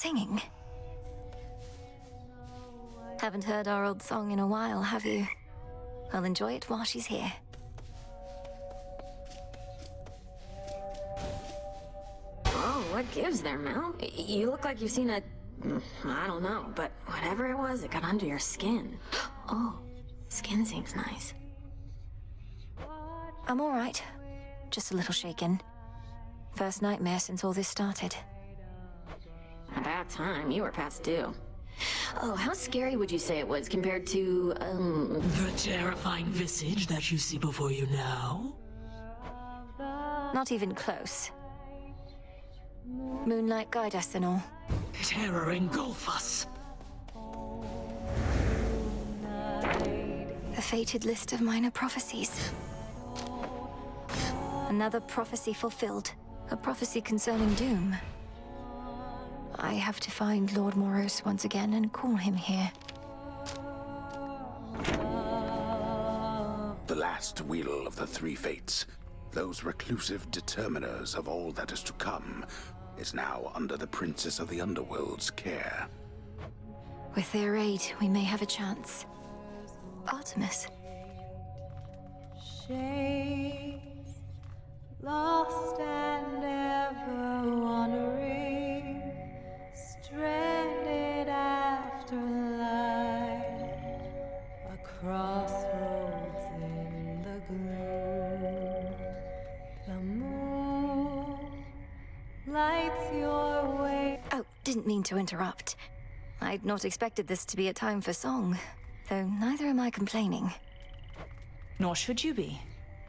singing. Haven't heard our old song in a while, have you? I'll enjoy it while she's here. Oh, what gives there, Mel? You look like you've seen a... I don't know, but whatever it was, it got under your skin. Oh, skin seems nice. I'm all right. Just a little shaken. First nightmare since all this started. About time, you were past due. Oh, how scary would you say it was compared to, The terrifying visage that you see before you now? Not even close. Moonlight guide us and all. Terror engulf us. The fated list of minor prophecies. Another prophecy fulfilled. A prophecy concerning doom. I have to find Lord Moros once again and call him here. The last wheel of the three fates, those reclusive determiners of all that is to come, is now under the Princess of the Underworld's care. With their aid, we may have a chance. Artemis. Shades, lost and ever wandering, stranded after life, a crossroads in the gloom. The moon lights your way. Oh, didn't mean to interrupt. I'd not expected this to be a time for song, though neither am I complaining. Nor should you be.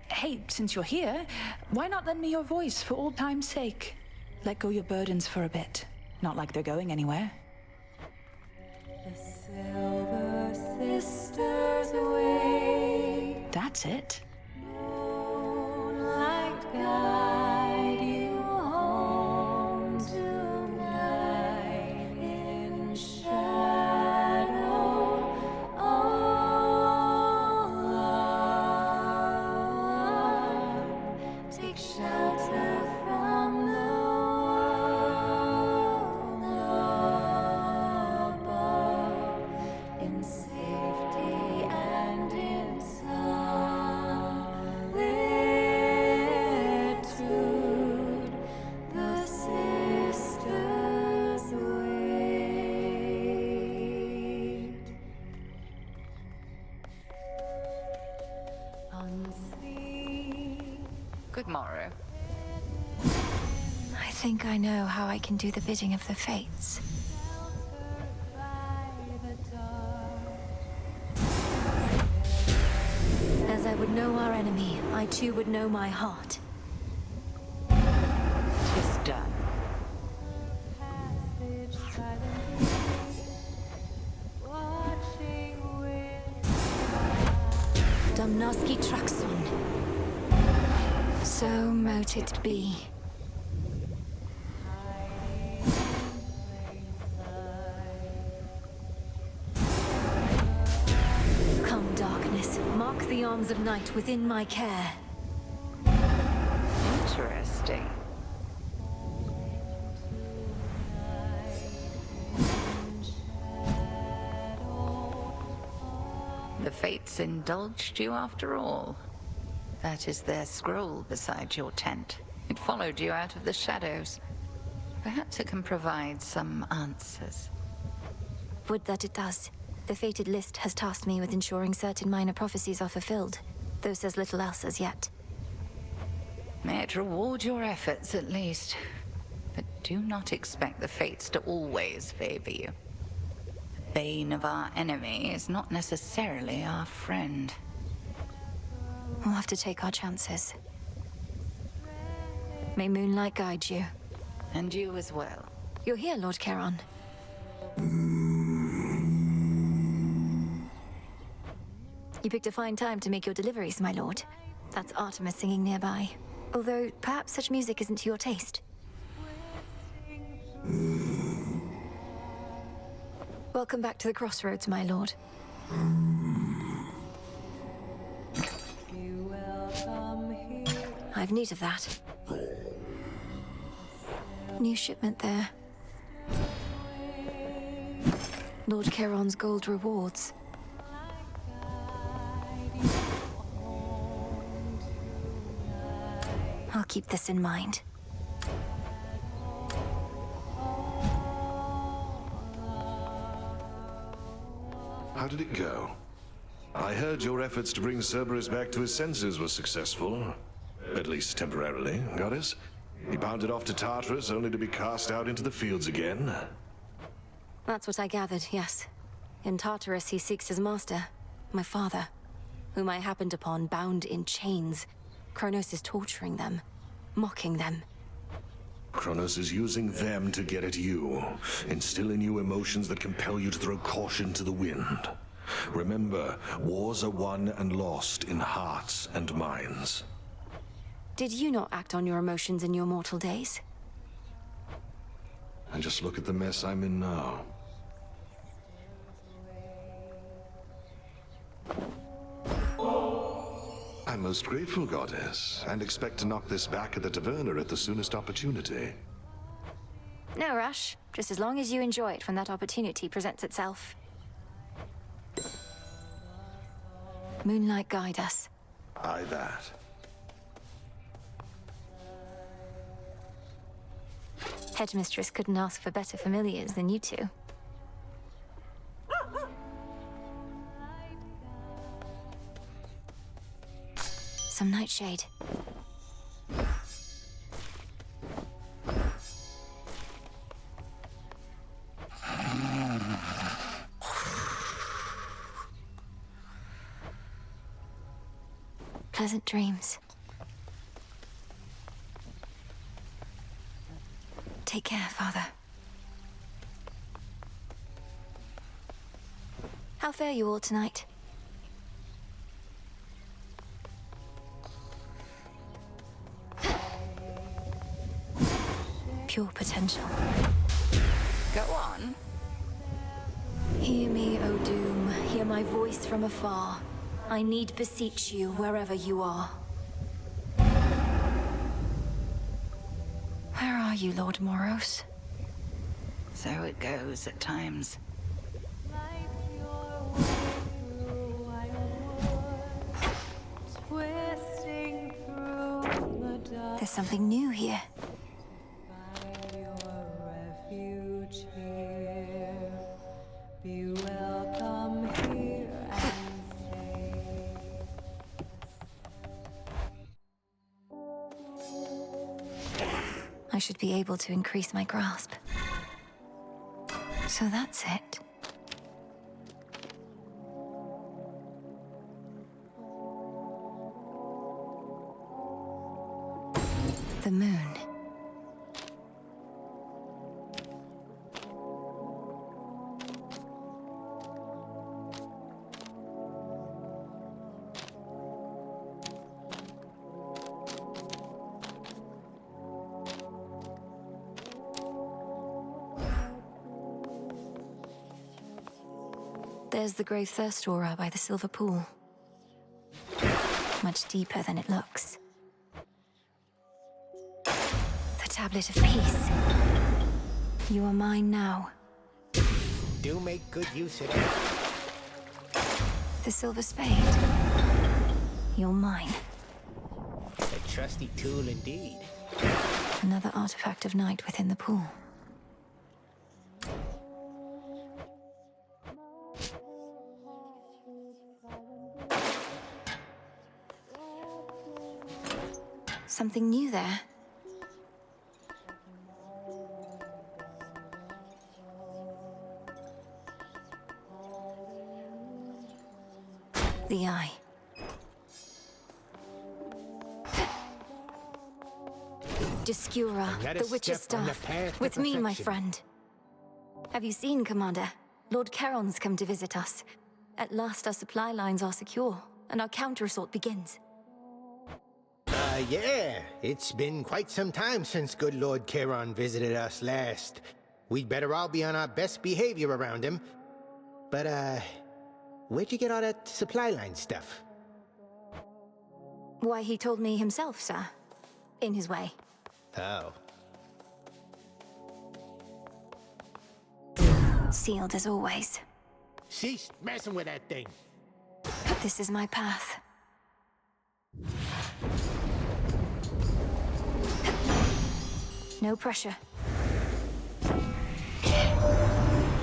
Hey, since you're here, why not lend me your voice for old time's sake? Let go your burdens for a bit. Not like they're going anywhere. The Silver Sisters away. That's it. Moonlight guide you home tonight in shadow. All alone, take shelter from the world above, in safety and in solitude. The sisters wait. Unseen. Good morrow. I think I know how I can do the bidding of the fates. Sheltered by the dark. As I would know our enemy, I too would know my heart. Tis done. Passage silently, watching with Domnoski Traxon. So mote it be. hiding in plain sight. Come, darkness, mark the arms of night within my care. Interesting. The fates indulged you after all. That is their scroll beside your tent. It followed you out of the shadows. Perhaps it can provide some answers. Would that it does. The fated list has tasked me with ensuring certain minor prophecies are fulfilled, though says little else as yet. May it reward your efforts at least. But do not expect the fates to always favor you. The bane of our enemy is not necessarily our friend. We'll have to take our chances. May moonlight guide you. And you as well. You're here, Lord Charon. You picked a fine time to make your deliveries, my lord. That's Artemis singing nearby. Although, perhaps such music isn't to your taste. Welcome back to the Crossroads, my lord. You welcome here. I've need of that. New shipment there. Lord Charon's gold rewards. I'll keep this in mind. How did it go? I heard your efforts to bring Cerberus back to his senses were successful. At least temporarily, Goddess. He bounded off to Tartarus only to be cast out into the fields again. That's what I gathered, yes. In Tartarus, he seeks his master, my father, whom I happened upon bound in chains. Kronos is torturing them, mocking them. Kronos is using them to get at you, instill in you emotions that compel you to throw caution to the wind. Remember, wars are won and lost in hearts and minds. Did you not act on your emotions in your mortal days? And just look at the mess I'm in now. I'm most grateful, Goddess, and expect to knock this back at the taverna at the soonest opportunity. No rush, just as long as you enjoy it when that opportunity presents itself. Moonlight guide us. Aye, that. Headmistress couldn't ask for better familiars than you two. Some nightshade. Pleasant dreams. Take care, Father. How fare you all tonight? Pure potential. Go on. Hear me, O Doom. Hear my voice from afar. I need beseech you wherever you are. Where are you, Lord Moros? So it goes at times. Twisting through the dark, There's something new here. find your refuge here. Be welcome here and safe. I should be able to increase my grasp. So that's it. The moon. There's the grave thirst aura by the silver pool. Much deeper than it looks. The tablet of peace. You are mine now. Do make good use of it. The silver spade. You're mine. A trusty tool indeed. Another artifact of night within the pool. Something new there. The eye. Discura, Let the us witch's step on the staff. path to with me, my perfection. friend. Have you seen, Commander? Lord Charon's come to visit us. At last our supply lines are secure, and our counter-assault begins. Yeah. It's been quite some time since good Lord Charon visited us last. We'd better all be on our best behavior around him. But, where'd you get all that supply line stuff? Why, he told me himself, sir. In his way. Oh. Sealed as always. Cease messing with that thing. This is my path. No pressure.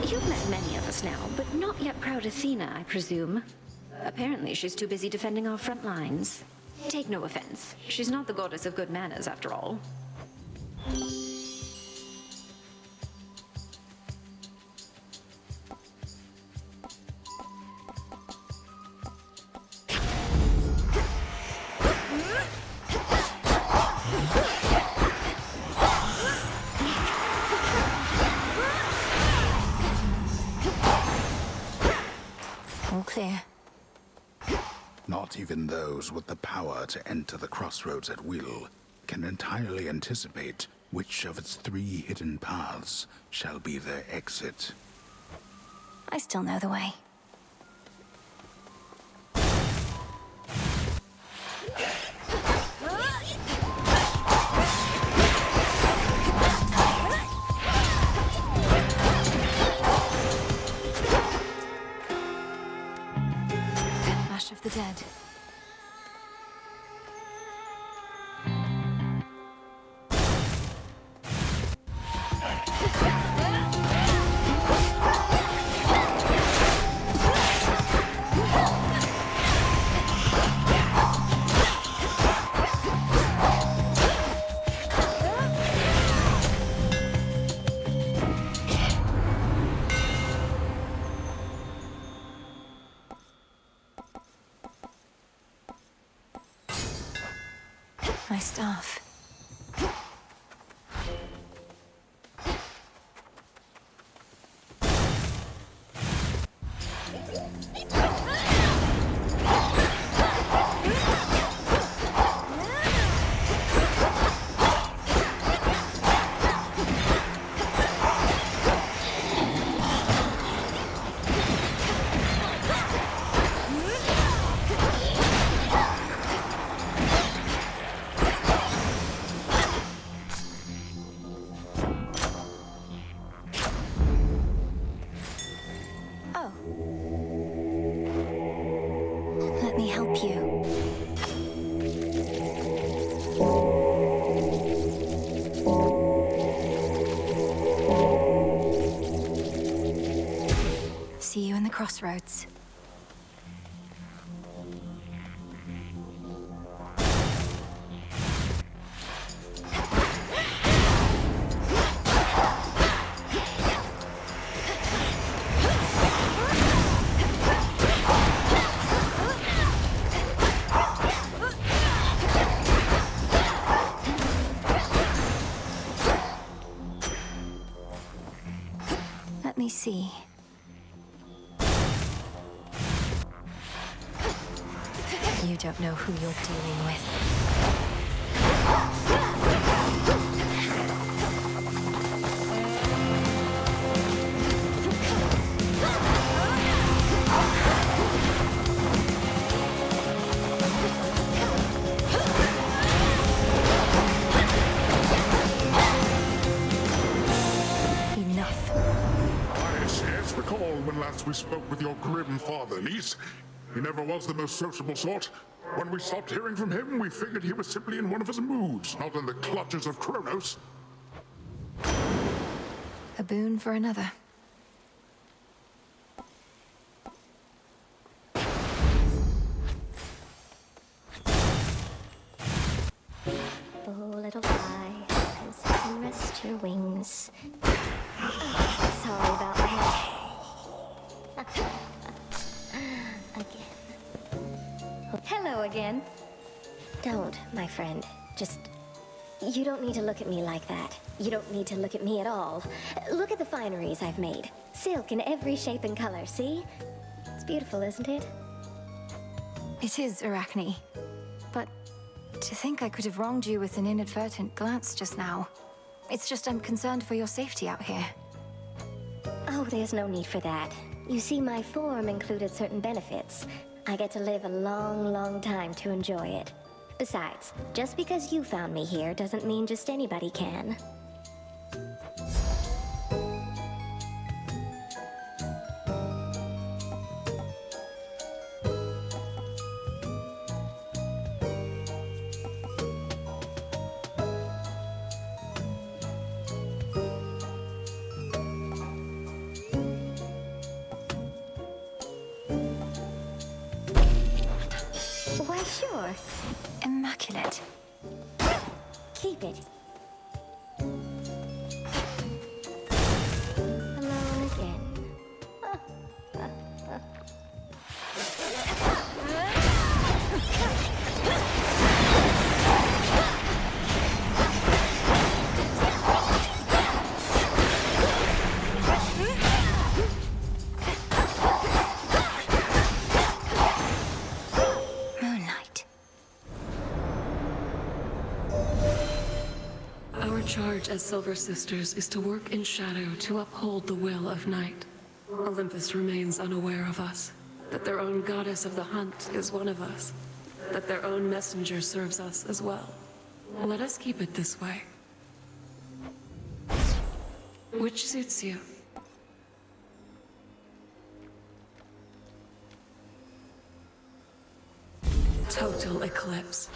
You've met many of us now, but not yet proud Athena, I presume. Apparently she's too busy defending our front lines. Take no offense. She's not the goddess of good manners, after all. All clear. Not even those with the power to enter the Crossroads at will can entirely anticipate which of its 3 hidden paths shall be their exit. I still know the way. Ash of the Dead. My staff. Oh. Let me help you. See you in the Crossroads. Let me see. You don't know who you're dealing with. Enough. Yes, recall when last we spoke with your grim father, niece. He never was the most sociable sort. When we stopped hearing from him, we figured he was simply in one of his moods, not in the clutches of Kronos. A boon for another. Oh, little fly, and rest your wings. Oh, sorry about that. Again. Hello again. Don't, my friend. Just... You don't need to look at me like that. You don't need to look at me at all. Look at the fineries I've made. Silk in every shape and color, see? It's beautiful, isn't it? It is, Arachne. But to think I could have wronged you with an inadvertent glance just now. It's just I'm concerned for your safety out here. Oh, there's no need for that. You see, my form included certain benefits. I get to live a long, long time to enjoy it. Besides, just because you found me here doesn't mean just anybody can. immaculate. Keep it. Alone again. Moonlight. Our charge as Silver Sisters is to work in shadow to uphold the will of night. Olympus remains unaware of us, that their own goddess of the hunt is one of us, that their own messenger serves us as well. Let us keep it this way. Which suits you? Total eclipse.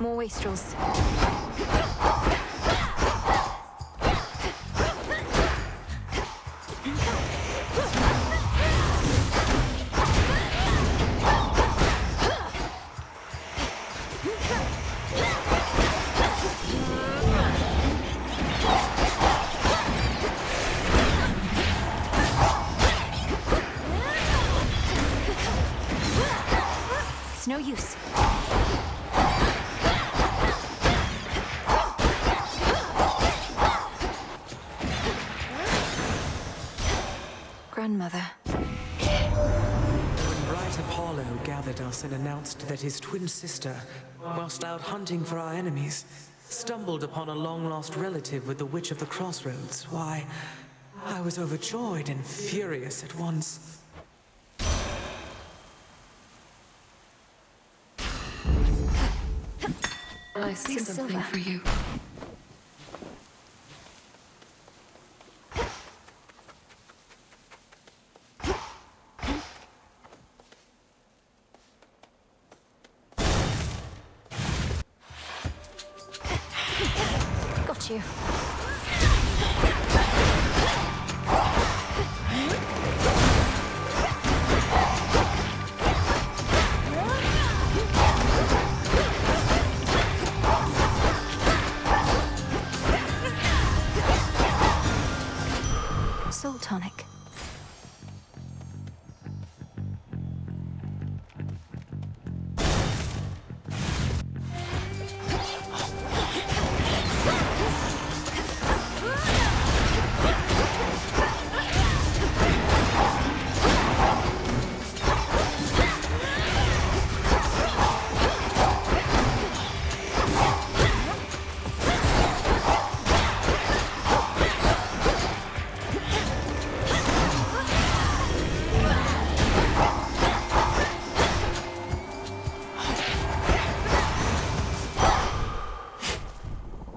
More wastrels. It's no use. Grandmother. When bright Apollo gathered us and announced that his twin sister, whilst out hunting for our enemies, stumbled upon a long-lost relative with the Witch of the Crossroads, why, I was overjoyed and furious at once. I see something Silver. for you. Got you. Soul tonic.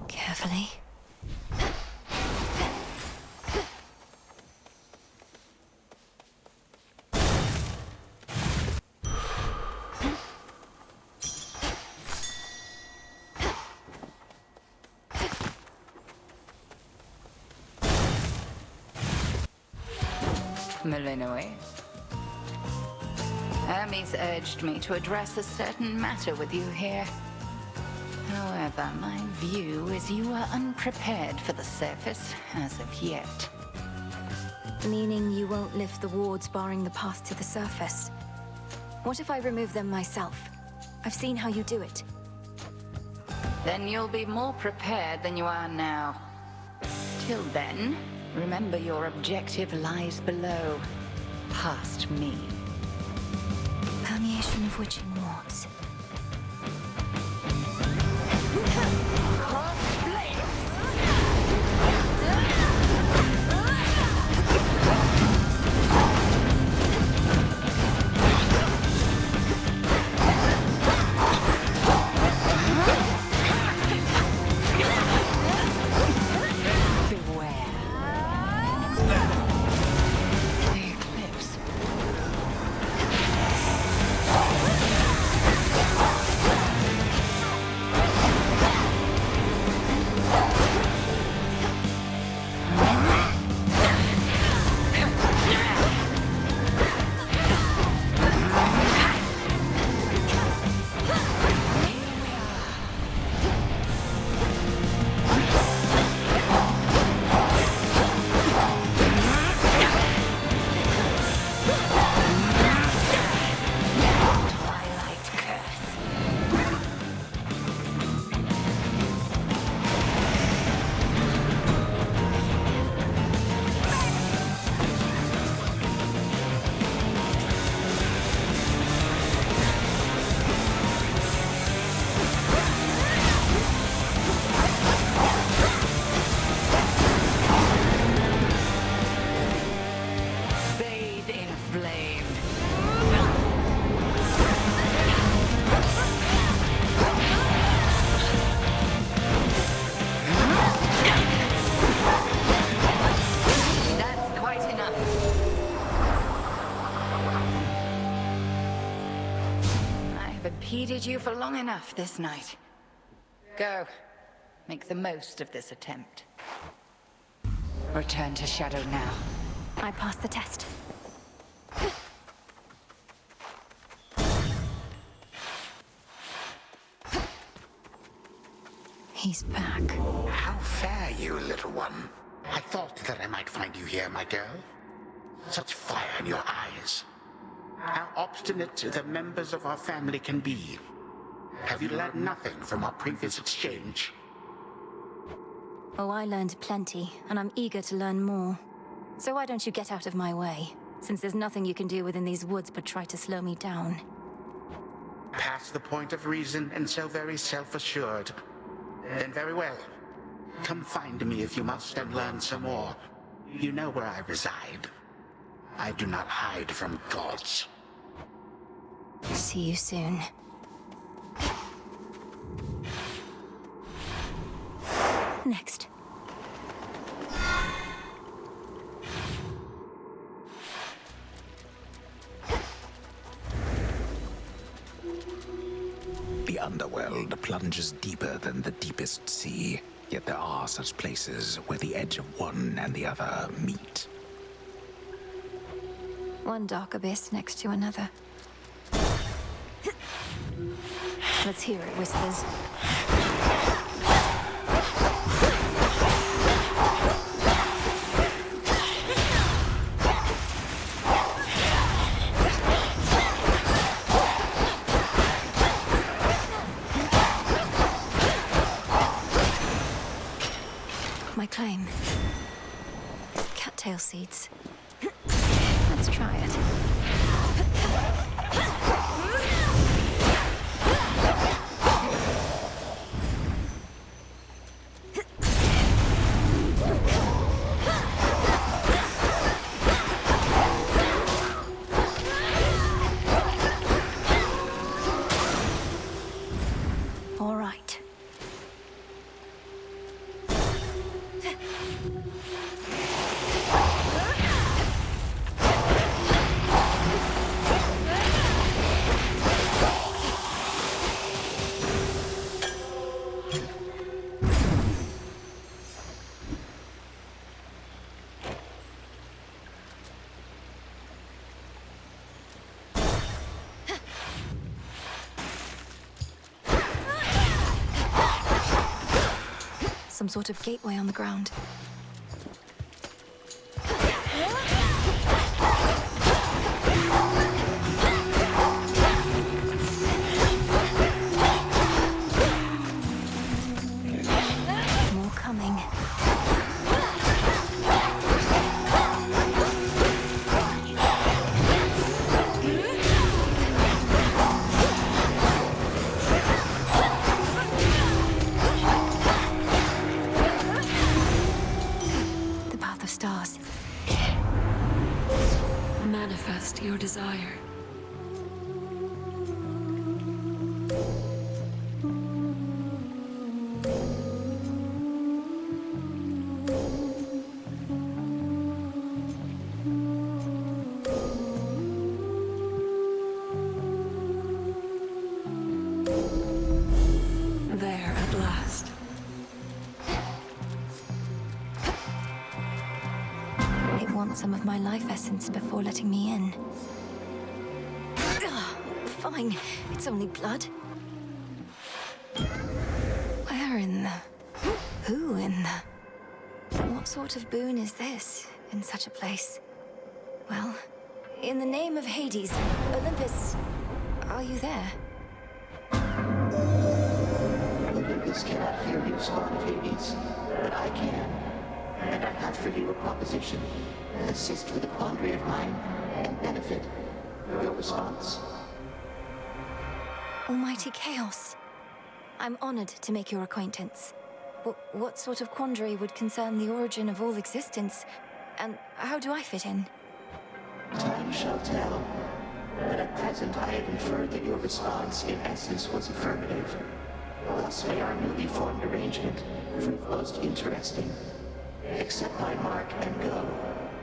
Carefully. Malinois. Hermes urged me to address a certain matter with you here. However, my view is you are unprepared for the surface as of yet. Meaning you won't lift the wards barring the path to the surface. What if I remove them myself? I've seen how you do it. Then you'll be more prepared than you are now. Till then, remember your objective lies below, past me. Permeation of witching wards. The eclipse. impeded you for long enough this night. Go. Make the most of this attempt. Return to Shadow now. I passed the test. He's back. How fare you, little one? I thought that I might find you here, my girl. Such fire in your eyes. How obstinate the members of our family can be. Have you learned nothing from our previous exchange? Oh, I learned plenty, and I'm eager to learn more. So why don't you get out of my way? Since there's nothing you can do within these woods but try to slow me down. Past the point of reason and so very self-assured. Then very well. Come find me if you must and learn some more. You know where I reside. I do not hide from gods. See you soon. Next. The underworld plunges deeper than the deepest sea, yet there are such places where the edge of one and the other meet. One dark abyss next to another. Let's hear it, Whispers. My claim. Cattail seeds. Let's try it. All right. Some sort of gateway on the ground. More coming. The path of stars. Manifest your desire. There at last. It wants some of my life essence before letting me in. Ugh, fine, it's only blood. Where in the... Who in the... What sort of boon is this in such a place? Well, in the name of Hades, Olympus, are you there? Olympus cannot hear you, spawn of Hades, but I can. And I have for you a proposition. Assist with a quandary of mine and benefit. Your response? Almighty Chaos. I'm honored to make your acquaintance. What sort of quandary would concern the origin of all existence? And how do I fit in? Time shall tell. But at present I have inferred that your response in essence was affirmative. Thus may our newly formed arrangement prove most interesting. Accept my mark and go,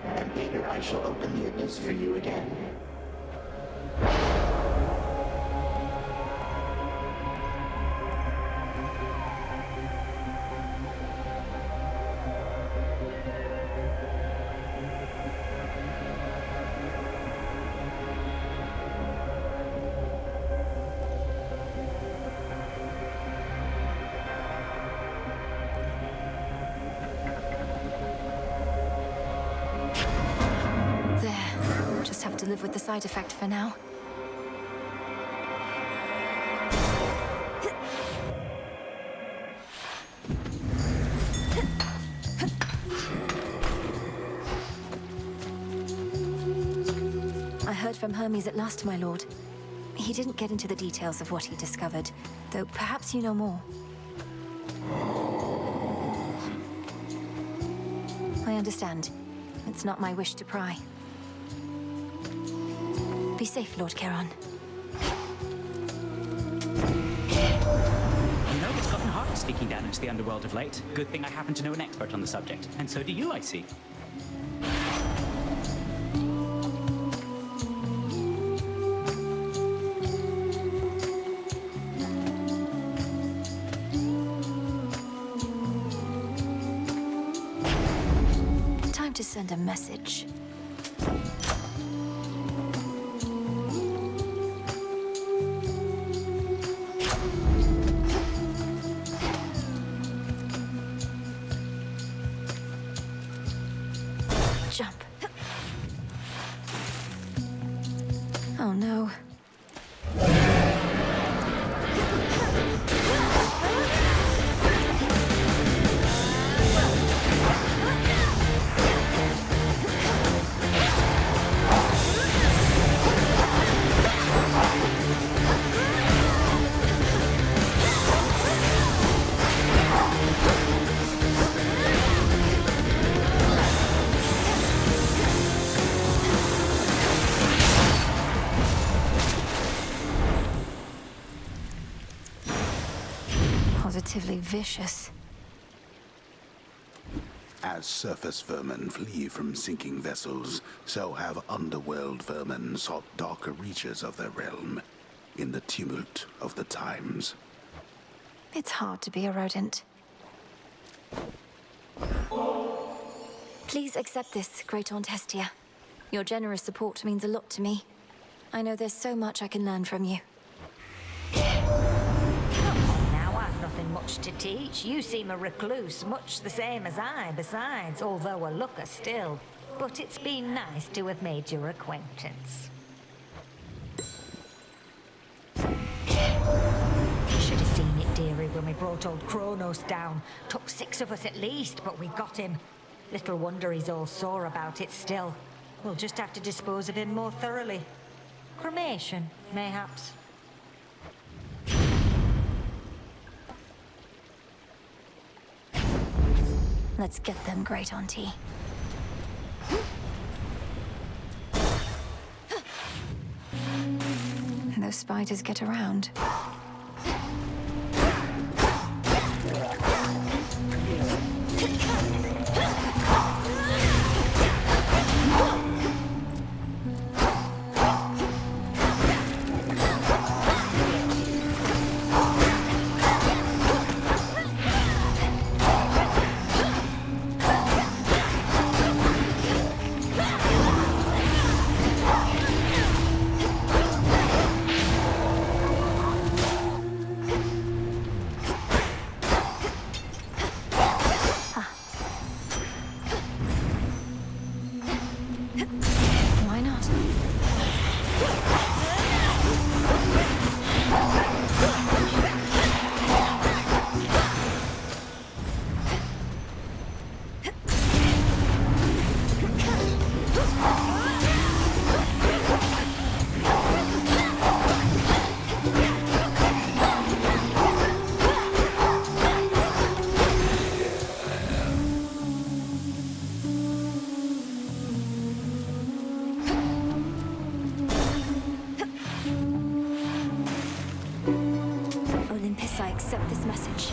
and later I shall open the abyss for you again. to live with the side effect for now. I heard from Hermes at last, my lord. He didn't get into the details of what he discovered, though perhaps you know more. I understand. It's not my wish to pry. Be safe, Lord Charon. You know, it's gotten harder sneaking down into the underworld of late. Good thing I happen to know an expert on the subject. And so do you, I see. Time to send a message. Jump. Oh no. Positively vicious. As surface vermin flee from sinking vessels, so have underworld vermin sought darker reaches of their realm, in the tumult of the times. It's hard to be a rodent. Please accept this, Great Aunt Hestia. Your generous support means a lot to me. I know there's so much I can learn from you. Now I've nothing much to teach. You seem a recluse, much the same as I, besides, although a looker still. But it's been nice to have made your acquaintance. You should have seen it, dearie, when we brought old Kronos down. Took 6 of us at least, but we got him. Little wonder he's all sore about it still. We'll just have to dispose of him more thoroughly. Cremation, mayhaps. Let's get them, Great Auntie. Those spiders get around. Why not? Olympus, I accept this message.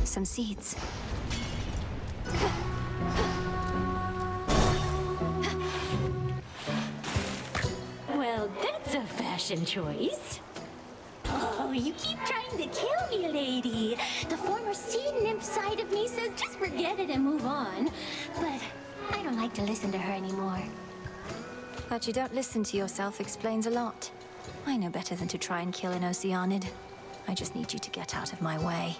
Some seeds. Well, that's a fashion choice. Oh, you keep trying to kill me, lady. The former sea nymph side of me says just forget it and move on. But I don't like to listen to her anymore. That you don't listen to yourself explains a lot. I know better than to try and kill an Oceanid. I just need you to get out of my way.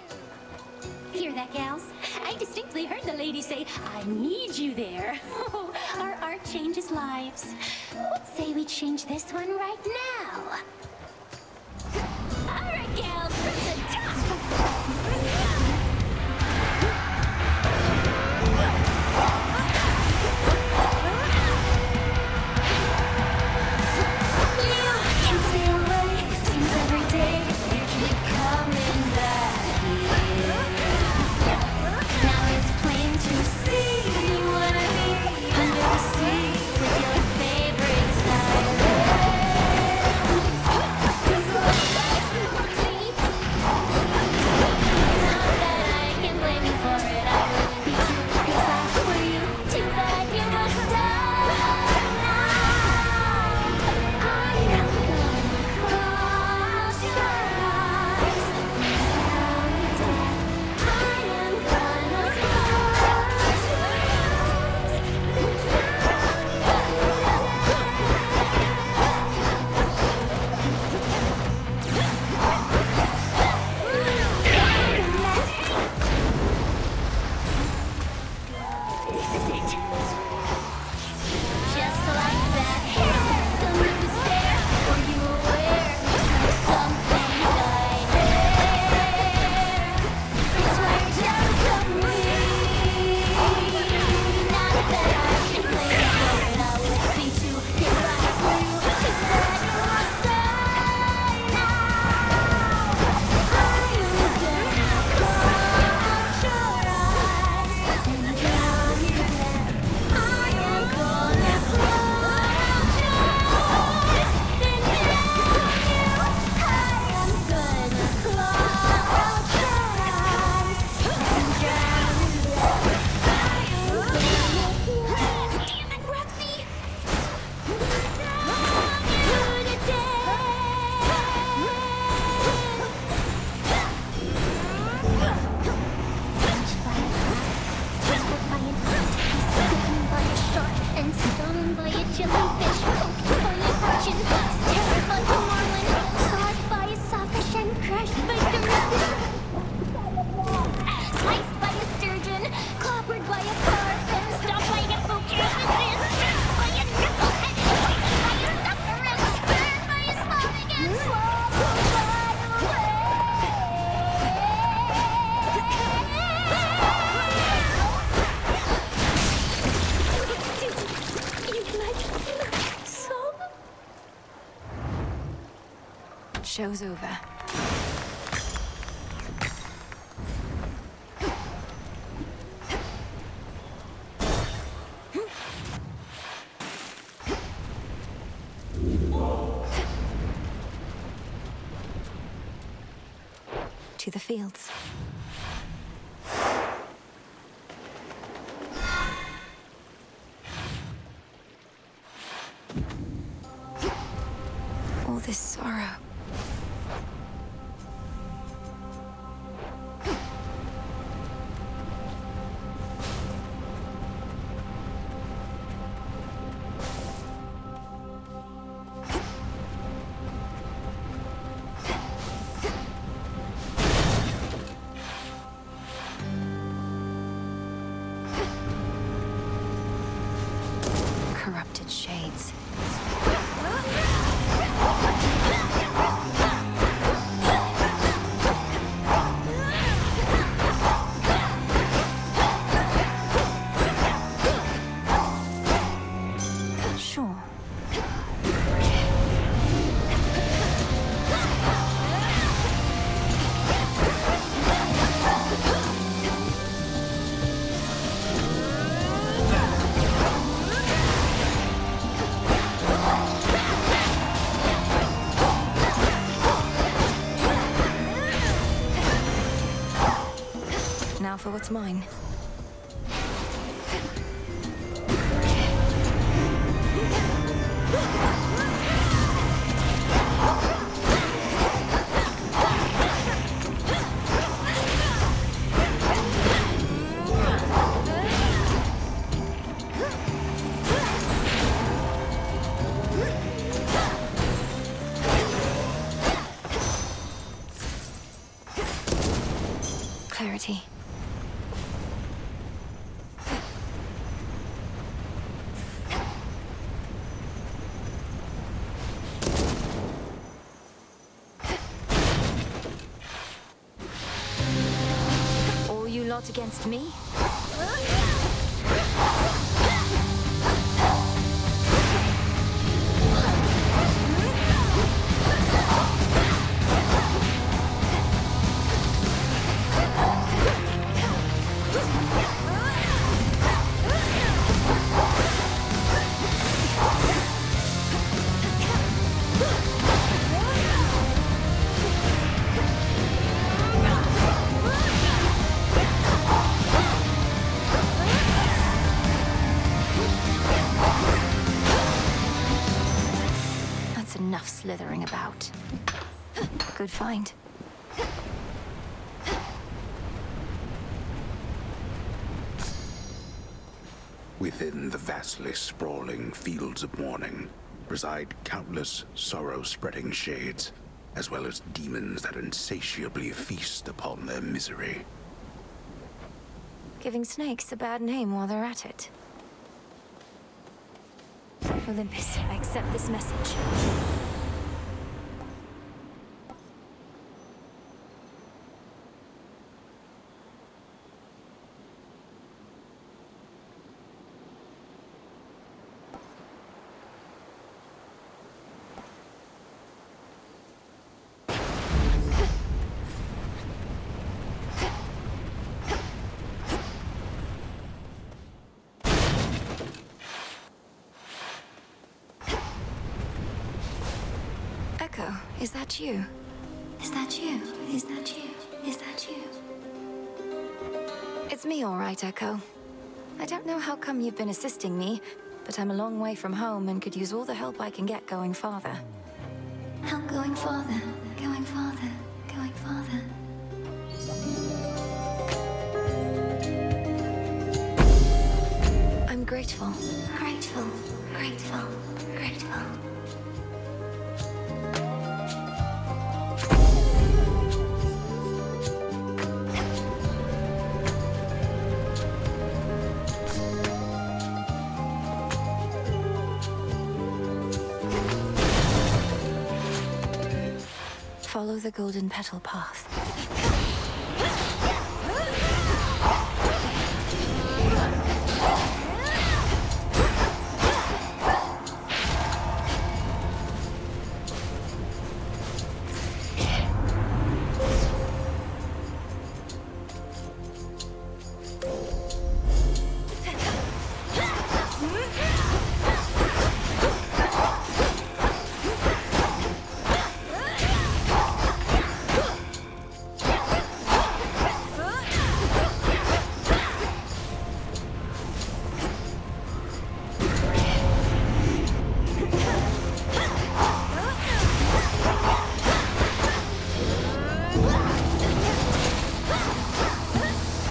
Hear that, gals? I distinctly heard the lady say, I need you there. Oh, our art changes lives. What say we change this one right now? All right, gals, from the top! Show's over. To the fields. All this sorrow. Corrupted shades. Sure. Now for what's mine. clarity. All you lot against me? Enough slithering about. Good find. Within the vastly sprawling fields of mourning reside countless sorrow-spreading shades, as well as demons that insatiably feast upon their misery. Giving snakes a bad name while they're at it. Olympus, I accept this message. Echo, is that you? Is that you? Is that you? Is that you? It's me, all right, Echo. I don't know how come you've been assisting me, but I'm a long way from home and could use all the help I can get going farther. Help going farther, going farther, going farther. I'm grateful. Grateful, grateful, grateful. Follow the golden petal path.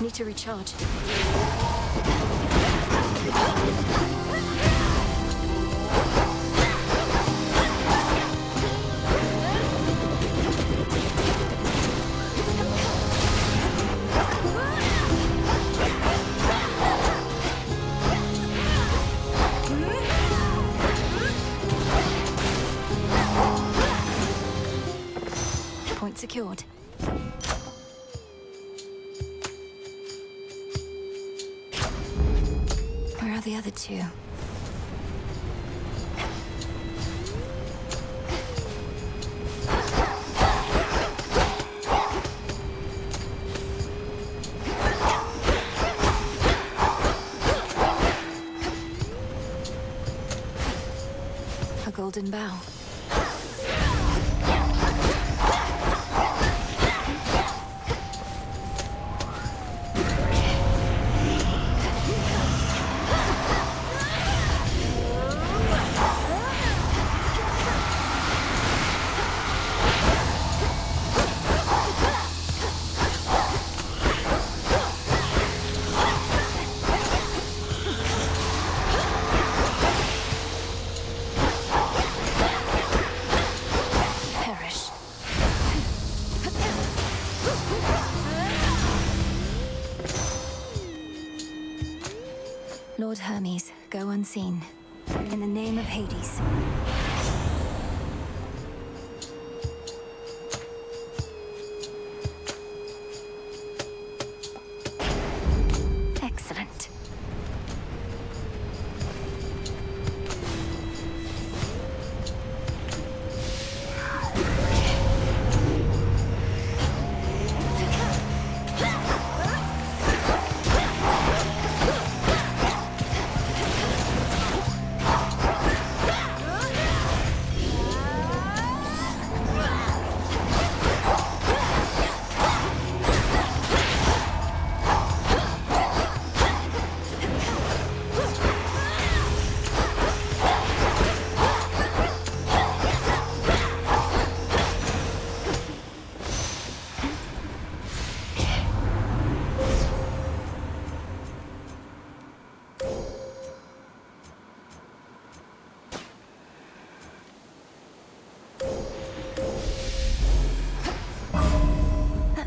Need to recharge. Point secured. Where are the other two? A golden bow. Lord Hermes, go unseen. In the name of Hades. Excellent.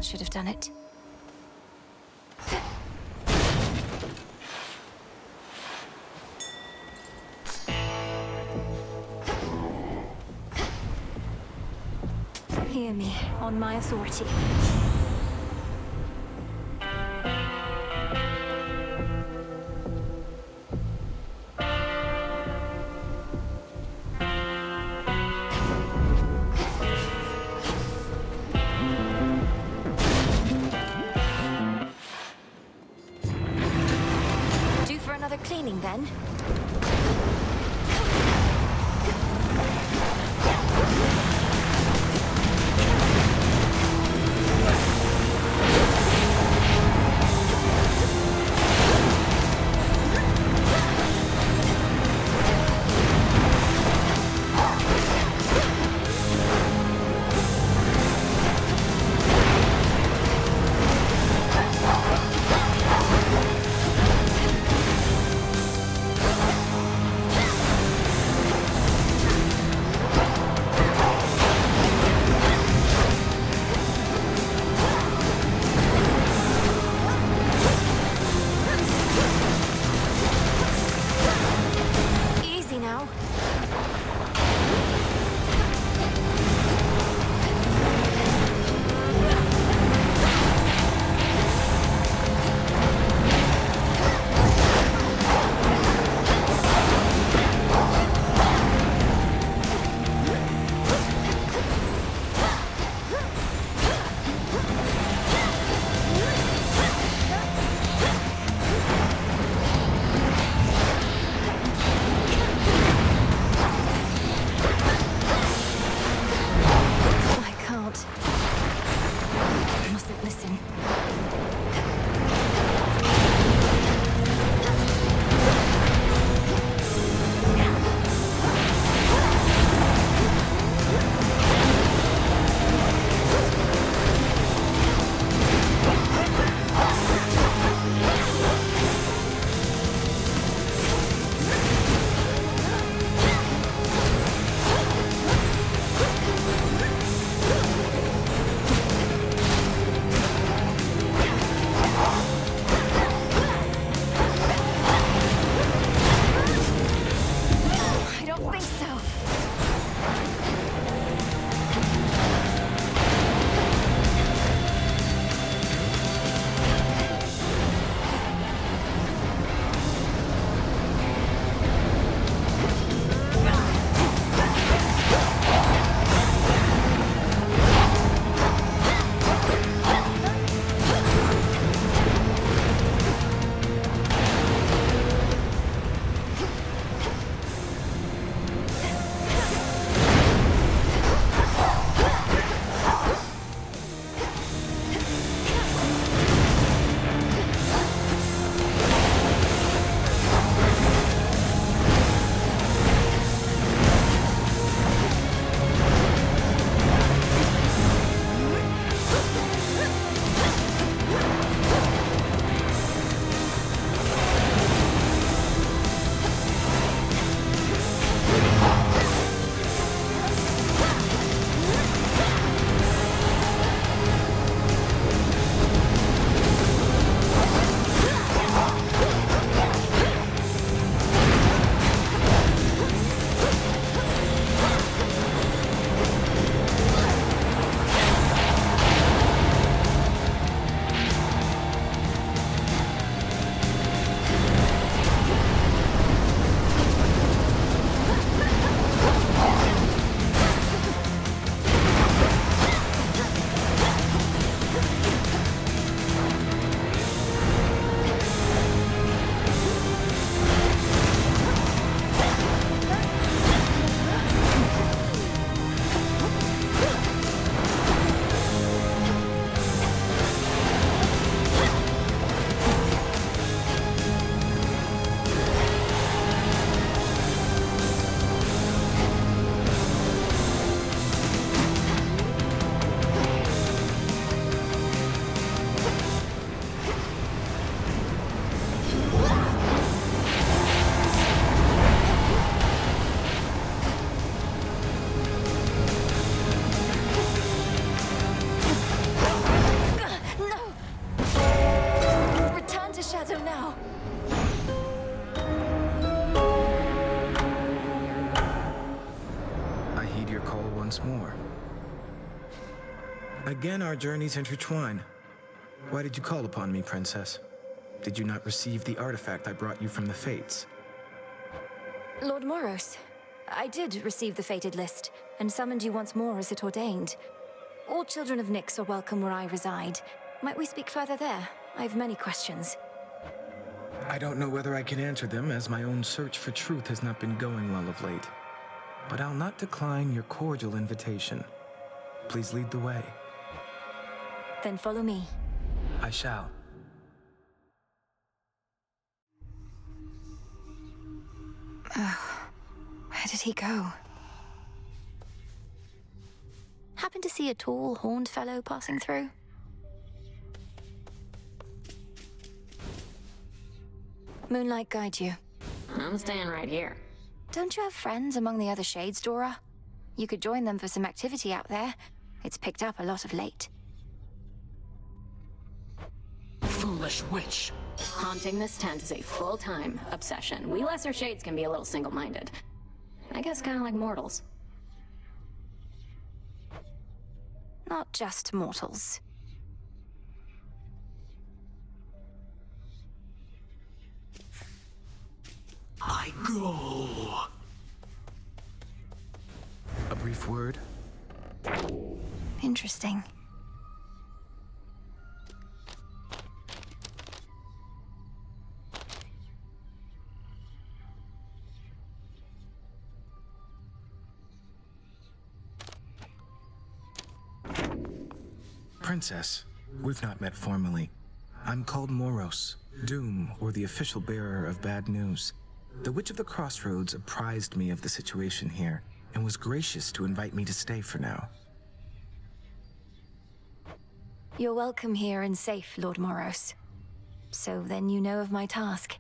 Should have done it. Hear me, on my authority. Cleaning then. once more. Again, our journeys intertwine. Why did you call upon me, Princess? Did you not receive the artifact I brought you from the Fates? Lord Moros, I did receive the fated list, and summoned you once more as it ordained. All children of Nyx are welcome where I reside. Might we speak further there? I have many questions. I don't know whether I can answer them, as my own search for truth has not been going well of late. But I'll not decline your cordial invitation. Please lead the way. Then follow me. I shall. Oh, where did he go? Happen to see a tall, horned fellow passing through? Moonlight guide you. I'm staying right here. Don't you have friends among the other shades, Dora? You could join them for some activity out there. It's picked up a lot of late. Foolish witch. Haunting this tent is a full-time obsession. We lesser shades can be a little single-minded. I guess kind of like mortals. Not just mortals. I go. A brief word. Interesting. Princess, we've not met formally. I'm called Moros, Doom, or the official bearer of bad news. The Witch of the Crossroads apprised me of the situation here, and was gracious to invite me to stay for now. You're welcome here and safe, Lord Moros. So then you know of my task.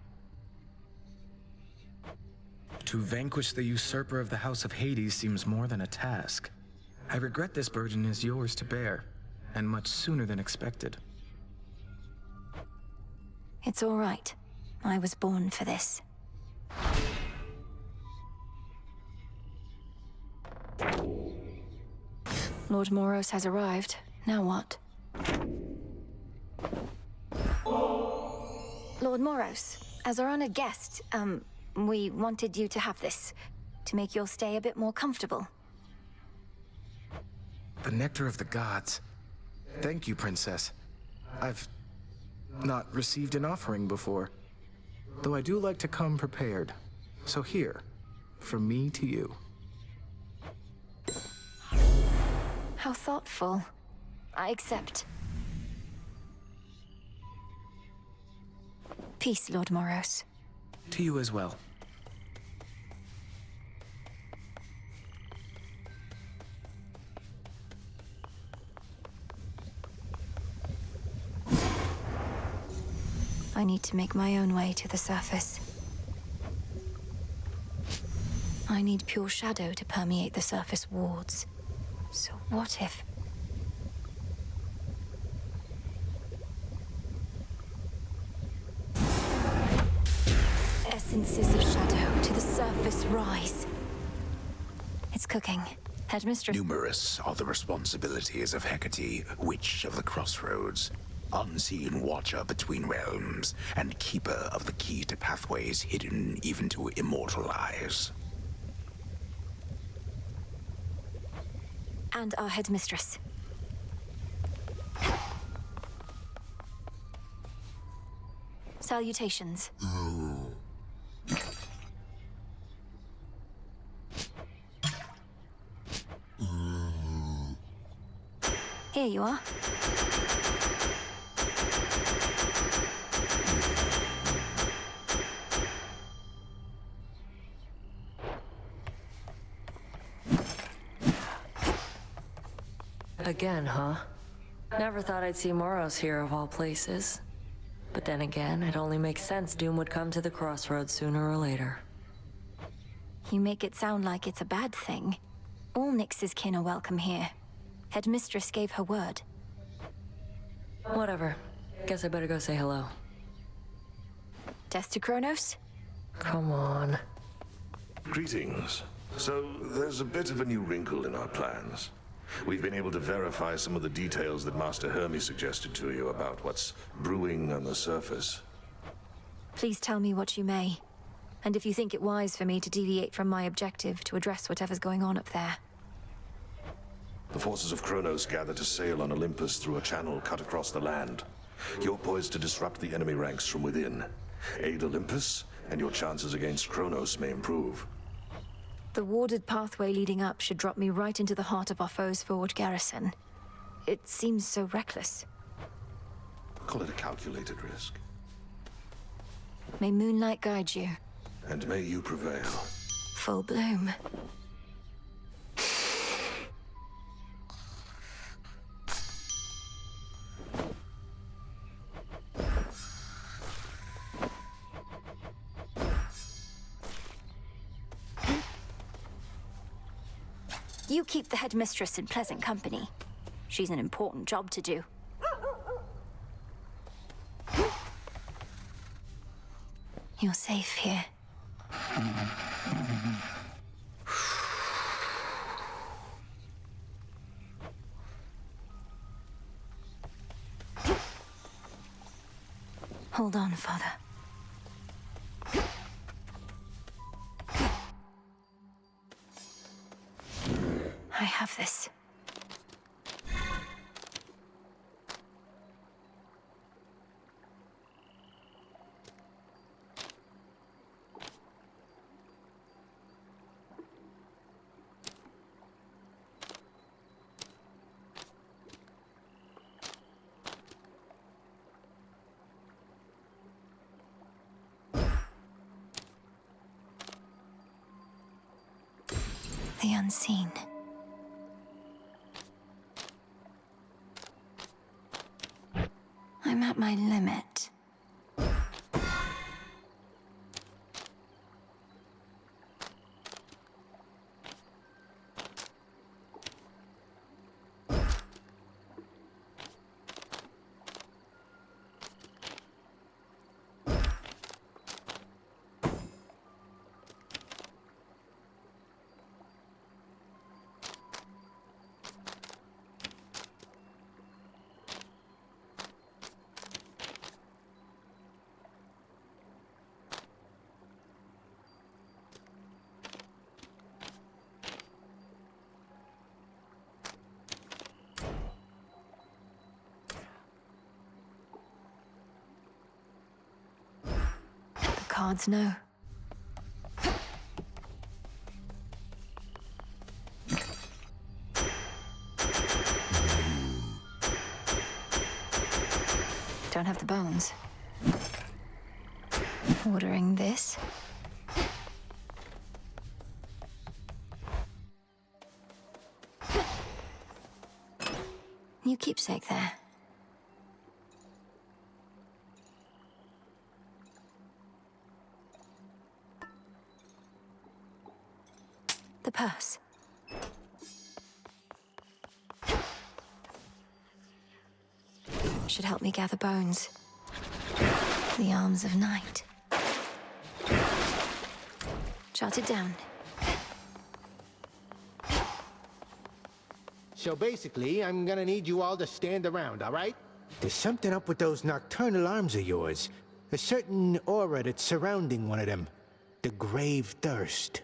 To vanquish the usurper of the House of Hades seems more than a task. I regret this burden is yours to bear, and much sooner than expected. It's all right. I was born for this. Lord Moros has arrived. Now what? Lord Moros, as our honored guest, we wanted you to have this, to make your stay a bit more comfortable. The nectar of the gods. Thank you, Princess. I've not received an offering before, though I do like to come prepared. So here, from me to you. How thoughtful. I accept. Peace, Lord Moros. To you as well. I need to make my own way to the surface. I need pure shadow to permeate the surface wards. So what if... Essences of shadow to the surface rise. It's cooking. Headmistress... Numerous are the responsibilities of Hecate, Witch of the Crossroads. Unseen watcher between realms, and keeper of the key to pathways hidden even to immortal eyes. And our headmistress. Salutations. Here you are. Again, huh? Never thought I'd see Moros here of all places. But then again, it only makes sense Doom would come to the Crossroads sooner or later. You make it sound like it's a bad thing. All Nyx's kin are welcome here. Headmistress gave her word. Whatever. Guess I better go say hello. Death to Kronos? Come on. Greetings. So, there's a bit of a new wrinkle in our plans. We've been able to verify some of the details that Master Hermes suggested to you about what's brewing on the surface. Please tell me what you may. And if you think it wise for me to deviate from my objective to address whatever's going on up there. The forces of Kronos gather to sail on Olympus through a channel cut across the land. You're poised to disrupt the enemy ranks from within. Aid Olympus, and your chances against Kronos may improve. The warded pathway leading up should drop me right into the heart of our foe's forward garrison. It seems so reckless. Call it a calculated risk. May moonlight guide you. And may you prevail. Full bloom. You keep the headmistress in pleasant company. She's an important job to do. You're safe here. Hold on, Father. I have this. The unseen. I'm at my limit. Cards know. Don't have the bones. Ordering this. New keepsake there. The purse. Should help me gather bones. The arms of night. Jot it down. So basically, I'm gonna need you all to stand around, all right? There's something up with those nocturnal arms of yours. A certain aura that's surrounding one of them. The grave thirst.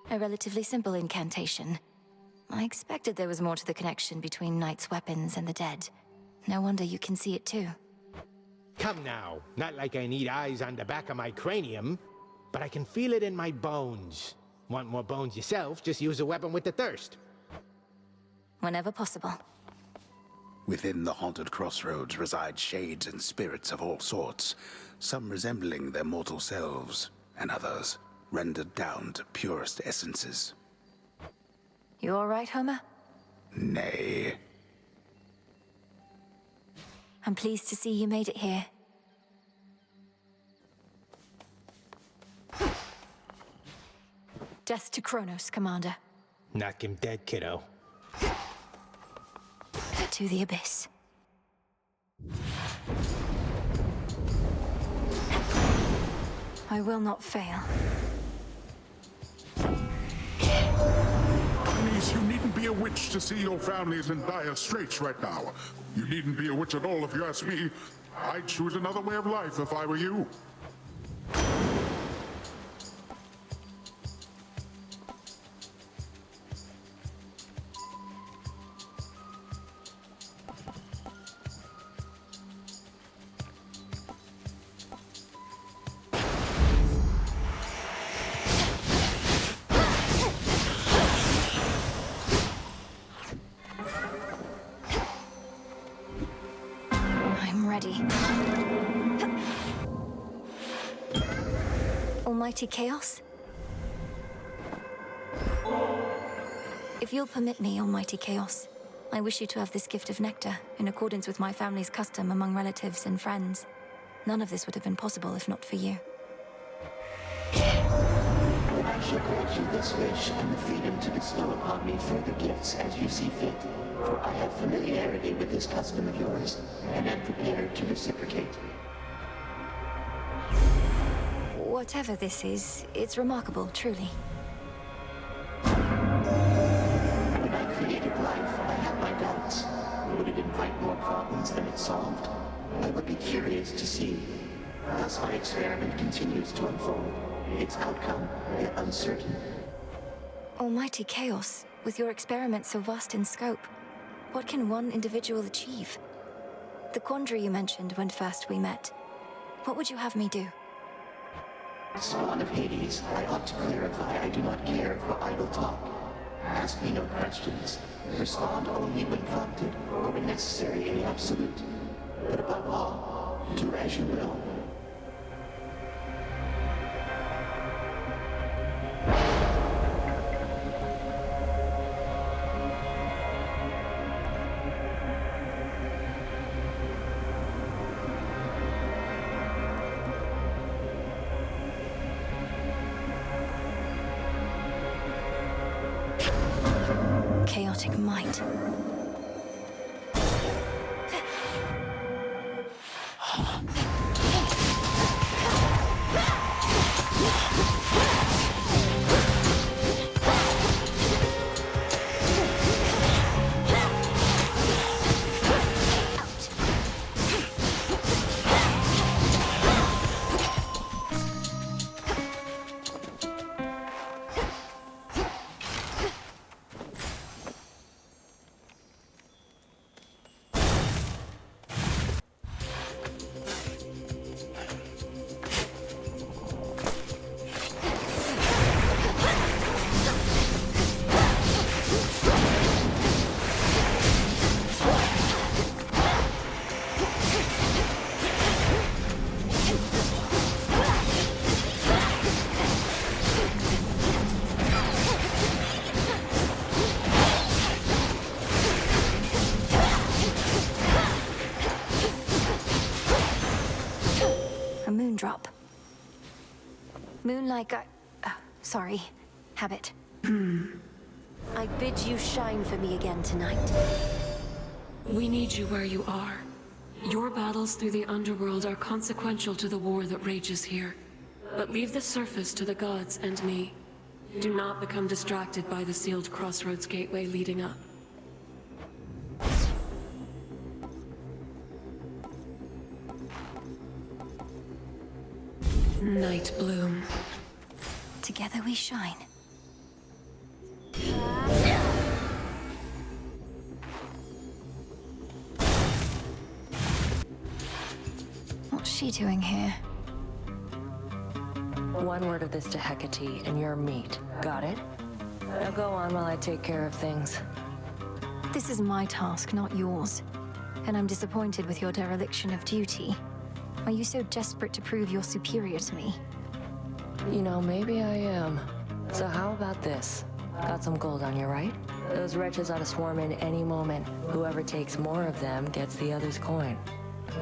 A relatively simple incantation. I expected there was more to the connection between Knight's weapons and the dead. No wonder you can see it too. Come now, not like I need eyes on the back of my cranium, but I can feel it in my bones. Want more bones yourself, just use a weapon with the thirst. Whenever possible. Within the haunted crossroads reside shades and spirits of all sorts, some resembling their mortal selves, and others rendered down to purest essences. You all right, Homer? Nay. I'm pleased to see you made it here. Death to Kronos, Commander. Knock him dead, kiddo. To the abyss. I will not fail. you needn't be a witch to see your family's in dire straits right now. You needn't be a witch at all if you ask me. I'd choose another way of life if I were you. I'm ready. Almighty Chaos? If you'll permit me, Almighty Chaos, I wish you to have this gift of nectar, in accordance with my family's custom among relatives and friends. None of this would have been possible if not for you. I shall grant you this wish and the freedom to bestow upon me further gifts as you see fit, for I have familiarity with this custom of yours, and am prepared to reciprocate. Whatever this is, it's remarkable, truly. When I created life, I had my doubts. Would it invite more problems than it solved? I would be curious to see. Thus my experiment continues to unfold, its outcome yet uncertain. Almighty Chaos, with your experiment so vast in scope, what can one individual achieve? The quandary you mentioned when first we met, what would you have me do? Spawn of Hades, I ought to clarify I do not care for idle talk. Ask me no questions. Respond only when prompted, or when necessary in the absolute. But above all, do as you will. Chaotic might. Drop. Moonlight sorry. Habit. I bid you shine for me again tonight. We need you where you are. Your battles through the underworld are consequential to the war that rages here. But leave the surface to the gods and me. Do not become distracted by the sealed Crossroads gateway leading up. Night Bloom. Together we shine. What's she doing here? One word of this to Hecate, and you're meat. Got it? Now go on while I take care of things. This is my task, not yours. And I'm disappointed with your dereliction of duty. Are you so desperate to prove you're superior to me? You know, maybe I am. So how about this? Got some gold on you, right? Those wretches ought to swarm in any moment. Whoever takes more of them gets the other's coin.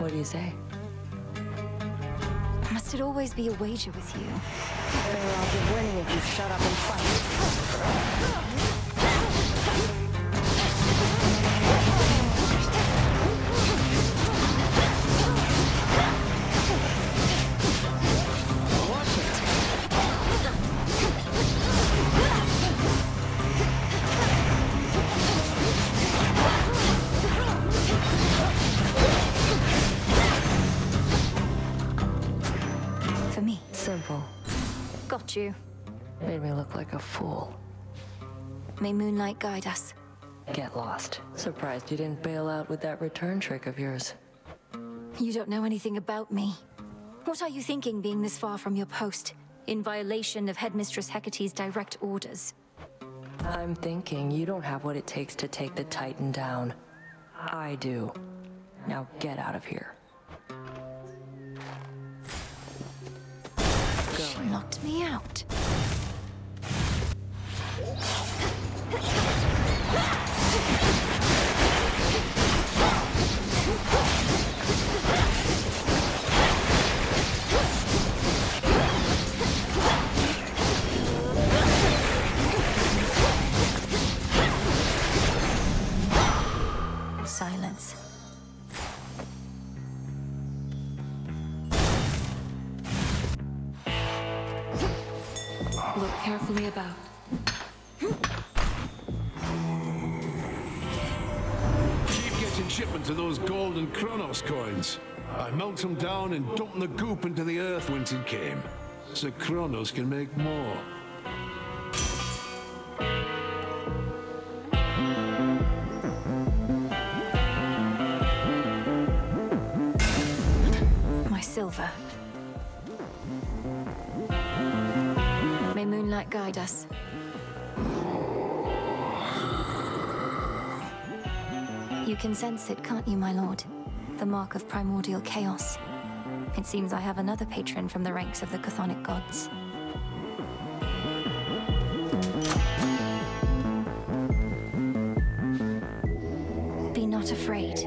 What do you say? Must it always be a wager with you? Fair odds of winning if you shut up and fight. Got you. Made me look like a fool. May moonlight guide us. Get lost. Surprised you didn't bail out with that return trick of yours. You don't know anything about me. What are you thinking being this far from your post, in violation of Headmistress Hecate's direct orders? I'm thinking you don't have what it takes to take the Titan down. I do. Now get out of here. She locked me out. Silence. Look carefully about. Keep getting shipments of those gold and Kronos coins. I melt them down and dump the goop into the earth whence it came, so Kronos can make more. My silver. May moonlight guide us. You can sense it, can't you, my lord? The mark of primordial chaos. It seems I have another patron from the ranks of the chthonic gods. Be not afraid.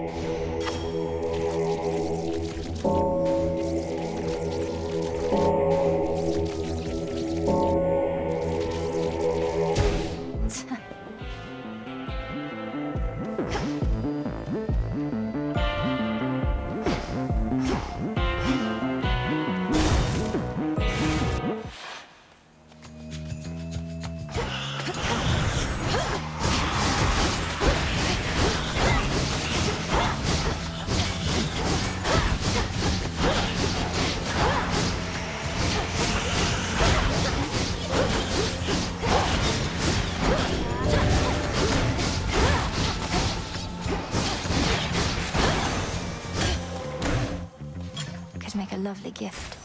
Make a lovely gift.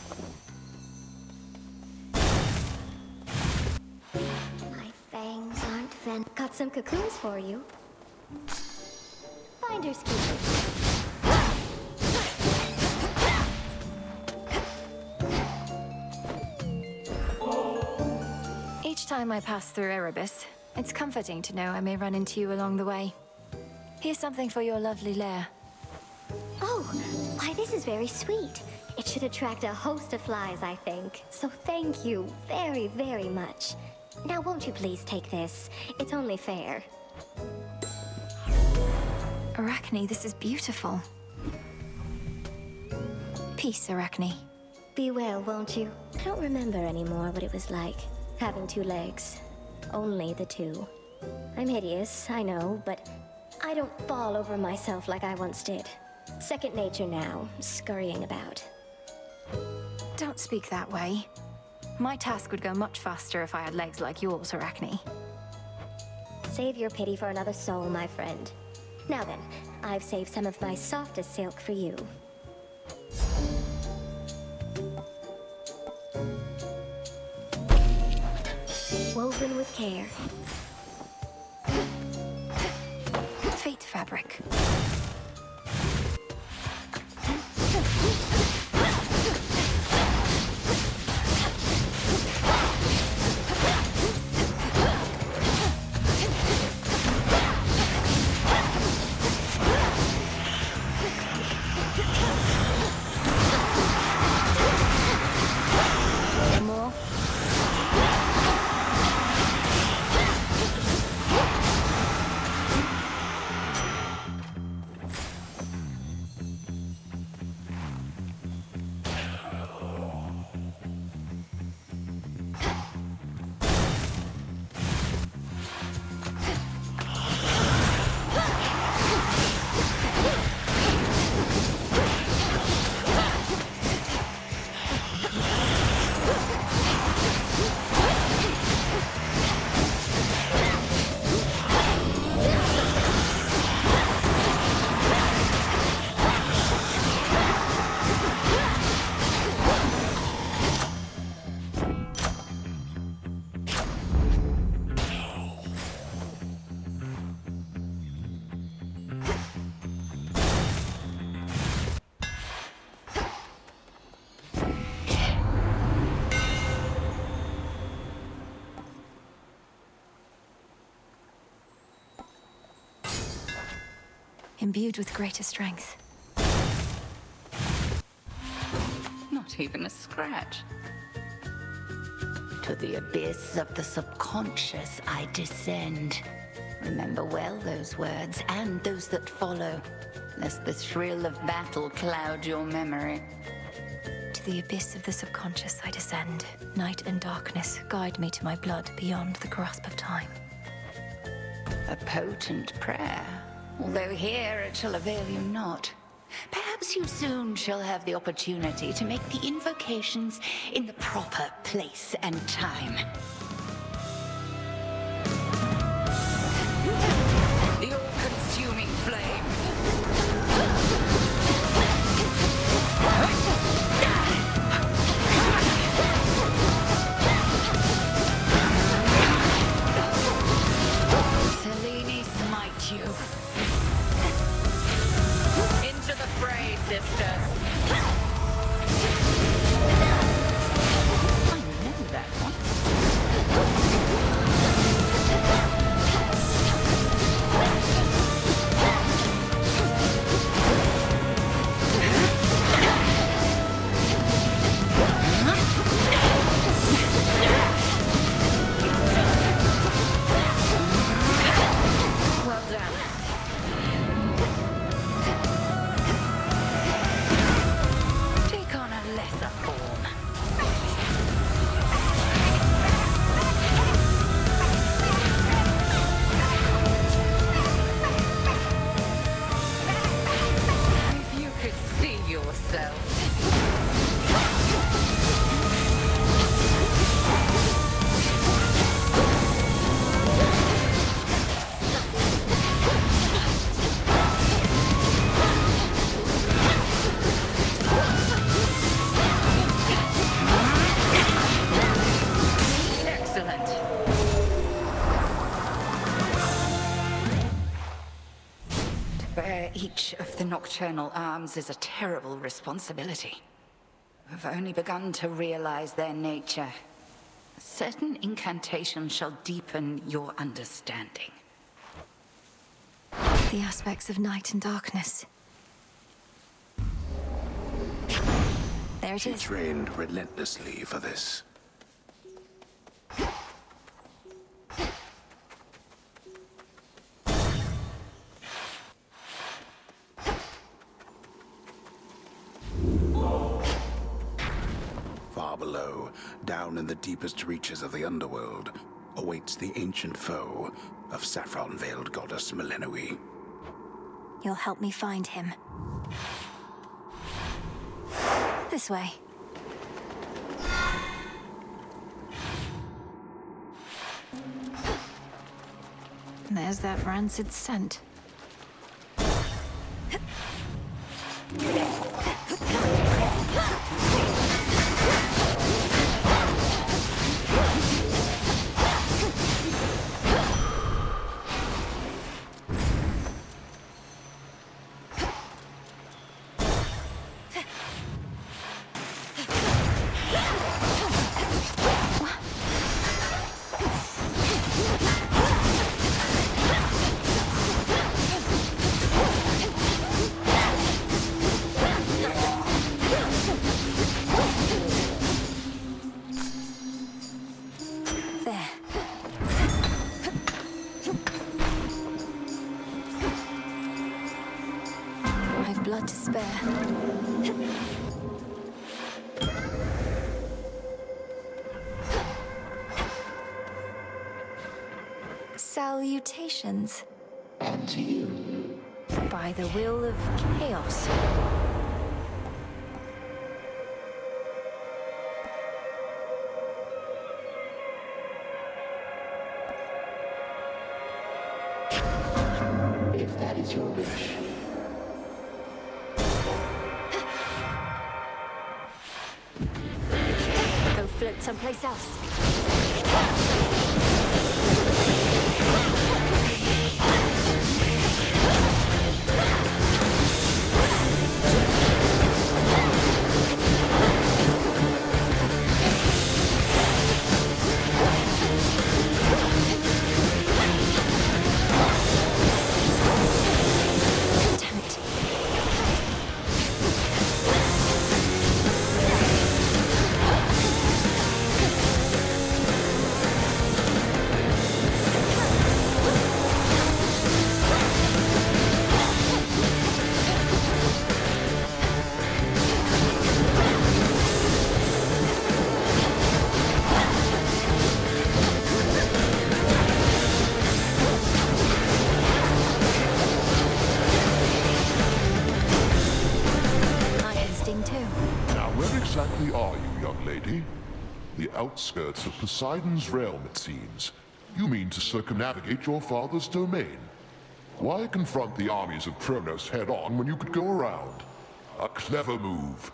My fangs aren't ven. Got some cocoons for you. Finders keepers. Each time I pass through Erebus, it's comforting to know I may run into you along the way. Here's something for your lovely lair. Oh, why this is very sweet. It should attract a host of flies, I think. So thank you very, very much. Now won't you please take this? It's only fair. Arachne, this is beautiful. Peace, Arachne. Be well, won't you? I don't remember anymore what it was like, having two legs. Only the two. I'm hideous, I know, but I don't fall over myself like I once did. Second nature now, scurrying about. Don't speak that way. My task would go much faster if I had legs like yours, Arachne. Save your pity for another soul, my friend. Now then, I've saved some of my softest silk for you. Woven with care. Fate fabric. More. imbued with greater strength. Not even a scratch. To the abyss of the subconscious I descend. Remember well those words, and those that follow, lest the thrill of battle cloud your memory. To the abyss of the subconscious I descend. Night and darkness guide me to my blood beyond the grasp of time. A potent prayer, although here it shall avail you not. Perhaps you soon shall have the opportunity to make the invocations in the proper place and time. The all-consuming flame. Selene, smite you. Into the fray, sisters. I know that one. Well done. Take on a lesser form. If you could see yourself. Excellent. To bear each of the nocturnal arms is a terrible responsibility. I've only begun to realize their nature. A certain incantation shall deepen your understanding. The aspects of night and darkness. There it She is. trained relentlessly for this. Far below, down in the deepest reaches of the underworld, awaits the ancient foe of saffron-veiled goddess Melenoi. You'll help me find him. This way. There's that rancid scent. I've blood to spare. Salutations. And to you. By the will of chaos. If that is your wish. Go float someplace else. exactly are you, young lady? The outskirts of Poseidon's realm, it seems. You mean to circumnavigate your father's domain. Why confront the armies of Kronos head-on when you could go around? A clever move.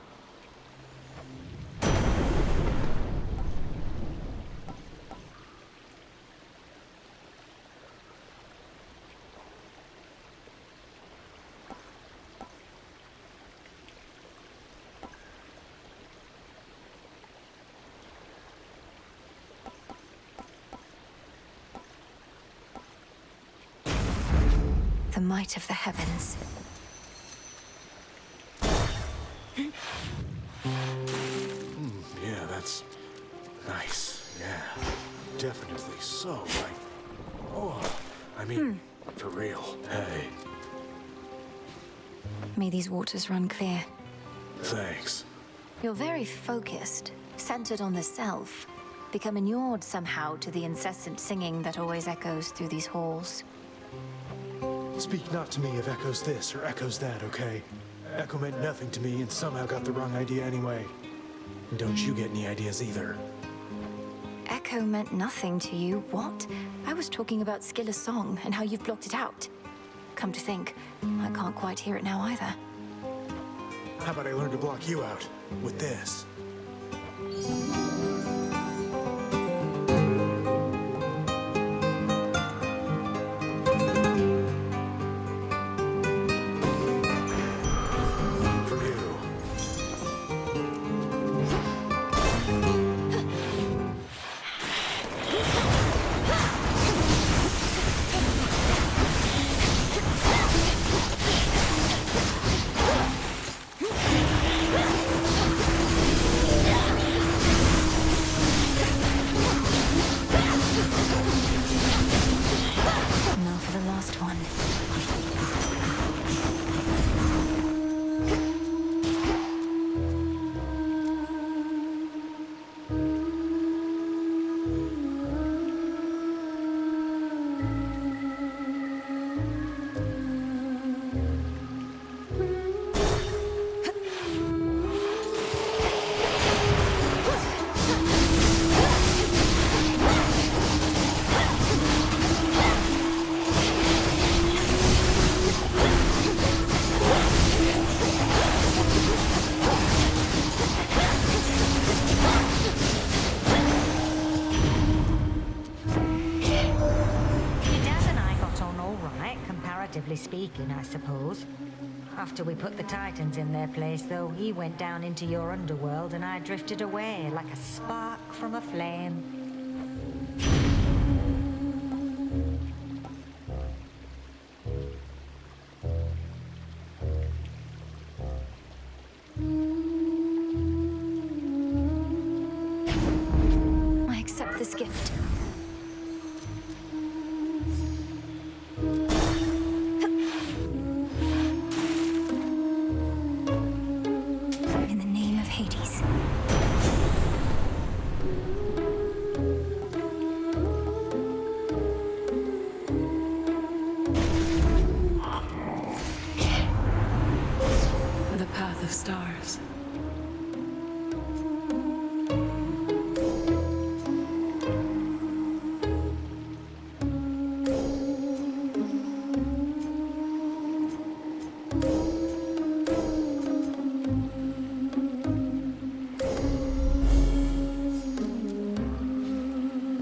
The might of the heavens. Yeah, that's nice. Yeah, definitely so. I mean, for real. Hey, May these waters run clear. thanks. You're very focused, centered on the self, become inured somehow to the incessant singing that always echoes through these halls. Speak not to me if echoes this or echoes that, okay? Echo meant nothing to me and somehow got the wrong idea anyway. And don't you get any ideas either. Echo meant nothing to you, what? I was talking about Skiller's song and how you've blocked it out. Come to think, I can't quite hear it now either. How about I learn to block you out with this? Now for the last one. Comparatively speaking, I suppose. After we put the Titans in their place, though, he went down into your underworld and I drifted away like a spark from a flame. I accept this gift. In the name of Hades. The path of stars.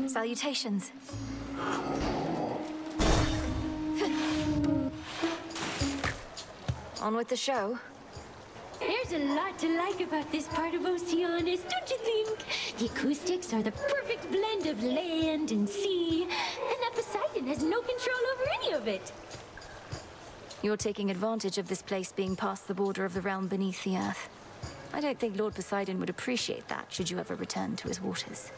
Salutations. On with the show. There's a lot to like about this part of Oceanus, don't you think? The acoustics are the perfect blend of land and sea, and that Poseidon has no control over any of it. You're taking advantage of this place being past the border of the realm beneath the earth. I don't think Lord Poseidon would appreciate that should you ever return to his waters.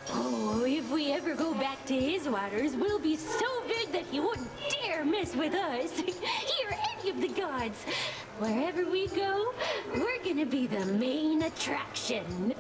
Oh, if we ever go back to his waters, we'll be so big that he wouldn't dare mess with us. Here, any of the gods. Wherever we go, we're gonna be the main attraction.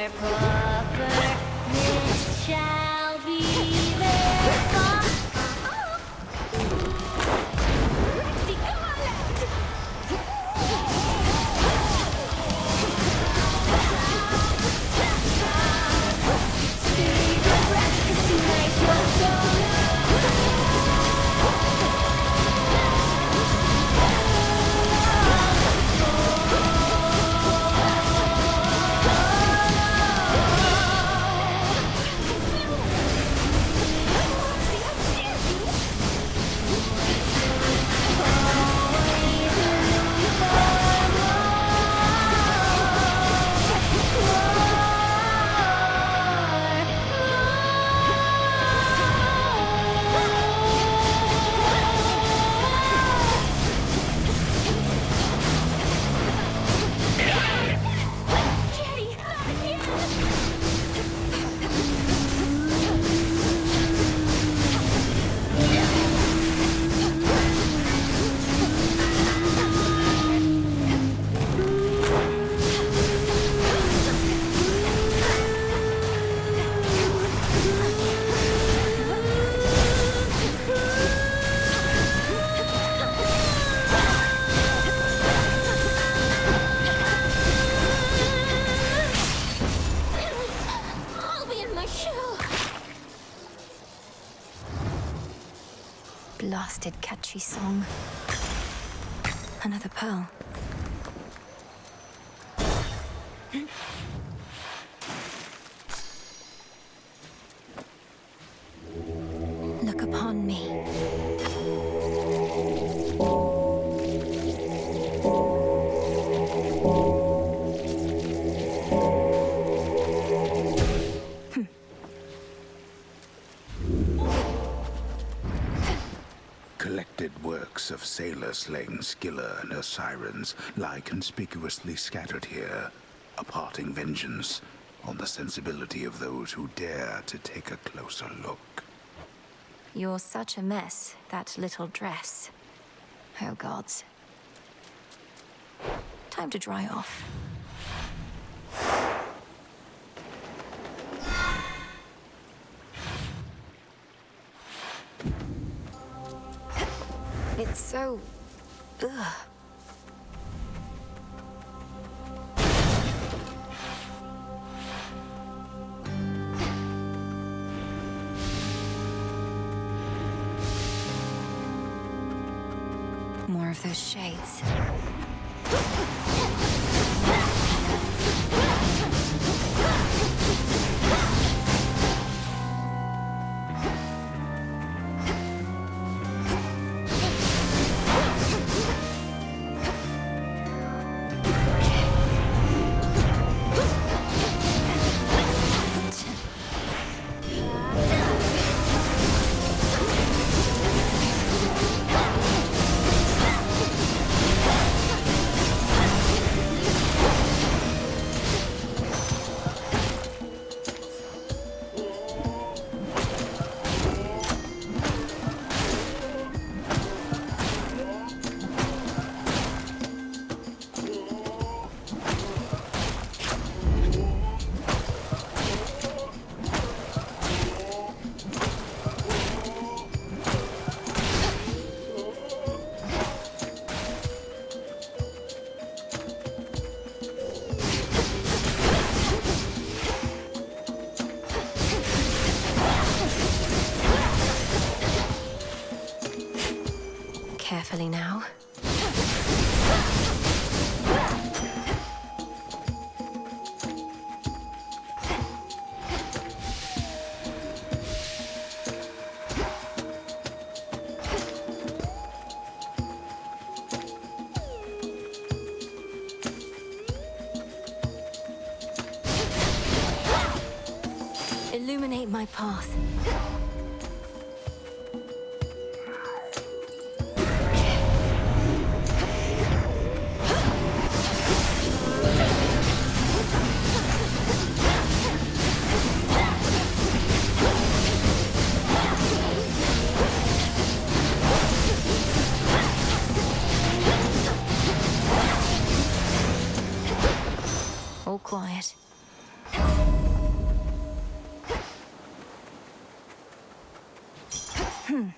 their proper, this shall be their fall. Rexy, come on, left! Save your breath, 'cause tonight you're gonna I'll be in my shoe. Blasted catchy song. Another pearl. Look upon me. Collected works of sailors slaying Scylla and her sirens lie conspicuously scattered here, imparting vengeance on the sensibility of those who dare to take a closer look. You're such a mess, that little dress. Oh gods. Time to dry off. It's so... ugh. More of those shades. Carefully now. Illuminate my path. All quiet. Phantom.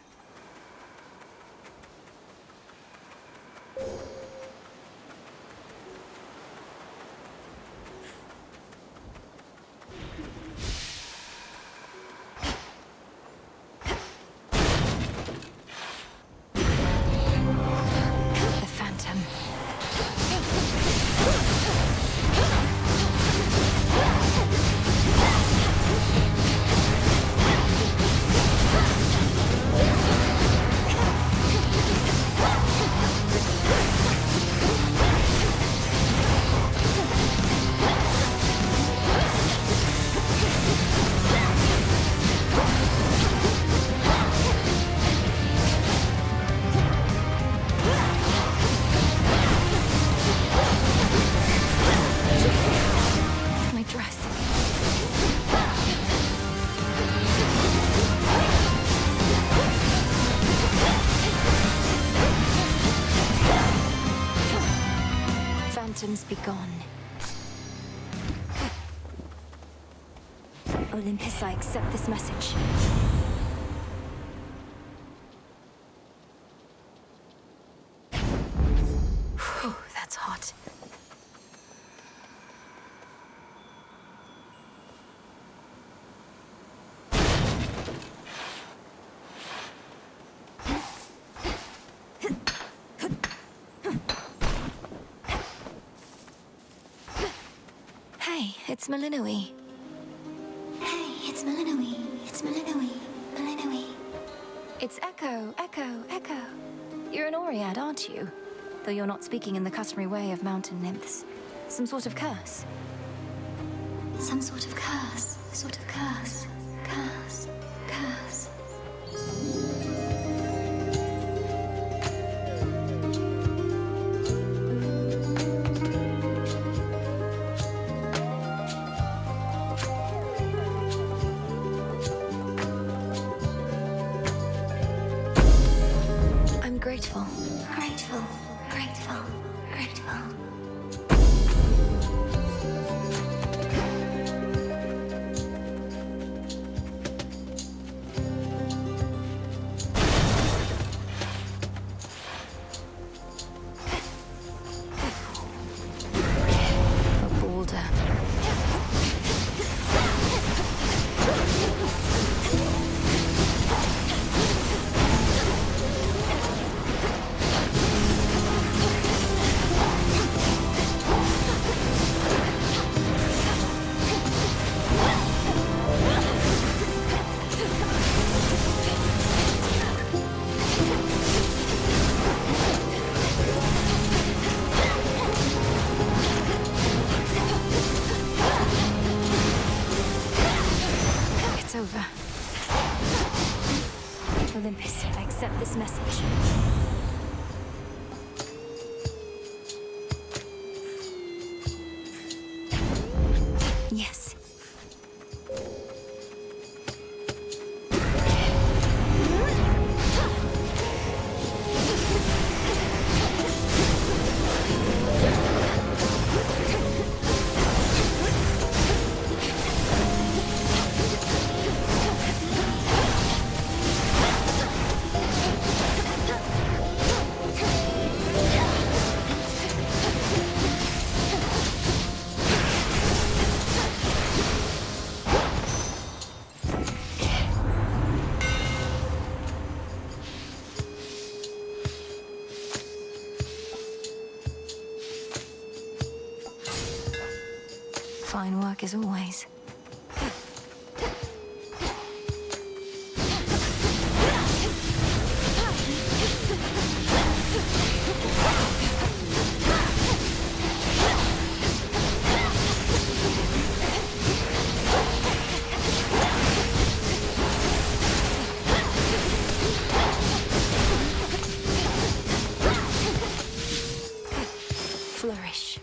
My dress. Phantoms be gone. Olympus, I accept this message. Whew, that's hot. Hey, it's Malinoe. Hey, it's Malinoe. It's Malinoe. Malinoe. It's Echo, Echo, Echo. You're an Oread, aren't you? Though you're not speaking in the customary way of mountain nymphs. Some sort of curse? Some sort of curse. Sort of curse. Curse. Curse. I'm grateful. Grateful. Grateful. Grateful. A boulder. It's over. Olympus, I accept this message. Yes. Fine work as always. Flourish.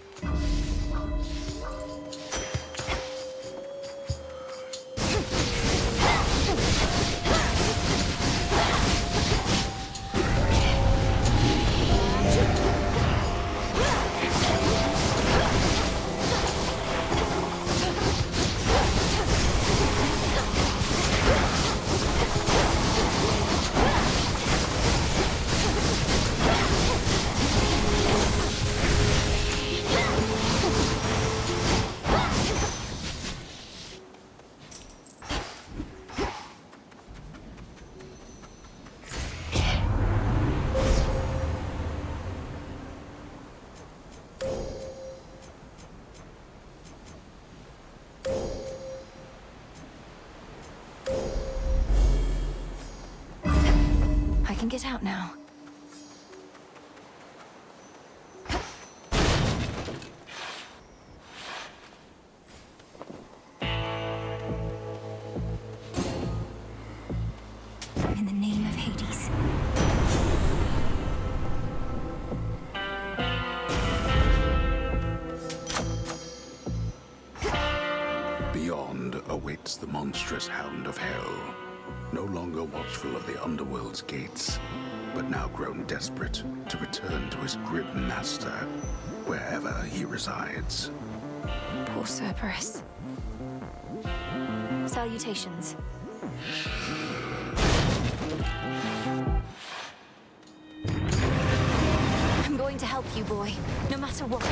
can get out now. In the name of Hades. Beyond awaits the monstrous Hound of Hell, no longer watchful of the Underworld's gates, but now grown desperate to return to his grim master, wherever he resides. Poor Cerberus. Salutations. I'm going to help you, boy, no matter what.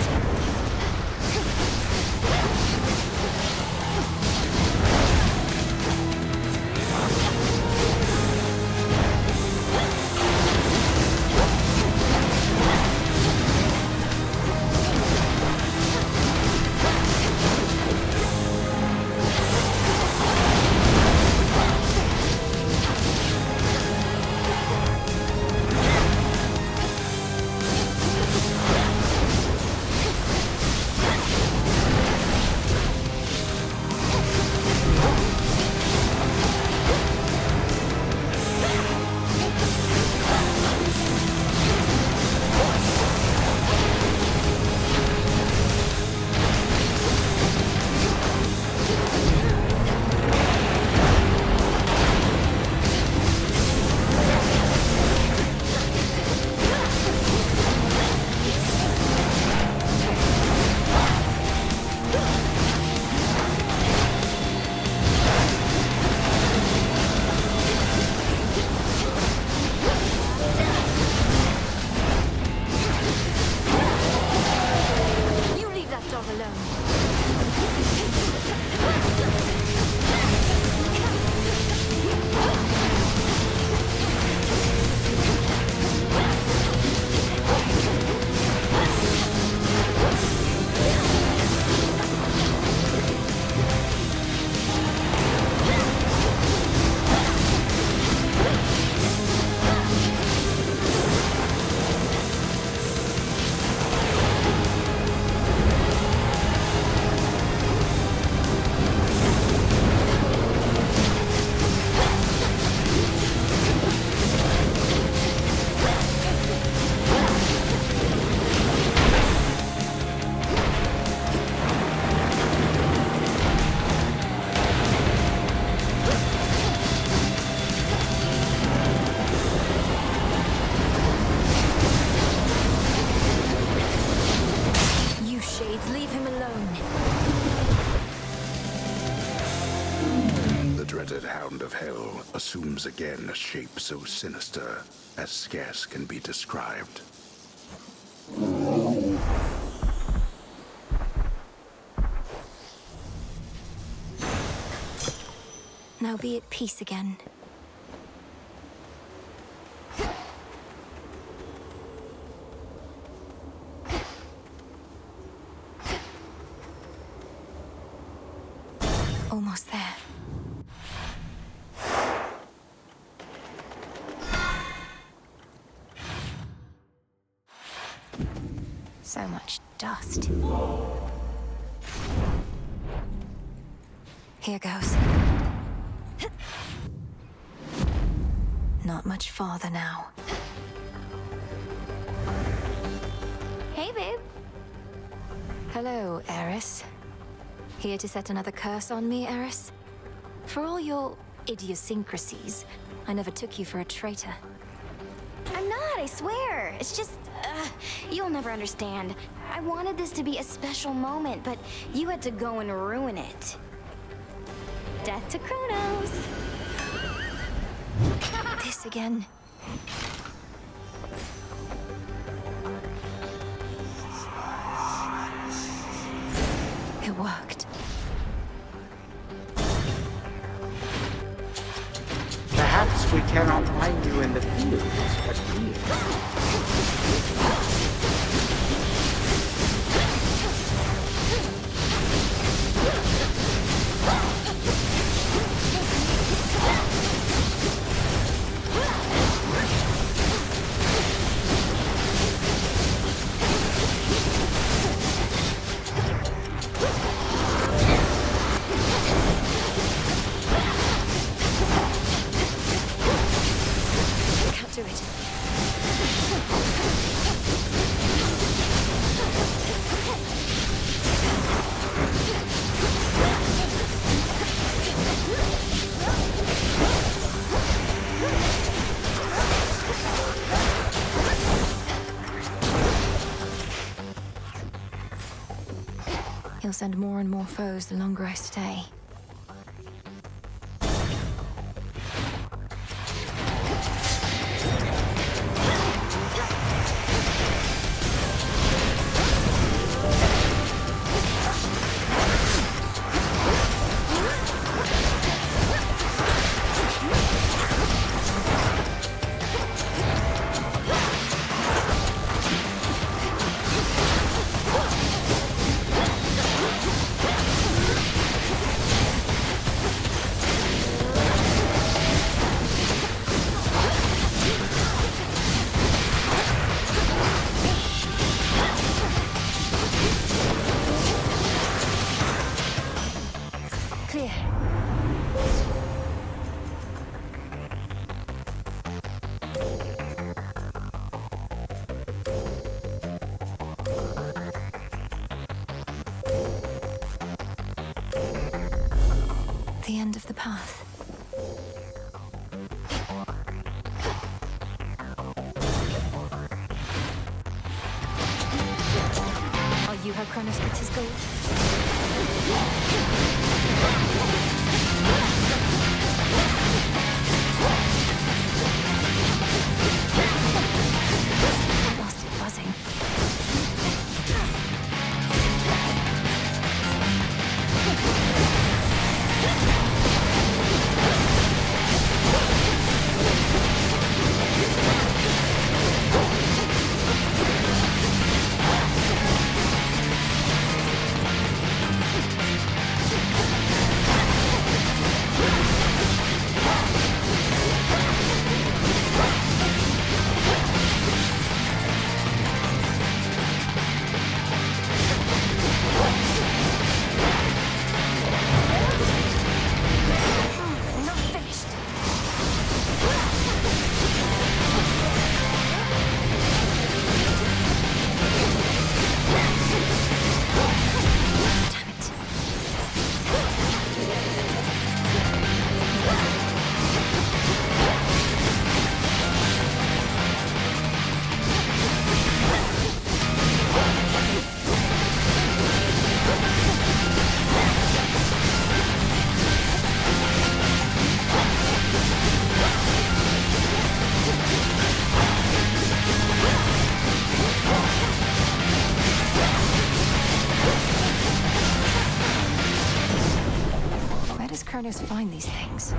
Assumes again a shape so sinister as scarce can be described. Now be at peace again. Almost there. So much dust. Here goes. Not much farther now. Hey, babe. Hello, Eris. Here to set another curse on me, Eris? For all your idiosyncrasies, I never took you for a traitor. I'm not, I swear. It's just, you'll never understand. I wanted this to be a special moment, but you had to go and ruin it. Death to Kronos. This again. It worked. Perhaps we cannot find you in the fields, but here. He'll send more and more foes the longer I stay. The end of the path. Are you how Kronos gets his gold? Lost it buzzing. Kronos find these things?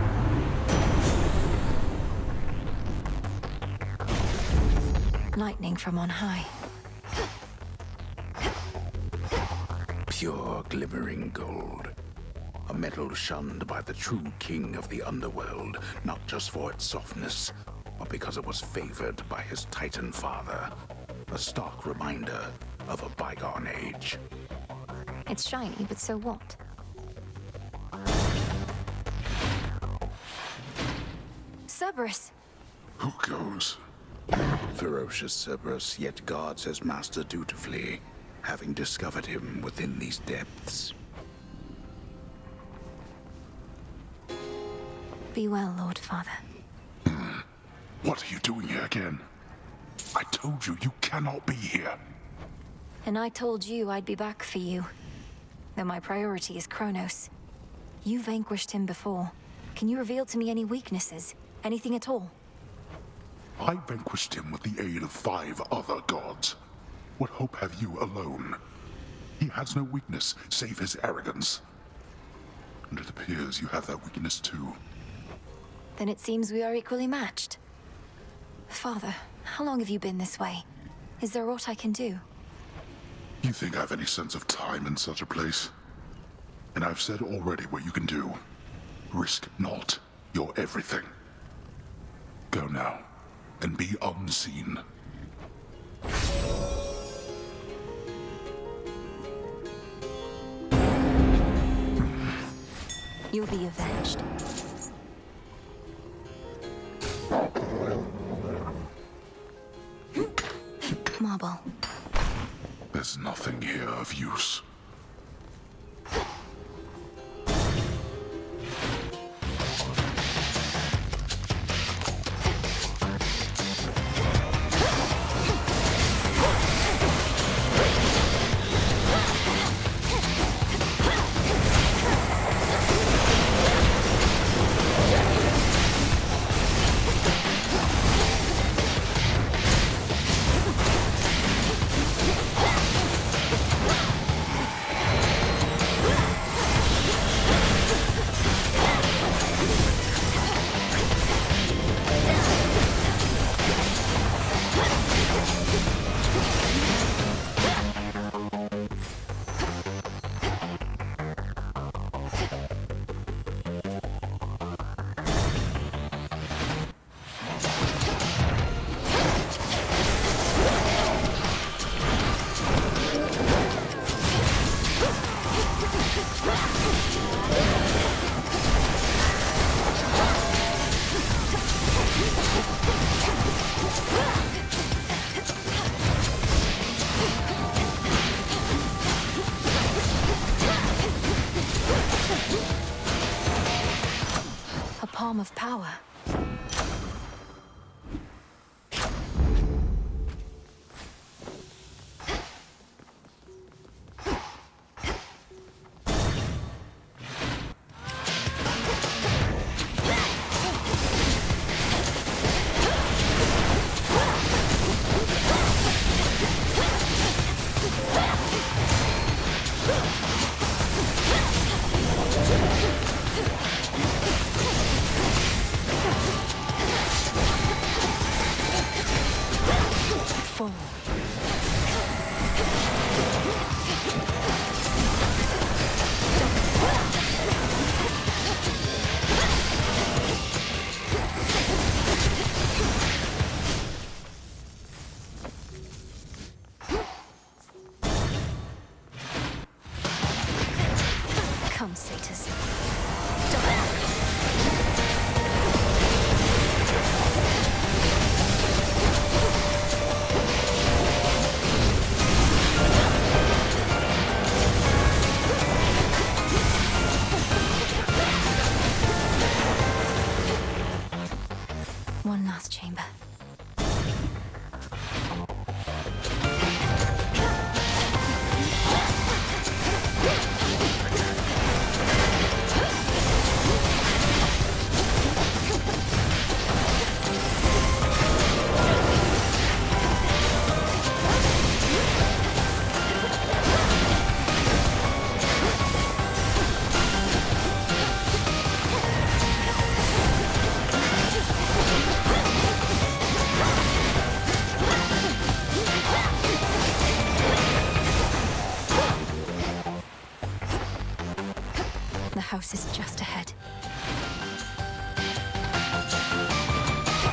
Lightning from on high. Pure glimmering gold. A metal shunned by the true king of the underworld, not just for its softness, but because it was favored by his Titan father. A stark reminder of a bygone age. It's shiny, but so what? Cerberus! Who goes? Ferocious Cerberus yet guards his master dutifully, having discovered him within these depths. Be well, Lord Father. What are you doing here again? I told you, you cannot be here. And I told you I'd be back for you. Though my priority is Kronos. You vanquished him before. Can you reveal to me any weaknesses? Anything at all? I vanquished him with the aid of 5 other gods. What hope have you alone? He has no weakness, save his arrogance. And it appears you have that weakness too. Then it seems we are equally matched. Father, how long have you been this way? Is there aught I can do? You think I have any sense of time in such a place? And I've said already what you can do. Risk not your everything. Go now, and be unseen. You'll be avenged. Marble. There's nothing here of use. A palm of power. Come, satyrs. One last chamber. The house is just ahead.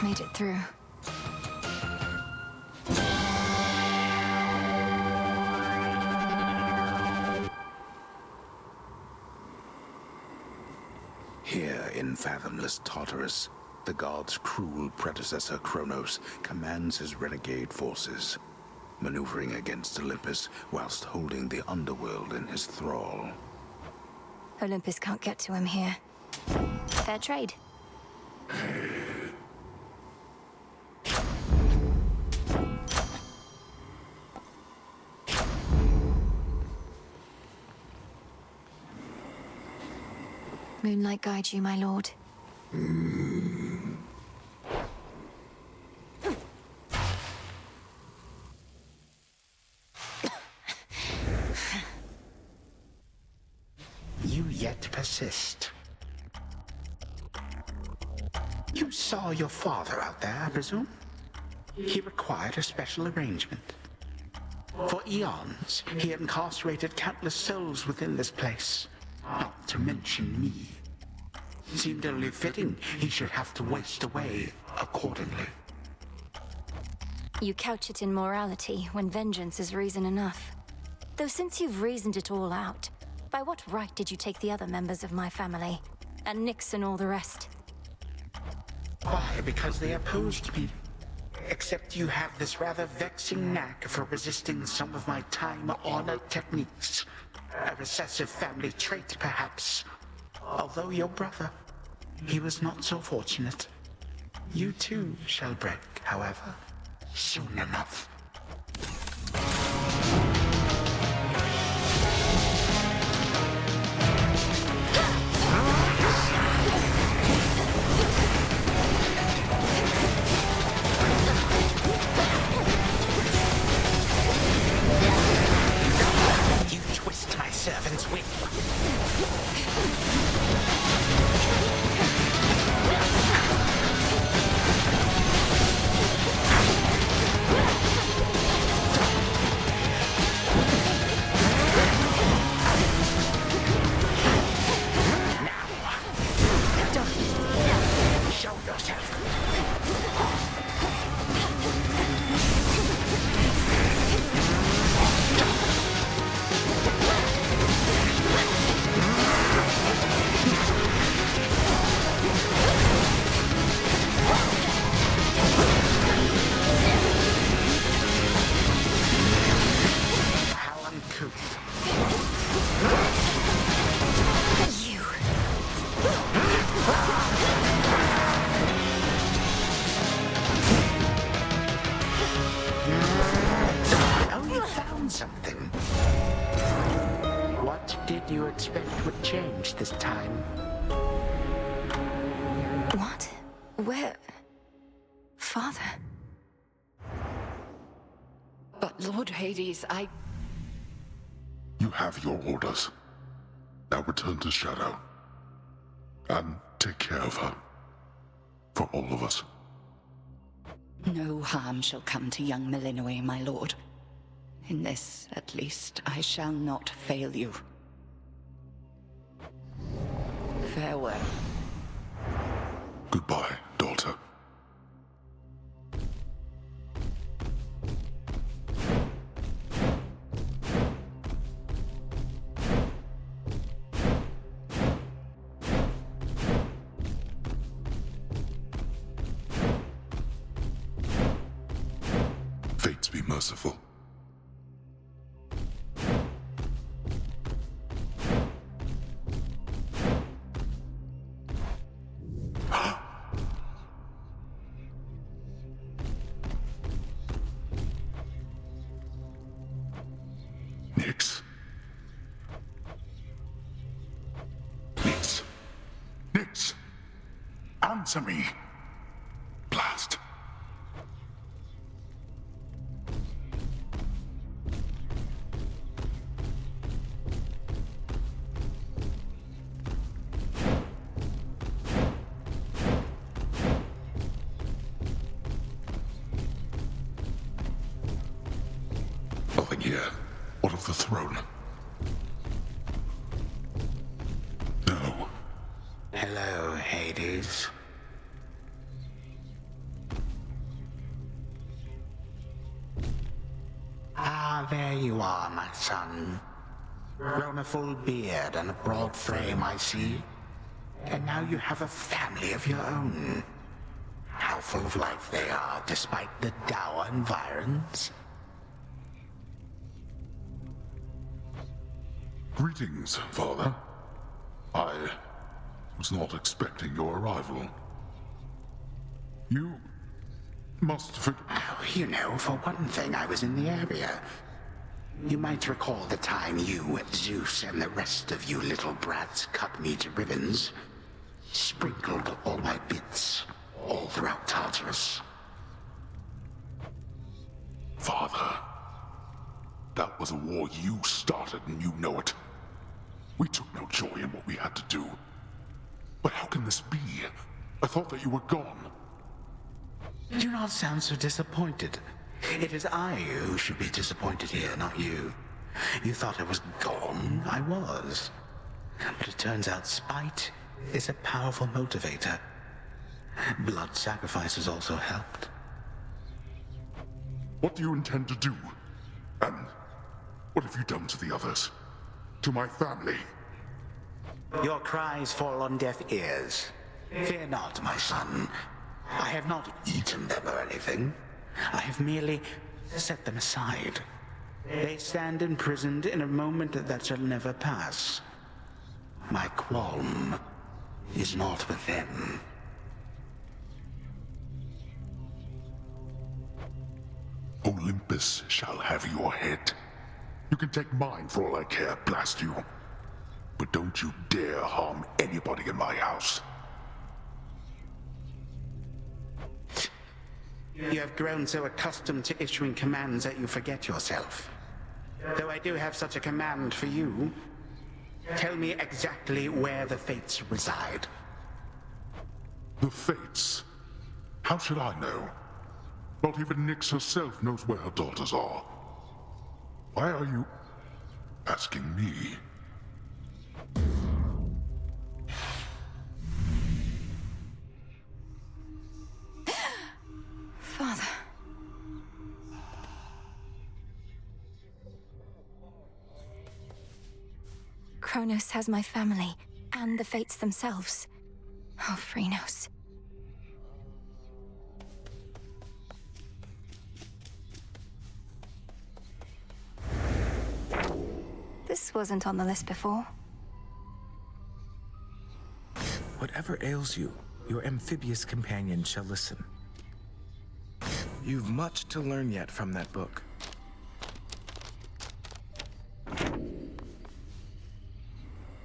Made it through. Here in fathomless Tartarus, the god's cruel predecessor Kronos commands his renegade forces, maneuvering against Olympus whilst holding the underworld in his thrall. Olympus can't get to him here. Fair trade. Moonlight guide you, my lord. You yet persist. You saw your father out there, I presume? He required a special arrangement. For eons, he incarcerated countless souls within this place, not to mention me. Seemed only fitting he should have to waste away accordingly. You couch it in morality when vengeance is reason enough. Though since you've reasoned it all out, by what right did you take the other members of my family? And Nyx and all the rest? Why? Because they opposed me. Except you have this rather vexing knack for resisting some of my time-honored techniques. A recessive family trait, perhaps. Although your brother, he was not so fortunate. You too shall break, however, soon enough. You twist my servant's whip. Show yourself. do you expect would change this time? What? Where? Father? But Lord Hades, You have your orders. Now return to Shadow. And take care of her. For all of us. No harm shall come to young Malinois, my lord. In this, at least, I shall not fail you. Farewell. Goodbye, daughter. Fates be merciful. Nix. Nix. Nix. Answer me. Blast. Nothing here. What of the throne? No. Hello, Hades. Ah, there you are, my son. Grown a full beard and a broad frame, I see. And now you have a family of your own. How full of life they are, despite the dour environs. Greetings, Father. I was not expecting your arrival. You must Oh, you know, for one thing, I was in the area. You might recall the time you, Zeus, and the rest of you little brats cut me to ribbons. Sprinkled all my bits, all throughout Tartarus. Father, that was a war you started and you know it. We took no joy in what we had to do. But how can this be? I thought that you were gone. Do not sound so disappointed. It is I who should be disappointed here, not you. You thought I was gone. I was. But it turns out spite is a powerful motivator. Blood sacrifices also helped. What do you intend to do? And what have you done to the others? To my family? Your cries fall on deaf ears. Fear not, my son. I have not eaten them or anything. I have merely set them aside. They stand imprisoned in a moment that shall never pass. My qualm is not with them. Olympus shall have your head. You can take mine for all I care, blast you. But don't you dare harm anybody in my house. You have grown so accustomed to issuing commands that you forget yourself. Though I do have such a command for you, tell me exactly where the Fates reside. The Fates? How should I know? Not even Nyx herself knows where her daughters are. Why are you asking me? Father. Kronos has my family, and the Fates themselves. Oh, Phrynos. This wasn't on the list before. Whatever ails you, your amphibious companion shall listen. You've much to learn yet from that book.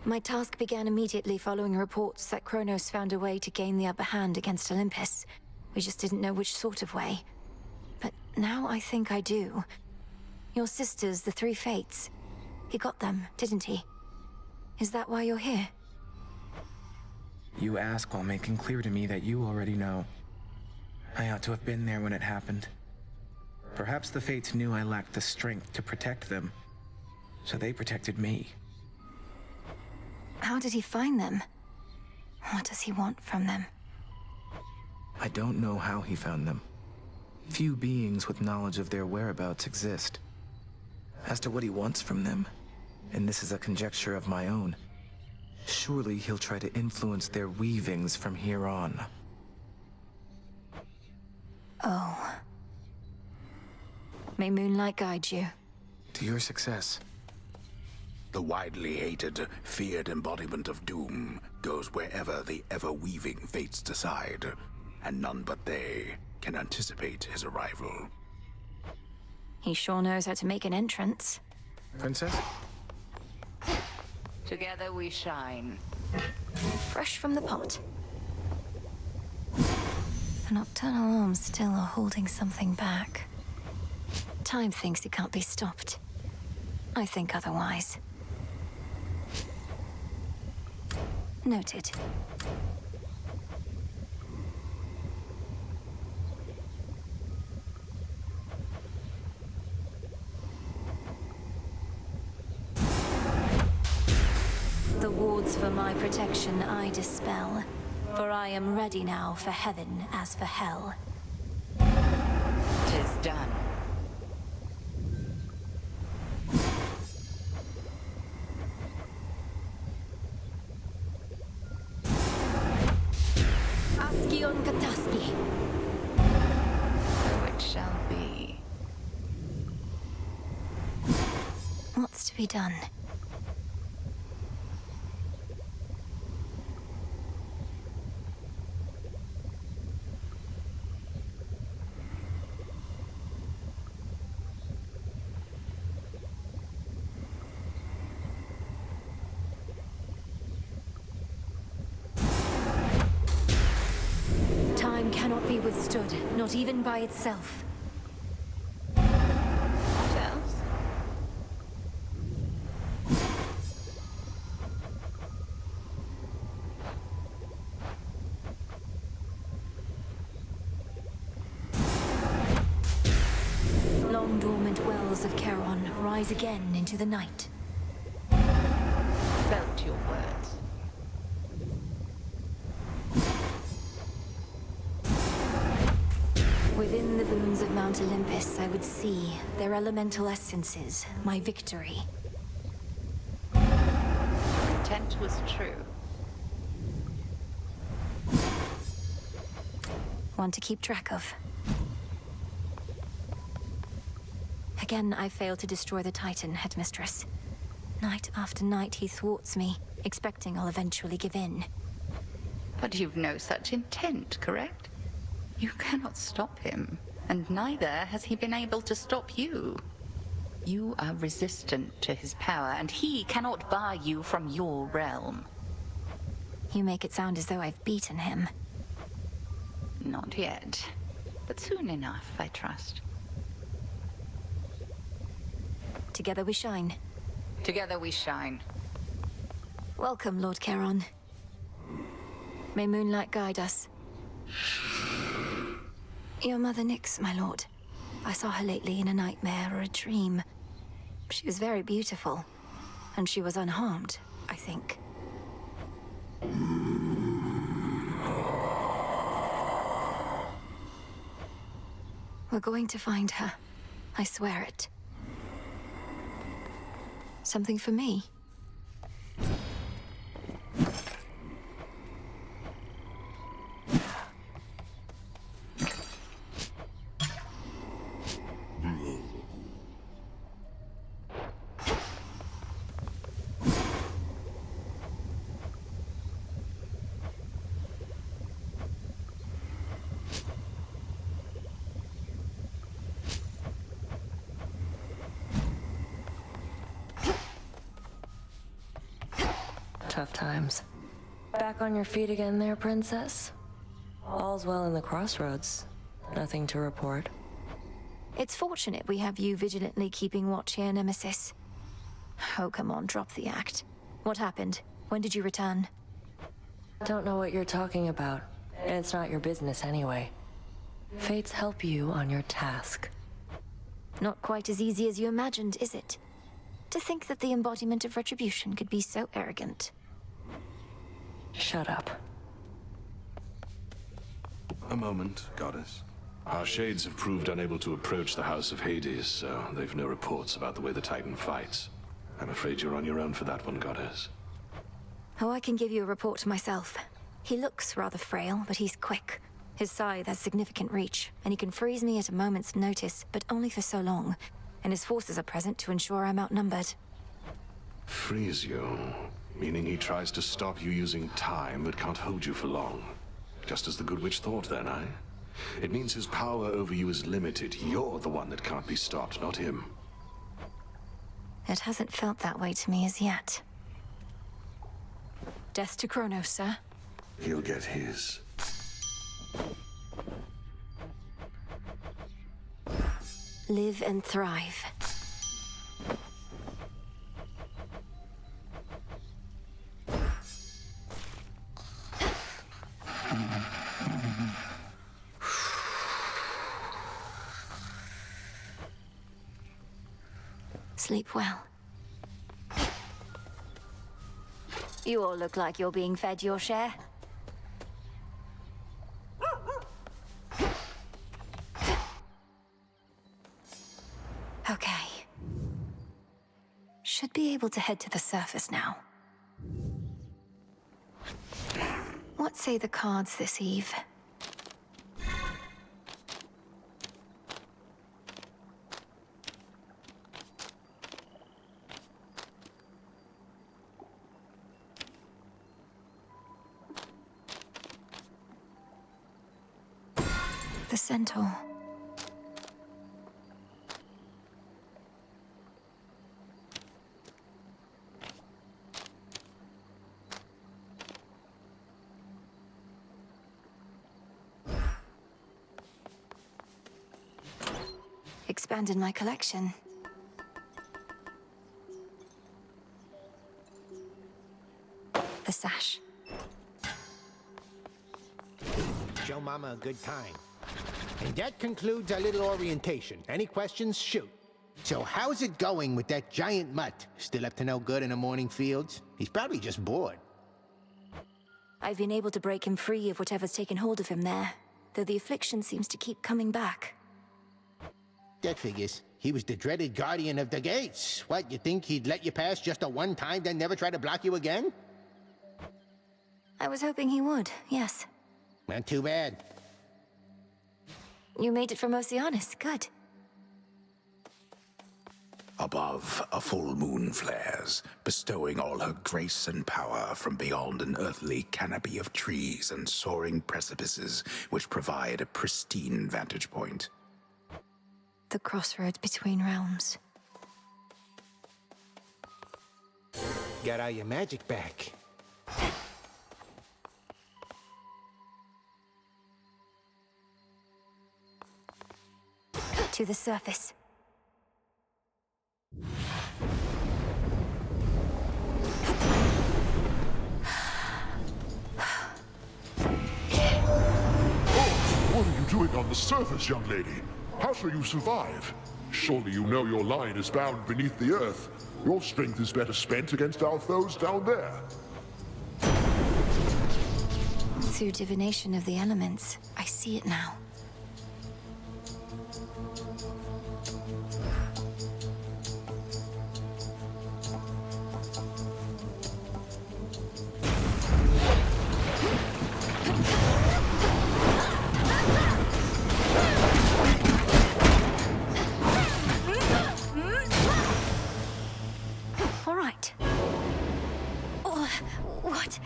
My task began immediately following reports that Kronos found a way to gain the upper hand against Olympus. We just didn't know which sort of way. But now I think I do. Your sisters, the Three Fates. He got them, didn't he? Is that why you're here? You ask while making clear to me that you already know. I ought to have been there when it happened. Perhaps the Fates knew I lacked the strength to protect them, so they protected me. How did he find them? What does he want from them? I don't know how he found them. Few beings with knowledge of their whereabouts exist. As to what he wants from them, and this is a conjecture of my own, surely he'll try to influence their weavings from here on. Oh. May moonlight guide you. To your success. The widely hated, feared embodiment of doom goes wherever the ever-weaving fates decide, and none but they can anticipate his arrival. He sure knows how to make an entrance. Princess? Together we shine. Fresh from the pot. The nocturnal arms still are holding something back. Time thinks it can't be stopped. I think otherwise. Noted. The wards for my protection I dispel, for I am ready now for heaven as for hell. 'Tis done. Askion Kataski. So it shall be. What's to be done? Time cannot be withstood, not even by itself. What else? Long dormant wells of Charon rise again into the night. Felt your words. Within the boons of Mount Olympus, I would see their elemental essences, my victory. Your intent was true. One to keep track of. Again, I failed to destroy the Titan, Headmistress. Night after night, he thwarts me, expecting I'll eventually give in. But you've no such intent, correct? You cannot stop him, and neither has he been able to stop you. You are resistant to his power, and he cannot bar you from your realm. You make it sound as though I've beaten him. Not yet, but soon enough, I trust. Together we shine. Together we shine. Welcome, Lord Charon. May moonlight guide us. Your mother Nyx, my lord. I saw her lately in a nightmare or a dream. She was very beautiful, and she was unharmed, I think. We're going to find her. I swear it. Something for me? Tough times. Back on your feet again there, Princess? All's well in the Crossroads. Nothing to report. It's fortunate we have you vigilantly keeping watch here, Nemesis. Oh, come on, drop the act. What happened? When did you return? Don't know what you're talking about, and it's not your business anyway. Fates help you on your task. Not quite as easy as you imagined, is it? To think that the embodiment of retribution could be so arrogant. Shut up. A moment, Goddess. Our shades have proved unable to approach the House of Hades, so they've no reports about the way the Titan fights. I'm afraid you're on your own for that one, Goddess. Oh, I can give you a report myself. He looks rather frail, but he's quick. His scythe has significant reach, and he can freeze me at a moment's notice, but only for so long. And his forces are present to ensure I'm outnumbered. Freeze you? Meaning he tries to stop you using time, but can't hold you for long. Just as the Good Witch thought then, eh? It means his power over you is limited. You're the one that can't be stopped, not him. It hasn't felt that way to me as yet. Death to Kronos, sir. He'll get his. Live and thrive. Sleep well. You all look like you're being fed your share. Okay. Should be able to head to the surface now. What say the cards this eve? The centaur. Expanded my collection. The sash. Show Mama a good time. And that concludes our little orientation. Any questions? Shoot. So how's it going with that giant mutt? Still up to no good in the morning fields? He's probably just bored. I've been able to break him free of whatever's taken hold of him there, though the affliction seems to keep coming back. That figures. He was the dreaded guardian of the gates. What, you think he'd let you pass just a one time, then never try to block you again? I was hoping he would, yes. Not too bad. You made it from Oceanus, good. Above, a full moon flares, bestowing all her grace and power from beyond an earthly canopy of trees and soaring precipices which provide a pristine vantage point. The crossroads between realms. Got all your magic back. To the surface. What are you doing on the surface, young lady? How shall you survive? Surely you know your line is bound beneath the earth. Your strength is better spent against our foes down there. Through divination of the elements, I see it now. All right. Oh, what?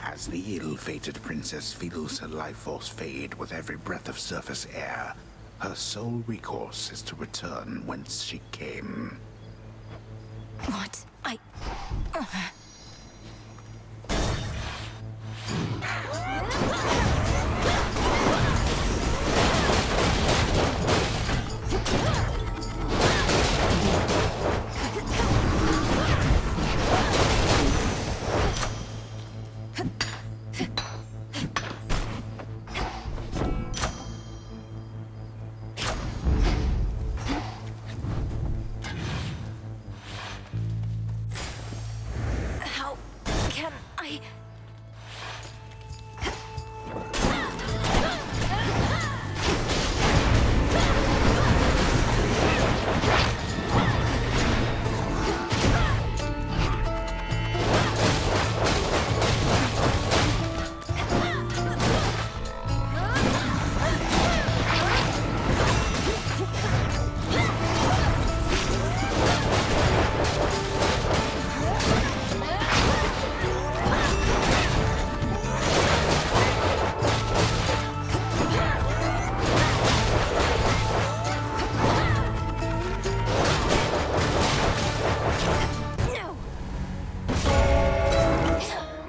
As the ill-fated princess feels her life force fade with every breath of surface air, her sole recourse is to return whence she came. What? How can I...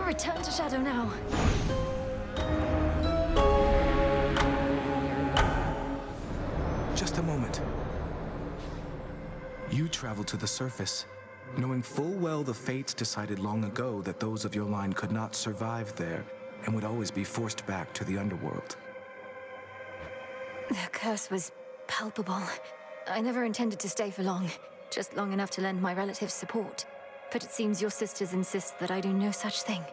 Return to Shadow now. Just a moment. You traveled to the surface, knowing full well the fates decided long ago that those of your line could not survive there and would always be forced back to the underworld. The curse was palpable. I never intended to stay for long, just long enough to lend my relatives support. But it seems your sisters insist that I do no such thing.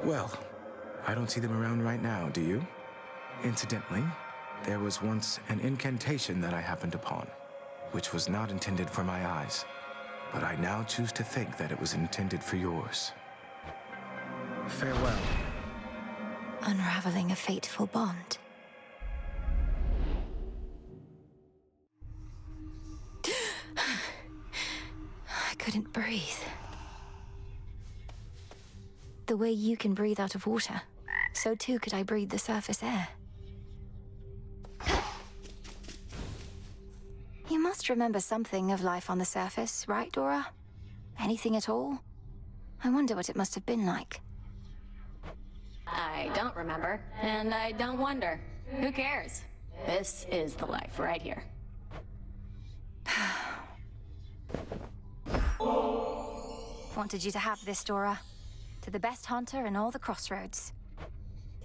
Well, I don't see them around right now, do you? Incidentally, there was once an incantation that I happened upon, which was not intended for my eyes, but I now choose to think that it was intended for yours. Farewell. Unraveling a fateful bond. I couldn't breathe. The way you can breathe out of water, so too could I breathe the surface air. You must remember something of life on the surface, right, Dora? Anything at all? I wonder what it must have been like. I don't remember, and I don't wonder. Who cares? This is the life right here. Wanted you to have this, Dora. To the best hunter in all the Crossroads.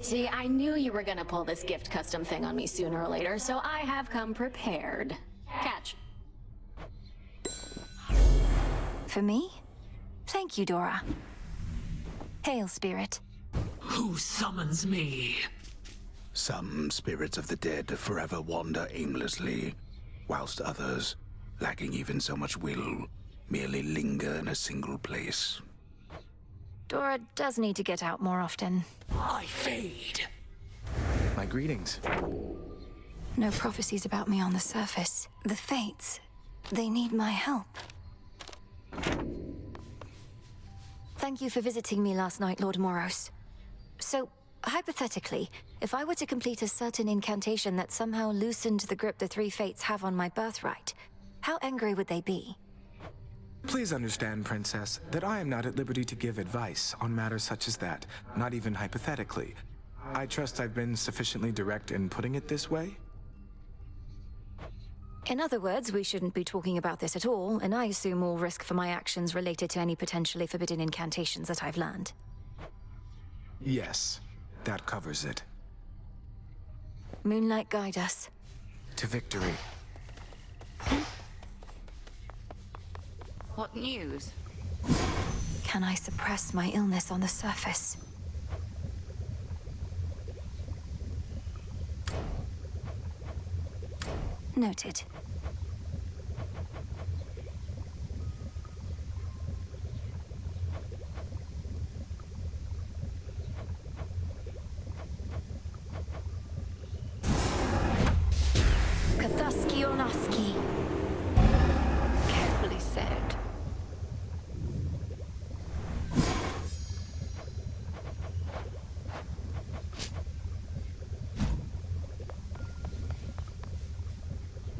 See, I knew you were gonna pull this gift custom thing on me sooner or later, so I have come prepared. Catch. For me? Thank you, Dora. Hail, spirit. Who summons me? Some spirits of the dead forever wander aimlessly, whilst others, lacking even so much will, merely linger in a single place. Dora does need to get out more often. I fade. My greetings. No prophecies about me on the surface. The Fates, they need my help. Thank you for visiting me last night, Lord Moros. So, hypothetically, if I were to complete a certain incantation that somehow loosened the grip the three Fates have on my birthright, how angry would they be? Please understand, Princess, that I am not at liberty to give advice on matters such as that, not even hypothetically. I trust I've been sufficiently direct in putting it this way? In other words, we shouldn't be talking about this at all, and I assume all risk for my actions related to any potentially forbidden incantations that I've learned. Yes, that covers it. Moonlight, guide us. To victory. What news? Can I suppress my illness on the surface? Noted. Kataski Onaski. Carefully said.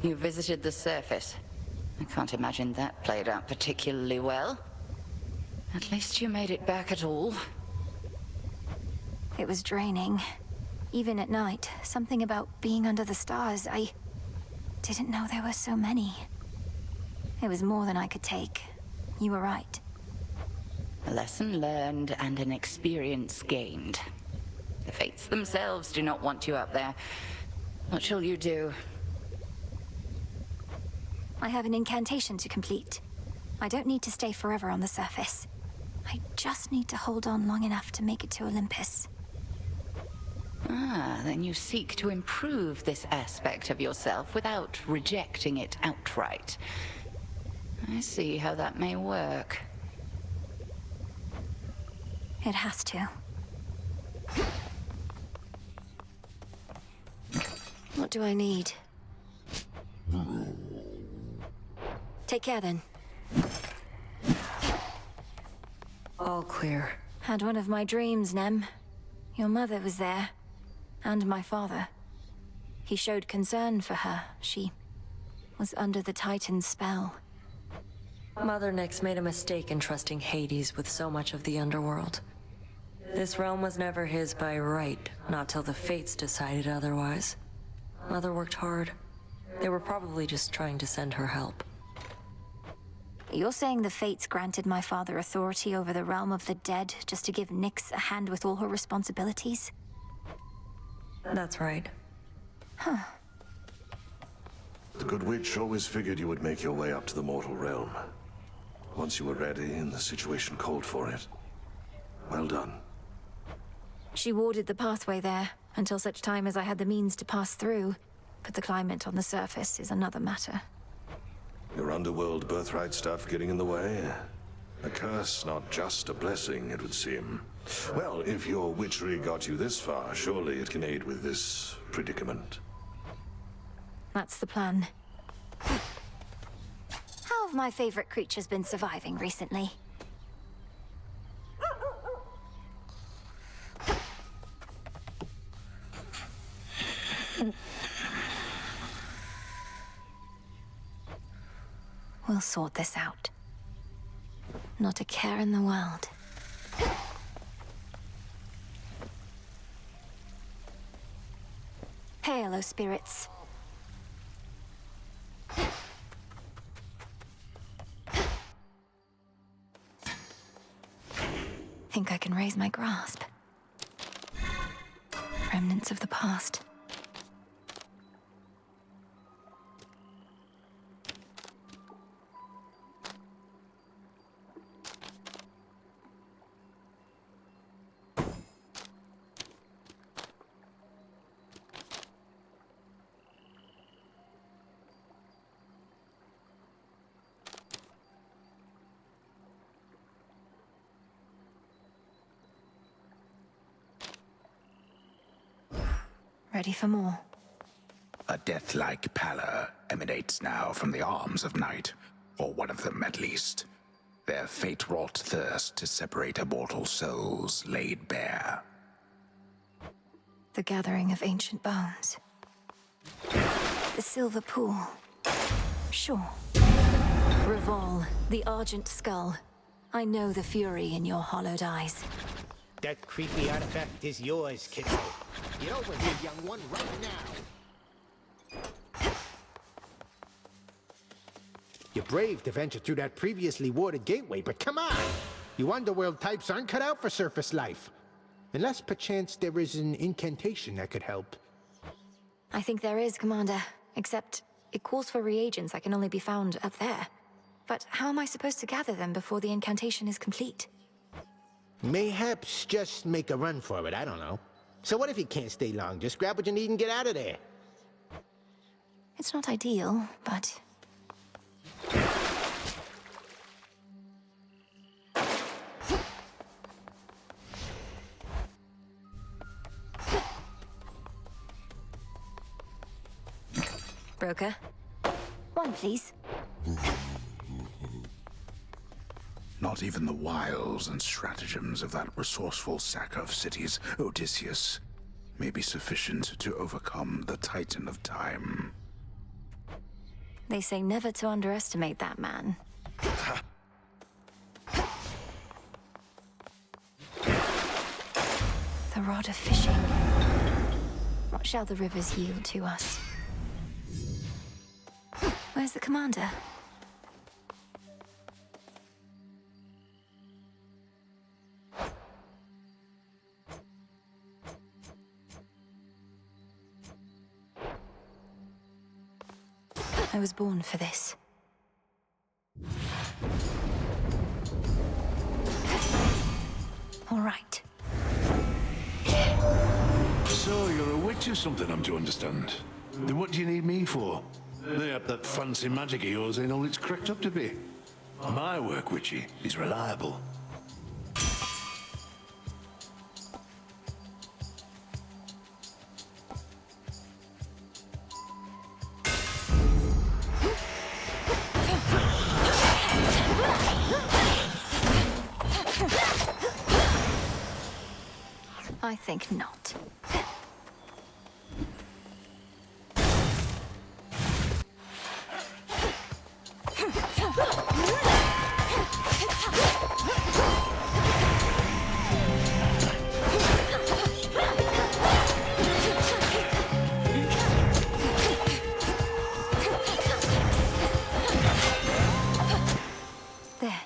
You visited the surface. I can't imagine that played out particularly well. At least you made it back at all. It was draining. Even at night, something about being under the stars, I didn't know there were so many. It was more than I could take. You were right. A lesson learned and an experience gained. The Fates themselves do not want you up there. What shall you do? I have an incantation to complete. I don't need to stay forever on the surface. I just need to hold on long enough to make it to Olympus. Ah, then you seek to improve this aspect of yourself without rejecting it outright. I see how that may work. It has to. What do I need? Take care then. All clear. Had one of my dreams, Nem. Your mother was there. And my father. He showed concern for her. She was under the Titan's spell. Mother Nyx made a mistake in trusting Hades with so much of the underworld. This realm was never his by right, not till the Fates decided otherwise. Mother worked hard. They were probably just trying to send her help. You're saying the Fates granted my father authority over the realm of the dead just to give Nyx a hand with all her responsibilities? That's right. Huh. The Good Witch always figured you would make your way up to the mortal realm. Once you were ready and the situation called for it. Well done. She warded the pathway there, until such time as I had the means to pass through. But the climate on the surface is another matter. Your underworld birthright stuff getting in the way? A curse, not just a blessing, it would seem. Well, if your witchery got you this far, surely it can aid with this predicament. That's the plan. How have my favorite creatures been surviving recently? We'll sort this out. Not a care in the world. Hail, O spirits. Think I can raise my grasp. Remnants of the past. Ready for more? A death-like pallor emanates now from the arms of night, or one of them at least. Their fate-wrought thirst to separate immortal souls laid bare. The gathering of ancient bones. The silver pool. Sure. Revol, the argent skull. I know the fury in your hollowed eyes. That creepy artifact is yours, kiddo. Get over here, young one, right now. You're brave to venture through that previously warded gateway, but come on! You underworld types aren't cut out for surface life. Unless perchance there is an incantation that could help. I think there is, Commander. Except, it calls for reagents that can only be found up there. But how am I supposed to gather them before the incantation is complete? Mayhaps just make a run for it, I don't know. So what if you can't stay long? Just grab what you need and get out of there. It's not ideal, but... Broker? One, please. Not even the wiles and stratagems of that resourceful sack of cities, Odysseus, may be sufficient to overcome the Titan of Time. They say never to underestimate that man. rod of fishing. What shall the rivers yield to us? Where's the commander? I was born for this. All right. So you're a witch or something, I'm to understand. Then what do you need me for? Mayhap that fancy magic of yours ain't all it's cracked up to be. My work, witchy, is reliable. I think not. There.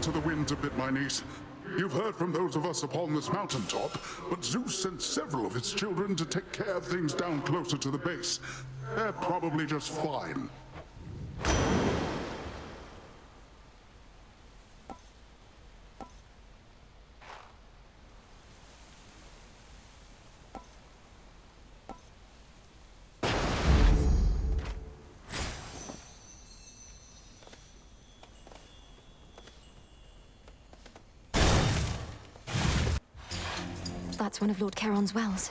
To the winds a bit, my niece. You've heard from those of us upon this mountaintop, but Zeus sent several of his children to take care of things down closer to the base. They're probably just fine. That's one of Lord Charon's wells.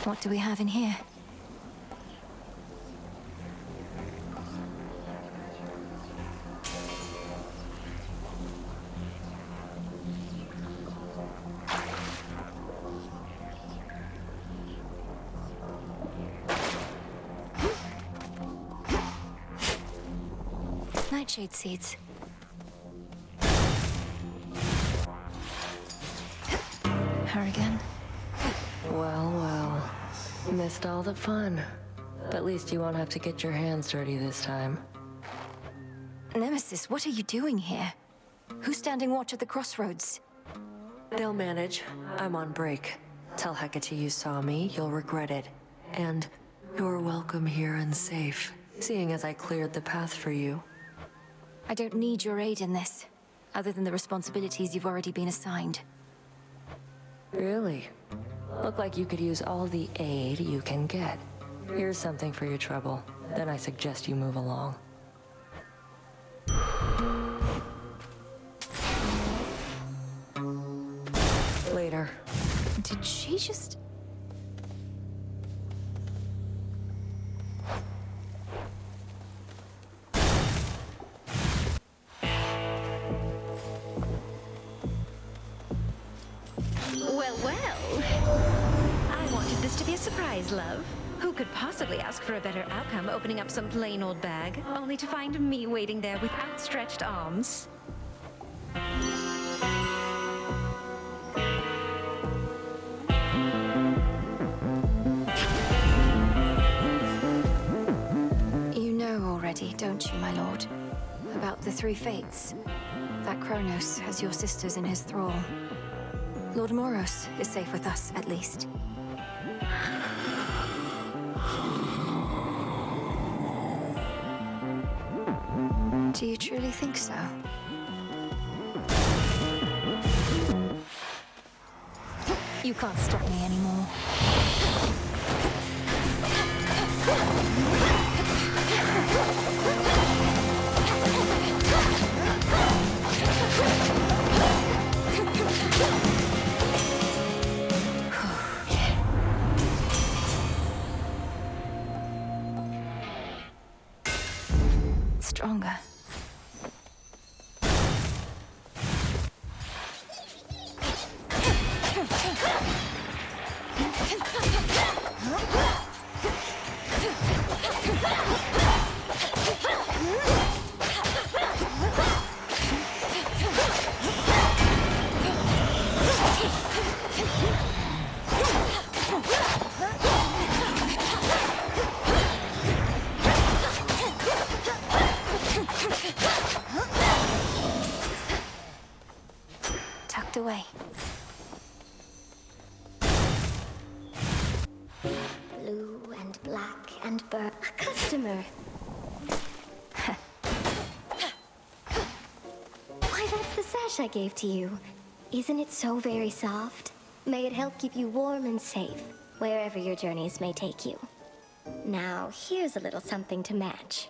What do we have in here? Nightshade seeds. Her again? Well, well. Missed all the fun. But at least you won't have to get your hands dirty this time. Nemesis, what are you doing here? Who's standing watch at the Crossroads? They'll manage. I'm on break. Tell Hecate you saw me, you'll regret it. And you're welcome here and safe, seeing as I cleared the path for you. I don't need your aid in this, other than the responsibilities you've already been assigned. Really? Look like you could use all the aid you can get. Here's something for your trouble. Then I suggest you move along. Later. Did she just... Well, well. I wanted this to be a surprise, love. Who could possibly ask for a better outcome opening up some plain old bag, only to find me waiting there with outstretched arms? You know already, don't you, my lord? About the three fates. That Kronos has your sisters in his thrall. Lord Moros is safe with us, at least. Do you truly think so? You can't stop me anymore. Stronger. Tucked away. Blue and black and burnt. A customer. Why, that's the sash I gave to you. Isn't it so very soft? May it help keep you warm and safe, wherever your journeys may take you. Now, here's a little something to match.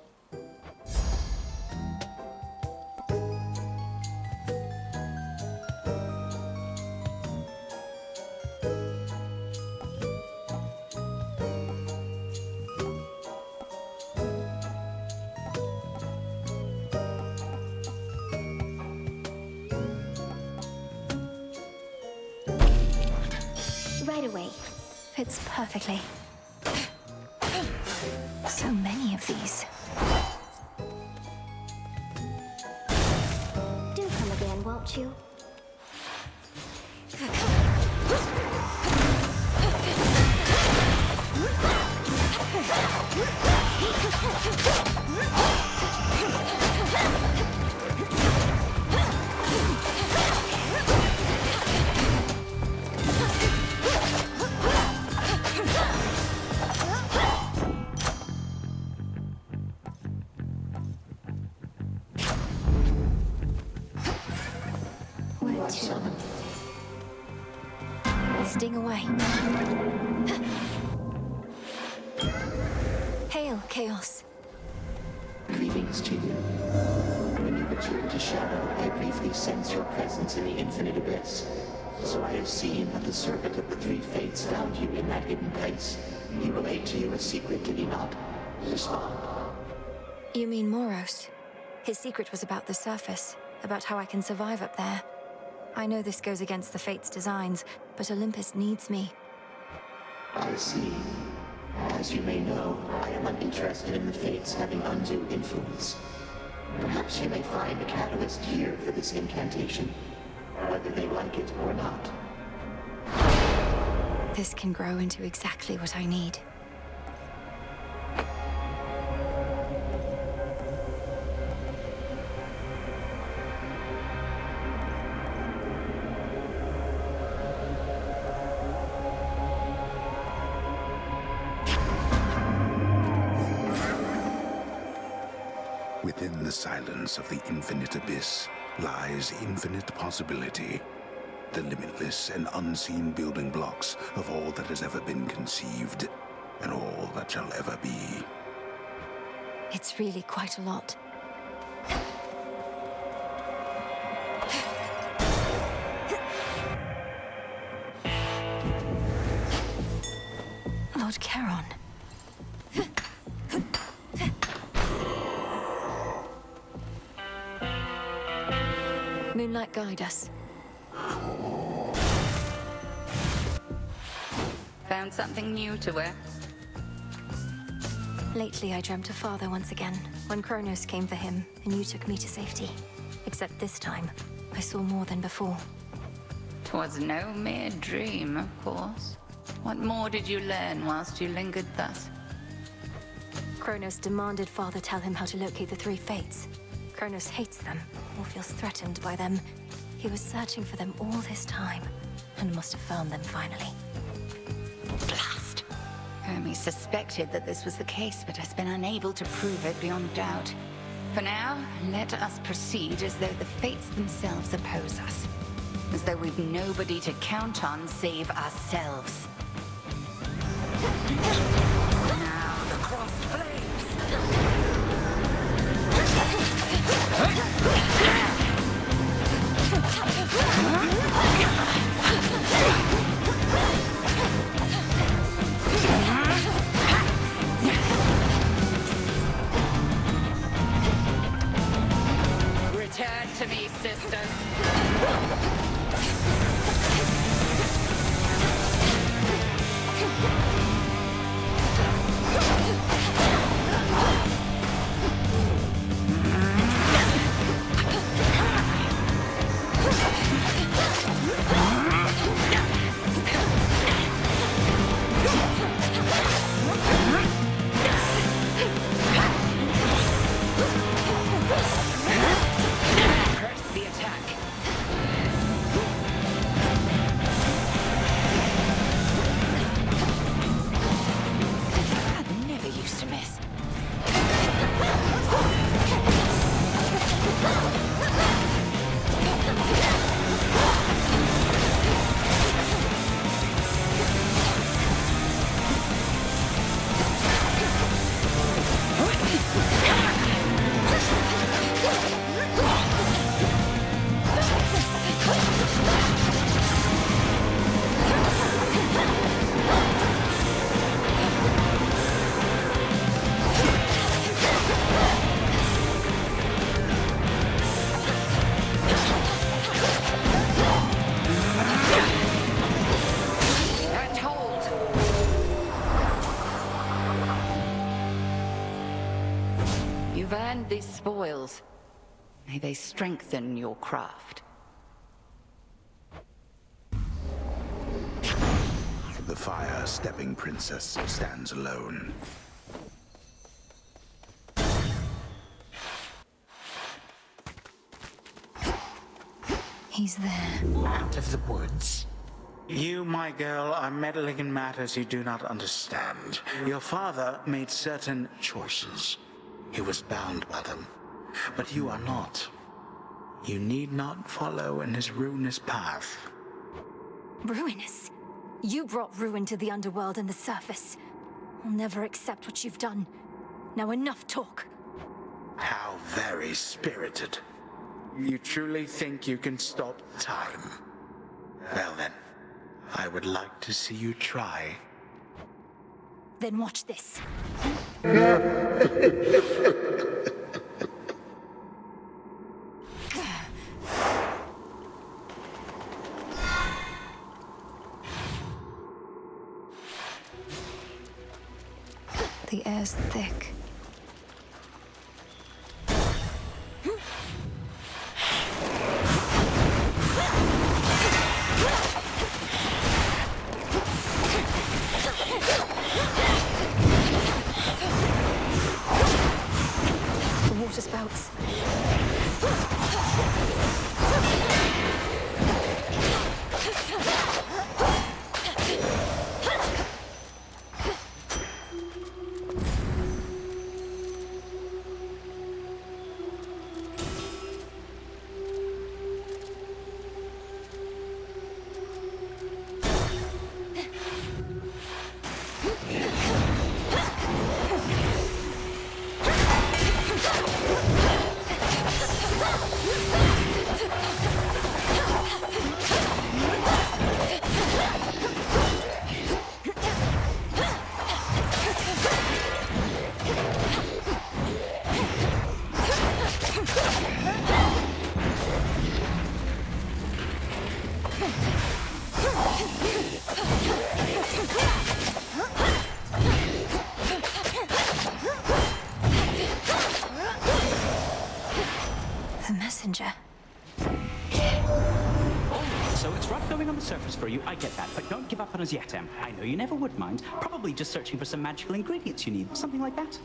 Right away. Fits perfectly. So many of these. Do come again, won't you? Where to? Sting away. Hail, Chaos. Greetings to you. When you return to Shadow, I briefly sense your presence in the infinite abyss. So I have seen that the servant of the three fates found you in that hidden place. He relayed to you a secret, did he not? Respond. You mean Moros? His secret was about the surface, about how I can survive up there. I know this goes against the Fates' designs, but Olympus needs me. I see. As you may know, I am uninterested in the Fates having undue influence. Perhaps you may find a catalyst here for this incantation, whether they like it or not. This can grow into exactly what I need. Within the silence of the infinite abyss lies infinite possibility. The limitless and unseen building blocks of all that has ever been conceived, and all that shall ever be. It's really quite a lot. Lord Charon. Moonlight, guide us. Found something new to wear? Lately, I dreamt of Father once again, when Kronos came for him, and you took me to safety. Except this time, I saw more than before. 'Twas no mere dream, of course. What more did you learn whilst you lingered thus? Kronos demanded Father tell him how to locate the three Fates. Kronos hates them, or feels threatened by them. He was searching for them all this time, and must have found them finally. Blast! Hermes suspected that this was the case, but has been unable to prove it beyond doubt. For now, let us proceed as though the fates themselves oppose us. As though we've nobody to count on save ourselves. Now the crossed flames! Return to me, sisters. You've earned these spoils. May they strengthen your craft. The fire-stepping princess stands alone. He's there. Out of the woods. You, my girl, are meddling in matters you do not understand. Your father made certain choices. He was bound by them. But you are not. You need not follow in his ruinous path. Ruinous? You brought ruin to the underworld and the surface. I'll never accept what you've done. Now enough talk. How very spirited. You truly think you can stop time? Well then, I would like to see you try. Then watch this. The air's thick. The water spouts. So it's rough going on the surface for you, I get that, but don't give up on us yet, Em. I know you never would mind. Probably just searching for some magical ingredients you need, something like that.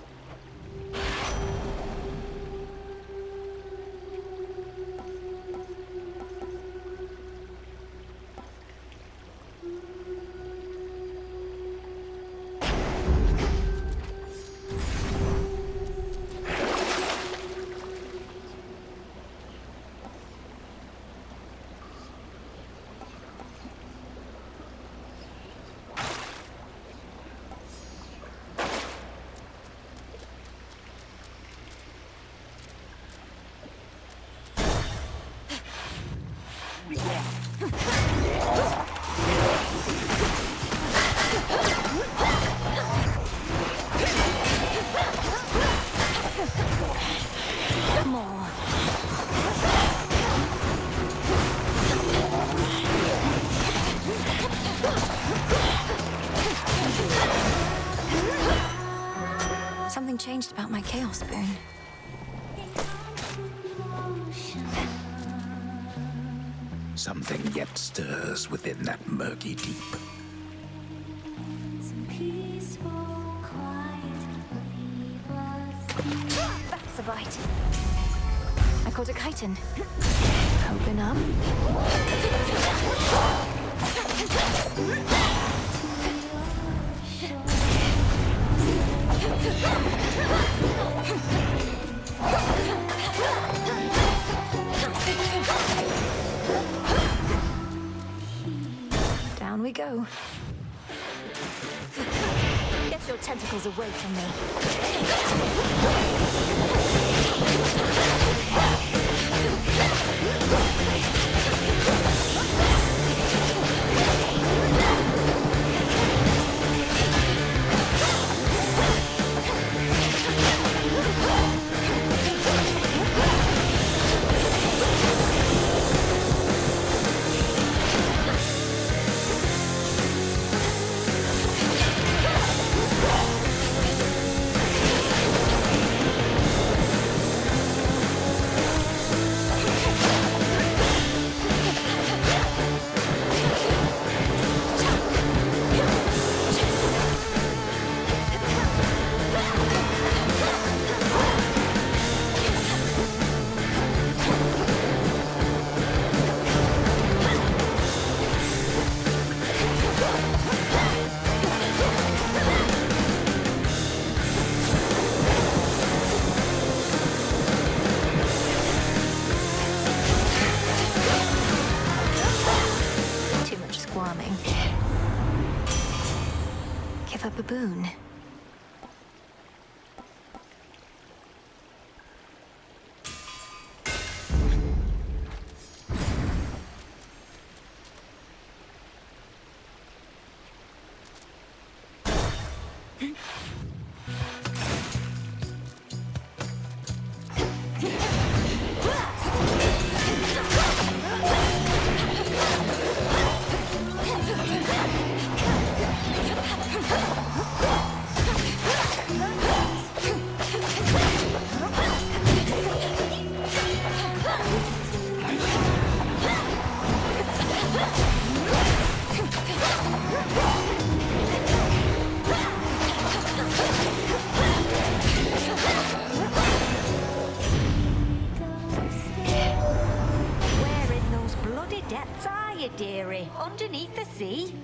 Something changed about my Chaos Boon. Something yet stirs within that murky deep. That's a bite. I caught a chitin. Open up. Down we go. Get your tentacles away from me. Give up a boon. Dearie, underneath the sea.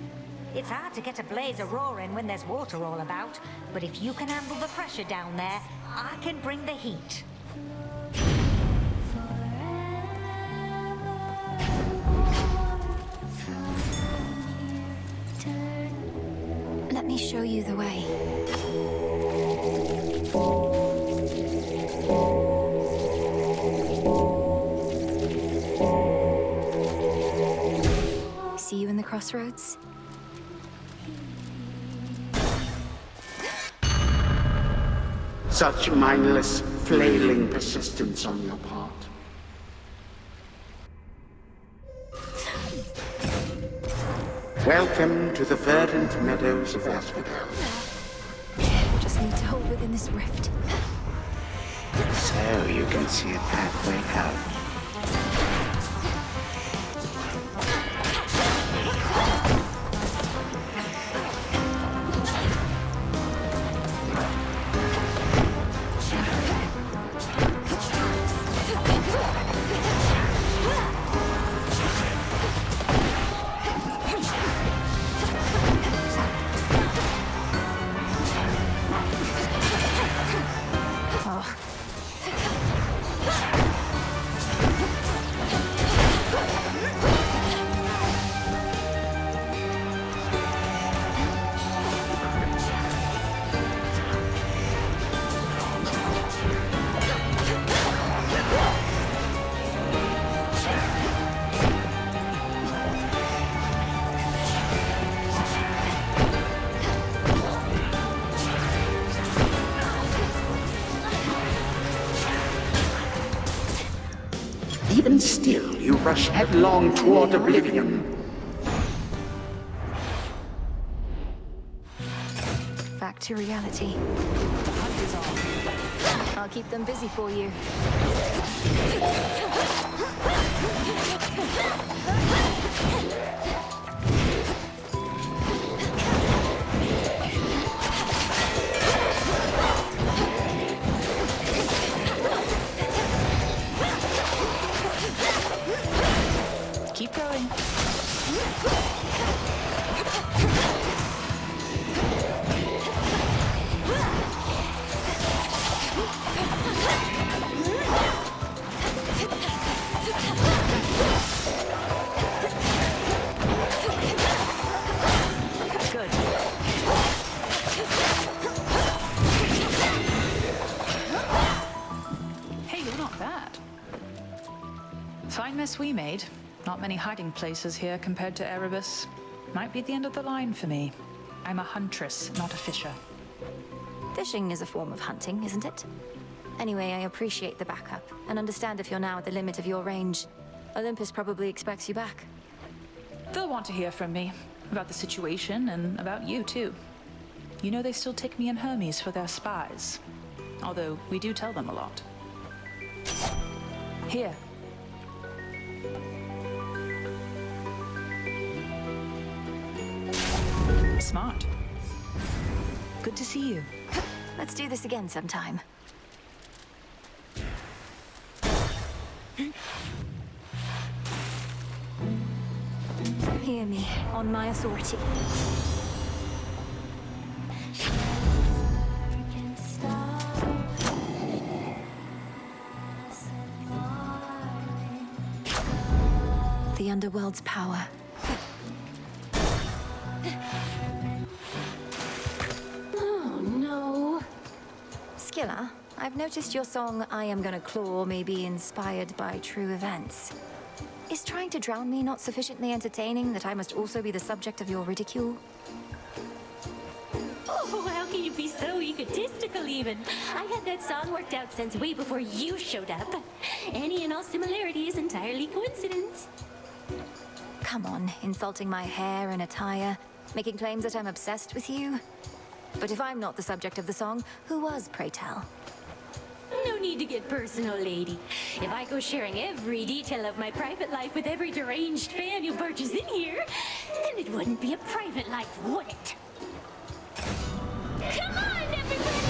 It's hard to get a blaze a-roaring when there's water all about, but if you can handle the pressure down there, I can bring the heat. Let me show you the way. See you in the Crossroads? Such mindless, flailing persistence on your part. Welcome to the verdant meadows of Asphodel. Just need to hold within this rift. So you can see a pathway out. Even still, you rush headlong toward oblivion. Back to reality. The hunt is on. I'll keep them busy for you. Keep going. Good. Hey, you're not bad. Fine mess we made. Not many hiding places here compared to Erebus. Might be the end of the line for me. I'm a huntress, not a fisher. Fishing is a form of hunting, isn't it? Anyway, I appreciate the backup, and understand if you're now at the limit of your range. Olympus probably expects you back. They'll want to hear from me. About the situation, and about you, too. You know they still take me and Hermes for their spies. Although, we do tell them a lot. Here. Smart. Good to see you. Let's do this again sometime. Hear me, on my authority. The underworld's power. Oh, no. Skilla, I've noticed your song, I Am Gonna Claw, may be inspired by true events. Is trying to drown me not sufficiently entertaining that I must also be the subject of your ridicule? Oh, how can you be so egotistical even? I had that song worked out since way before you showed up. Any and all similarity is entirely coincidence. Come on, insulting my hair and attire, making claims that I'm obsessed with you. But if I'm not the subject of the song, who was, pray tell? No need to get personal, lady. If I go sharing every detail of my private life with every deranged fan who barges in here, then it wouldn't be a private life, would it? Come on, everybody!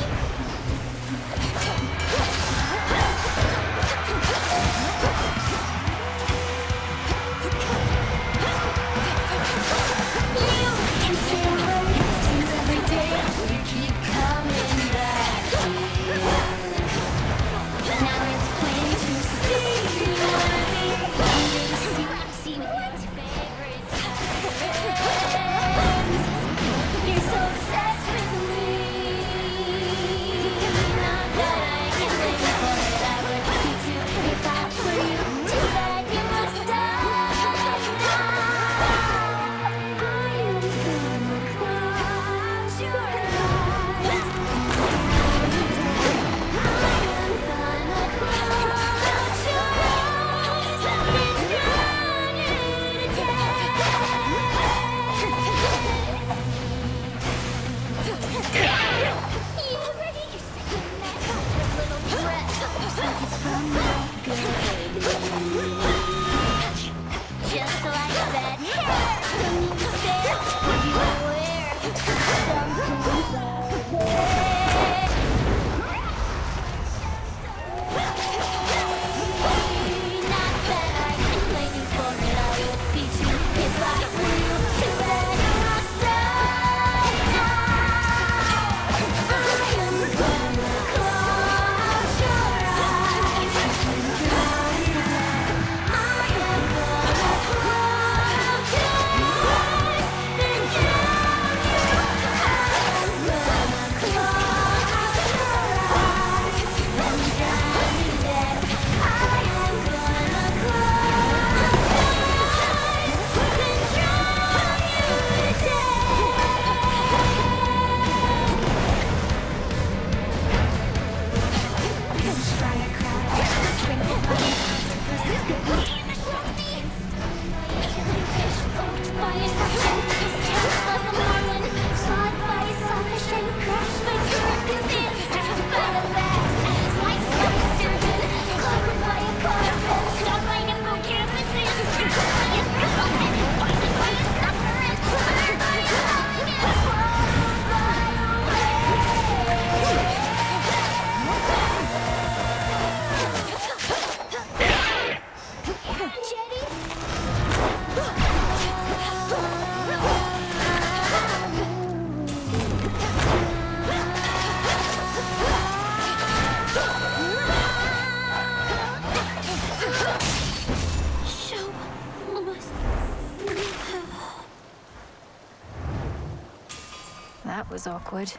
awkward.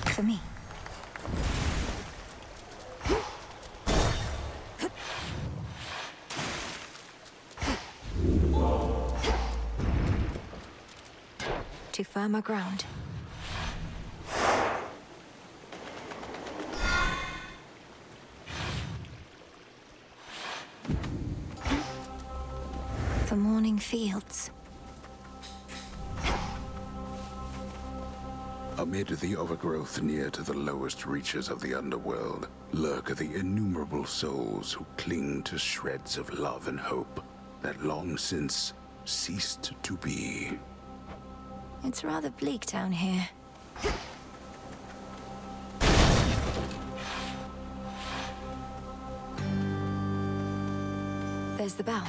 For me. To firmer ground. For morning fields. Amid the overgrowth near to the lowest reaches of the underworld lurk the innumerable souls who cling to shreds of love and hope that long since ceased to be. It's rather bleak down here. There's the bell.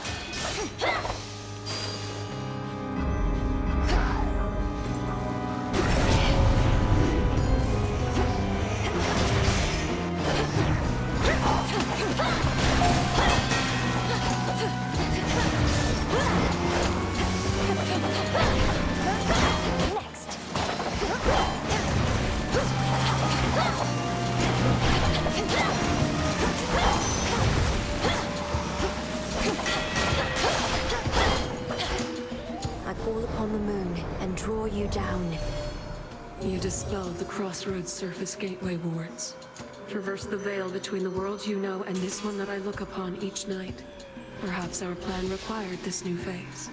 You dispelled the Crossroads surface gateway wards. Traverse the veil between the world you know and this one that I look upon each night. Perhaps our plan required this new phase.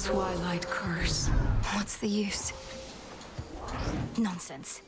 Twilight curse. What's the use? Nonsense.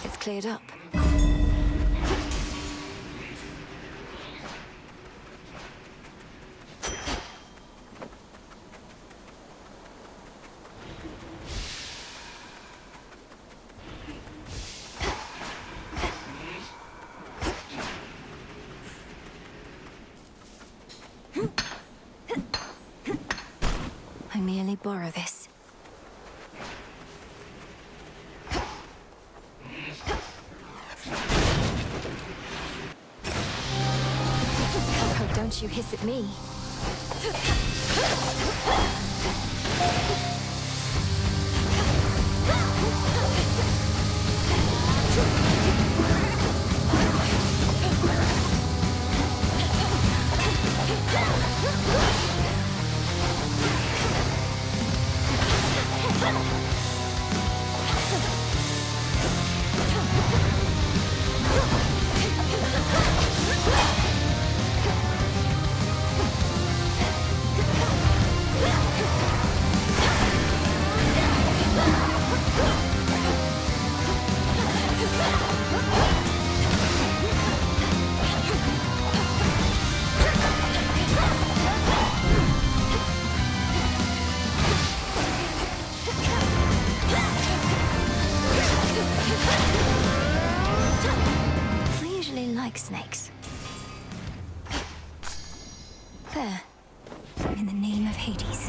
It's cleared up. I merely borrow this. Oh, don't you hiss at me. Snakes. There. In the name of Hades.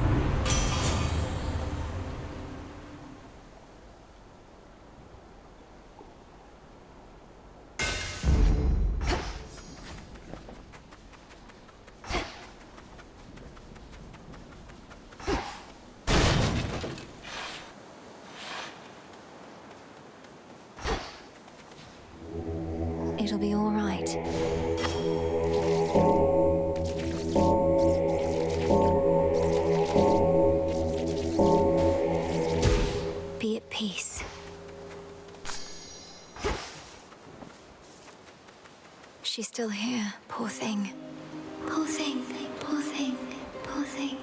It'll be all right. Be at peace. She's still here, poor thing. Poor thing, poor thing, poor thing.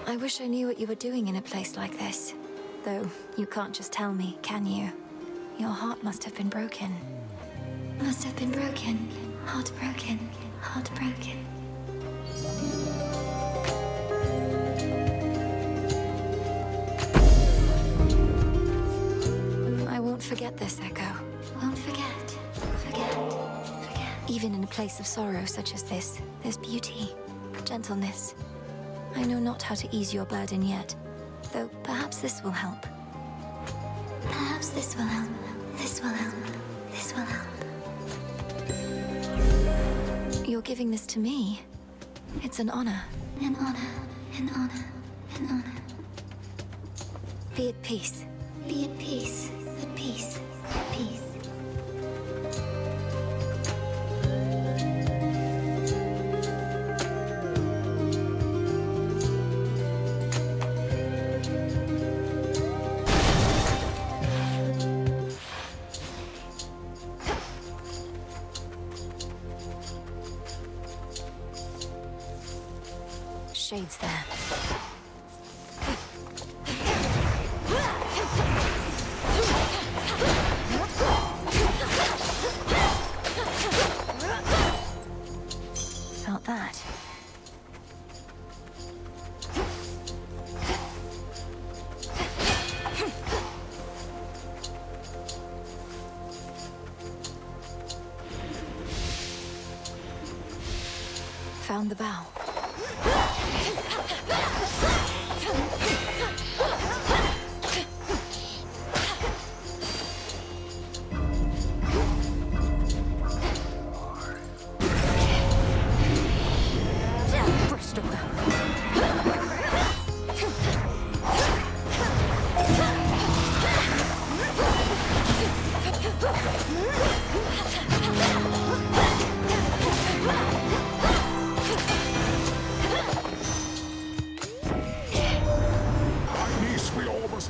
I wish I knew what you were doing in a place like this. Though, you can't just tell me, can you? Your heart must have been broken. Must have been broken. Heartbroken. heartbroken. I won't forget this, Echo. Won't forget. Even in a place of sorrow such as this, there's beauty, gentleness. I know not how to ease your burden yet, though perhaps this will help. Perhaps this will help. This will help. This will help. You're giving this to me. It's an honor. An honor. An honor. An honor. Be at peace. Be at peace. At peace. At peace. Shades there. Felt that. Found the bow.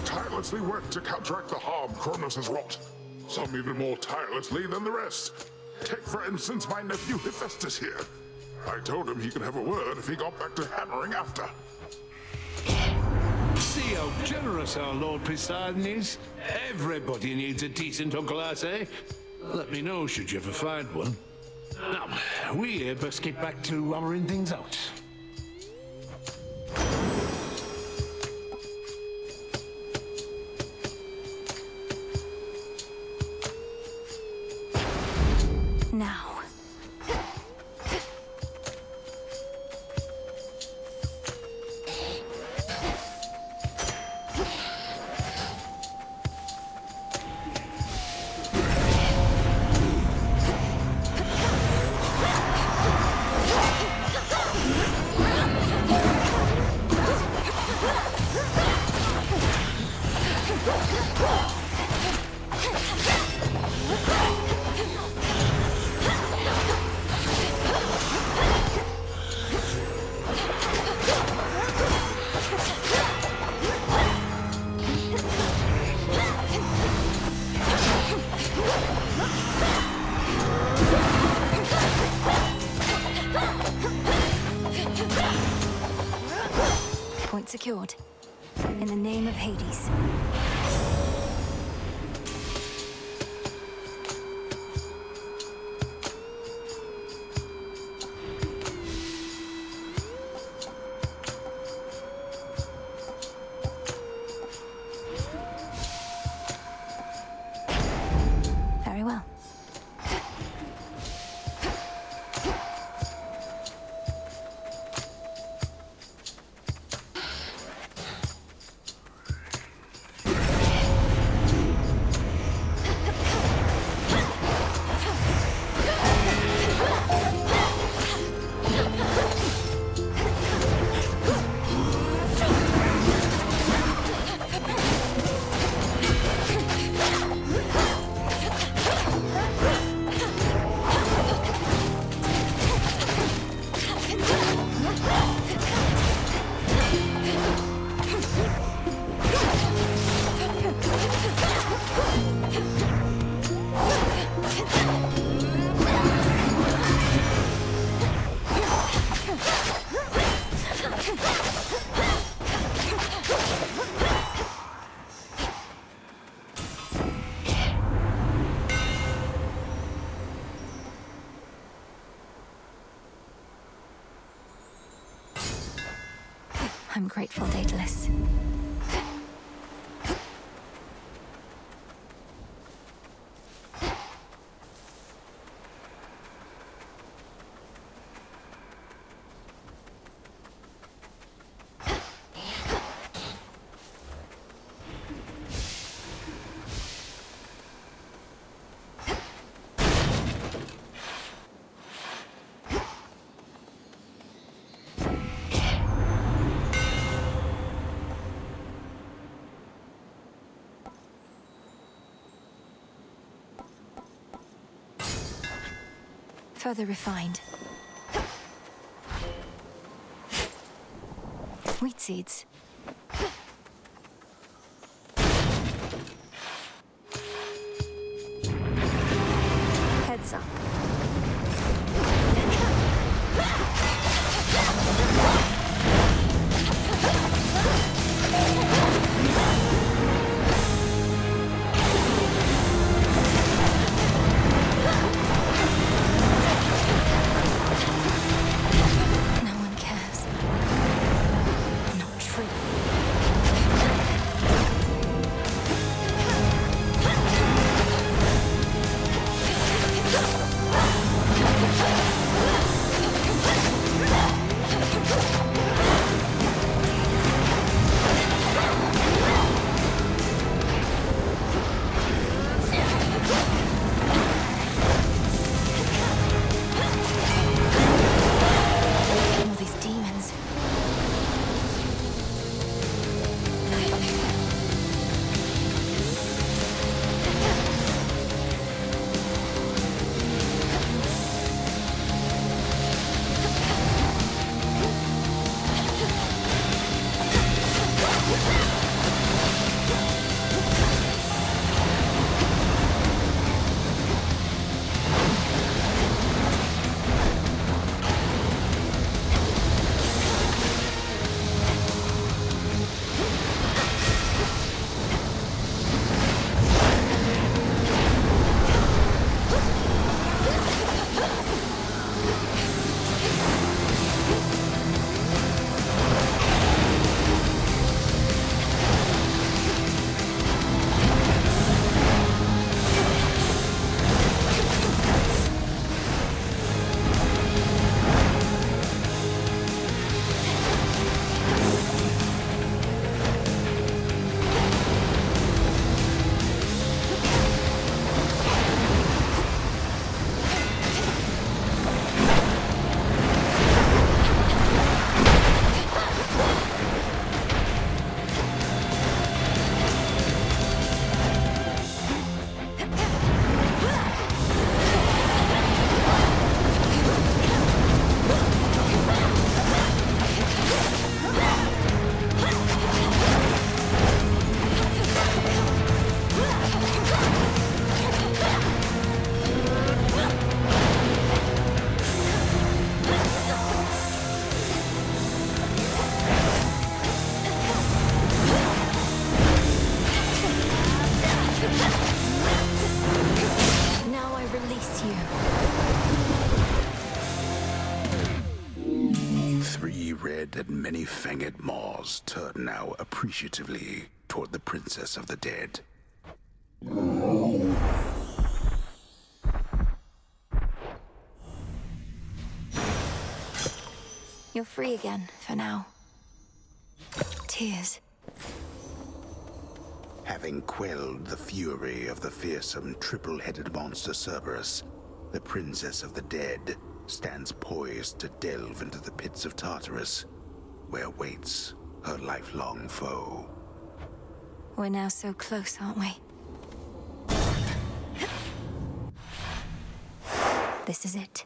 Tirelessly worked to counteract the harm Kronos has wrought. Some even more tirelessly than the rest. Take, for instance, my nephew Hephaestus here. I told him he could have a word if he got back to hammering after. See how generous our Lord Poseidon is? Everybody needs a decent uncle, I say. Let me know should you ever find one. Now, we best get back to hammering things out. Now. Point secured. In the name of Hades. Very well. I'm grateful, Daedalus. Further refined. Wheat seeds. Heads up. Red and many-fanged maws turn now appreciatively toward the Princess of the Dead. You're free again, for now. Tears. Having quelled the fury of the fearsome triple-headed monster Cerberus, the Princess of the Dead stands poised to delve into the pits of Tartarus, where waits her lifelong foe. We're now so close, aren't we? This is it.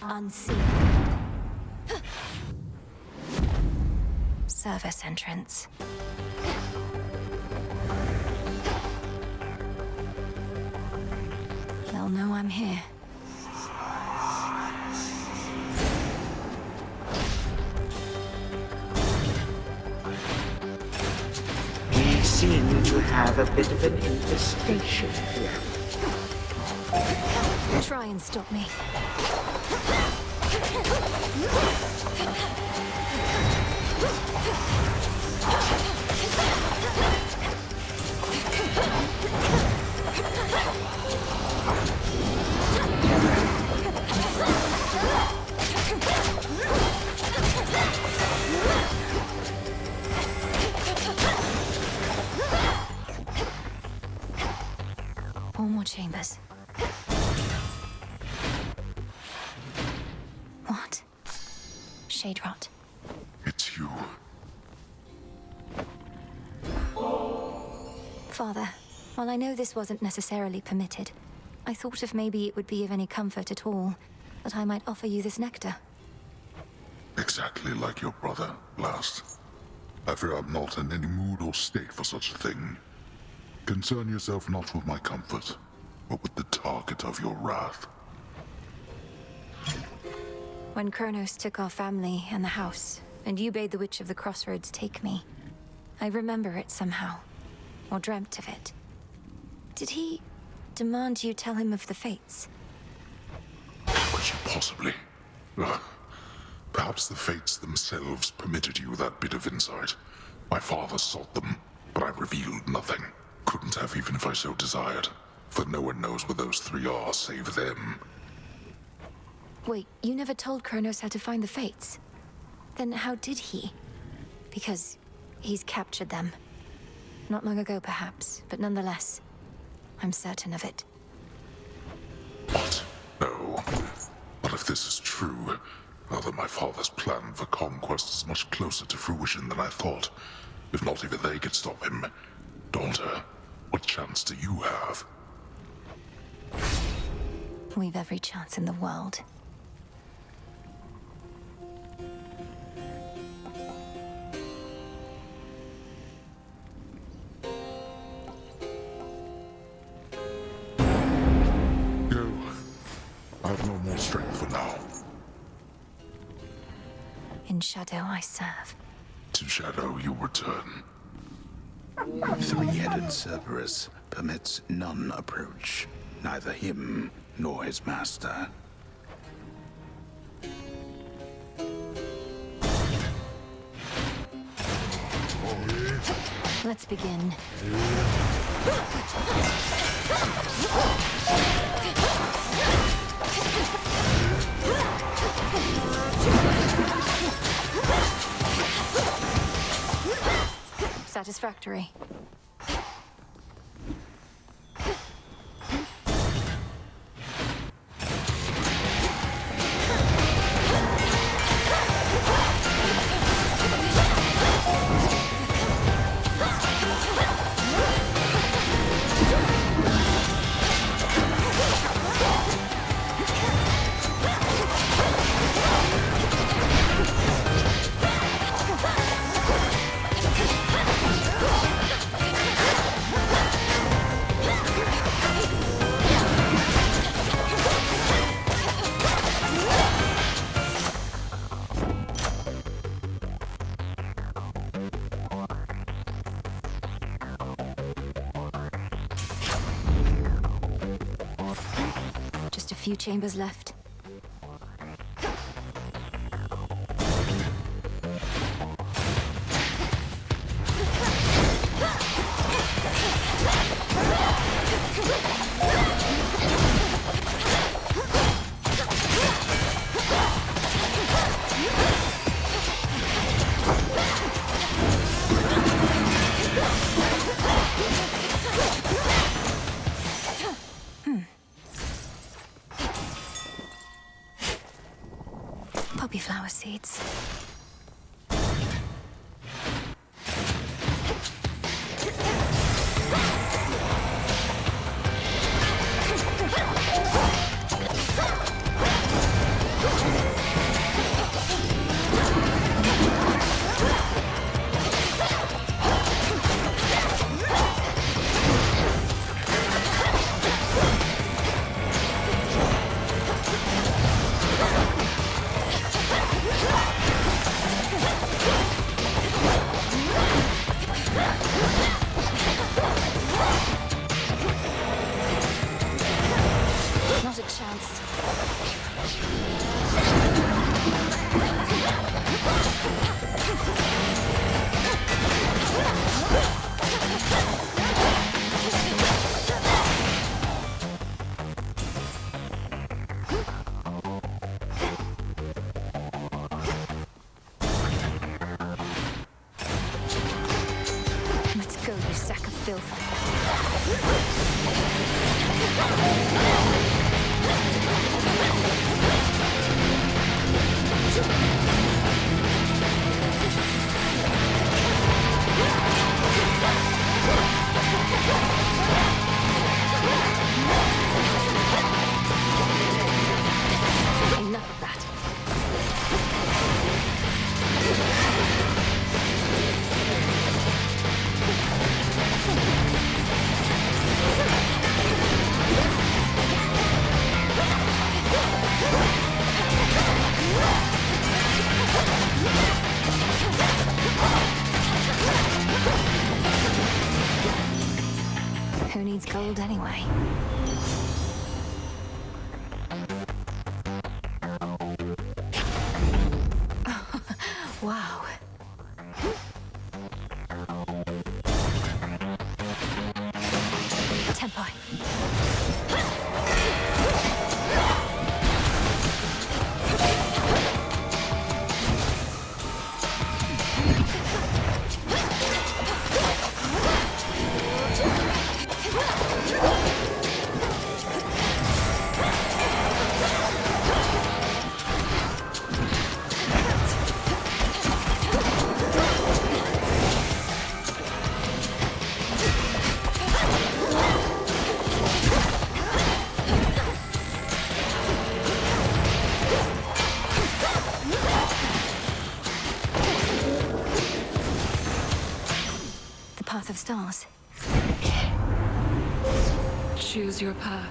Unseen. Service entrance. They'll know I'm here. seem to have a bit of an infestation here. Try and stop me. Four more chambers. What? Shade rot. It's you. Father, while I know this wasn't necessarily permitted, I thought if maybe it would be of any comfort at all, that I might offer you this nectar. Exactly like your brother, last. I fear I'm not in any mood or state for such a thing. Concern yourself not with my comfort, but with the target of your wrath. When Kronos took our family and the house, and you bade the Witch of the Crossroads take me, I remember it somehow, or dreamt of it. Did he demand you tell him of the fates? How could you possibly? Perhaps the fates themselves permitted you that bit of insight. My father sought them, but I revealed nothing. Couldn't have even if I so desired, for no one knows where those three are save them. Wait, you never told Kronos how to find the fates? Then how did he? Because he's captured them. Not long ago, perhaps, but nonetheless, I'm certain of it. What? No. But if this is true, then my father's plan for conquest is much closer to fruition than I thought. If not even they could stop him. Daughter, what chance do you have? We've every chance in the world. Go. I have no more strength for now. In shadow I serve. To shadow you return. Three-headed Cerberus permits none approach, neither him nor his master. Let's begin. Satisfactory. Just a few chambers left. filth. Enough of that. Who needs gold anyway? Wow. Tempo. Path of stars. Choose your path.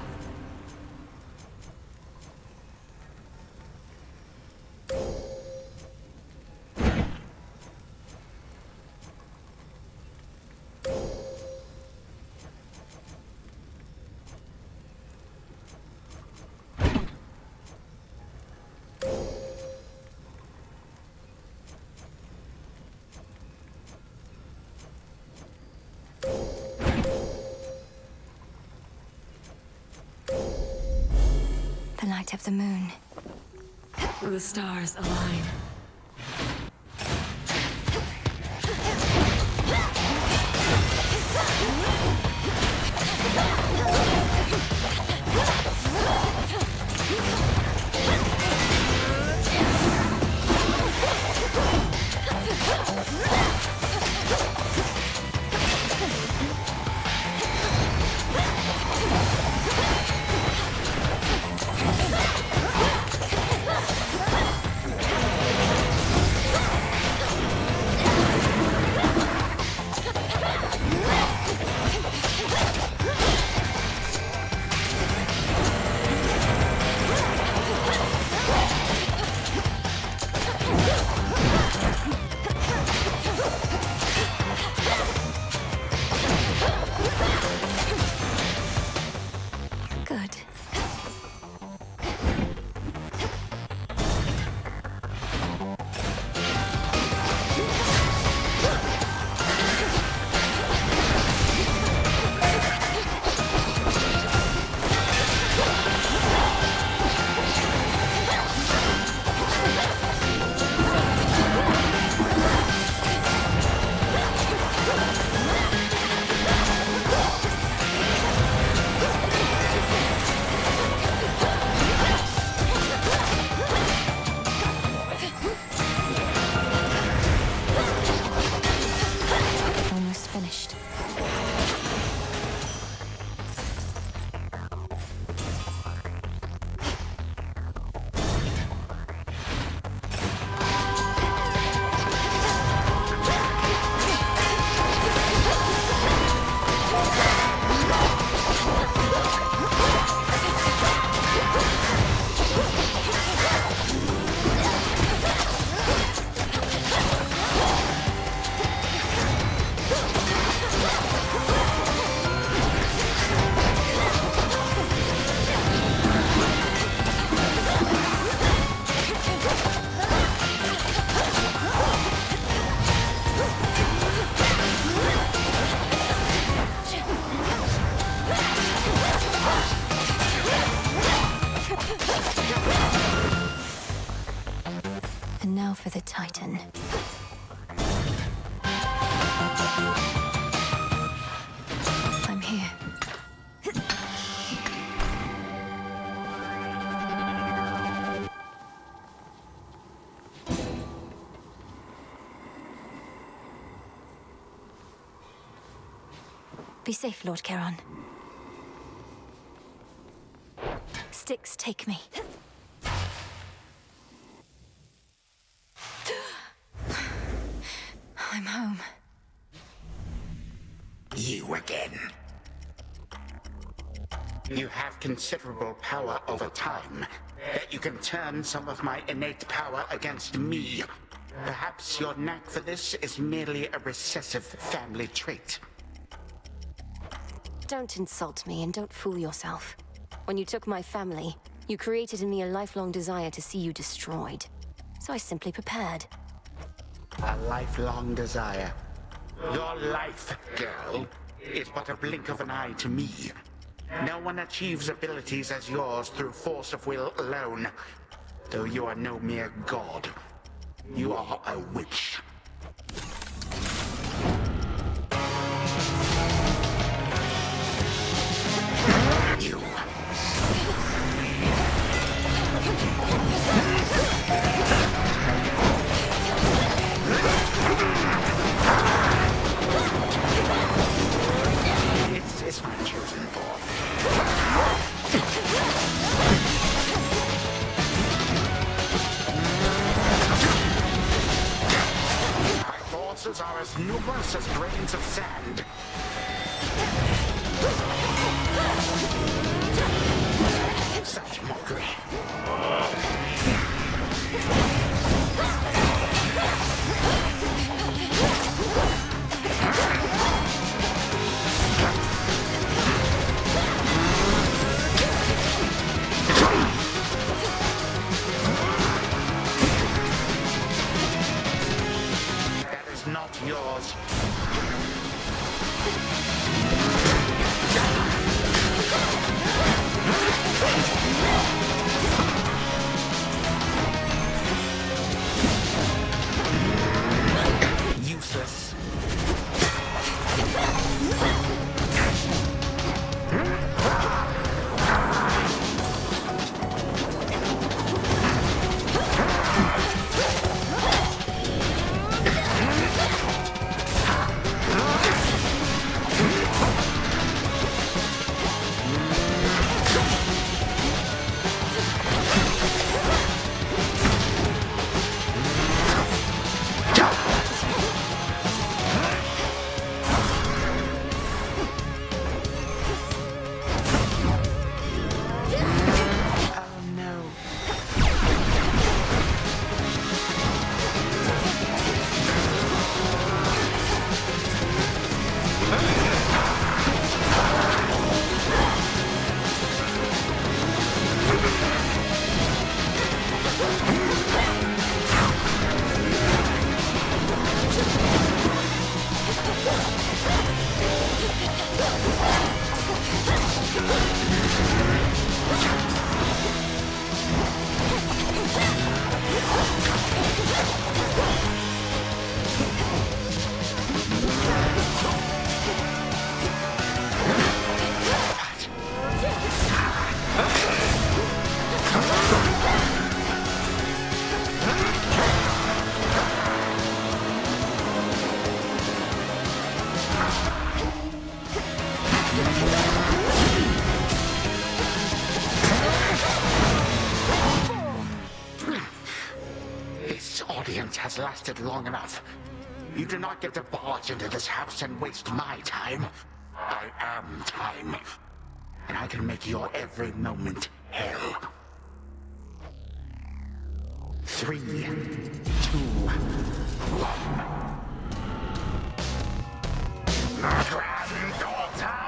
The light of the moon. The stars align. Be safe, Lord Charon. Styx, take me. I'm home. You again. You have considerable power over time, that you can turn some of my innate power against me. Perhaps your knack for this is merely a recessive family trait. Don't insult me and don't fool yourself. When you took my family, you created in me a lifelong desire to see you destroyed. So I simply prepared. A lifelong desire. Your life, girl, is but a blink of an eye to me. No one achieves abilities as yours through force of will alone. Though you are no mere god. You are a witch. You. It's my chosen form. My forces are as numerous as grains of sand. Such mockery. That is not yours. Useless. This audience has lasted long enough. You do not get to barge into this house and waste my time. I am time. And I can make your every moment hell. 3, 2, 1. Granddaughter!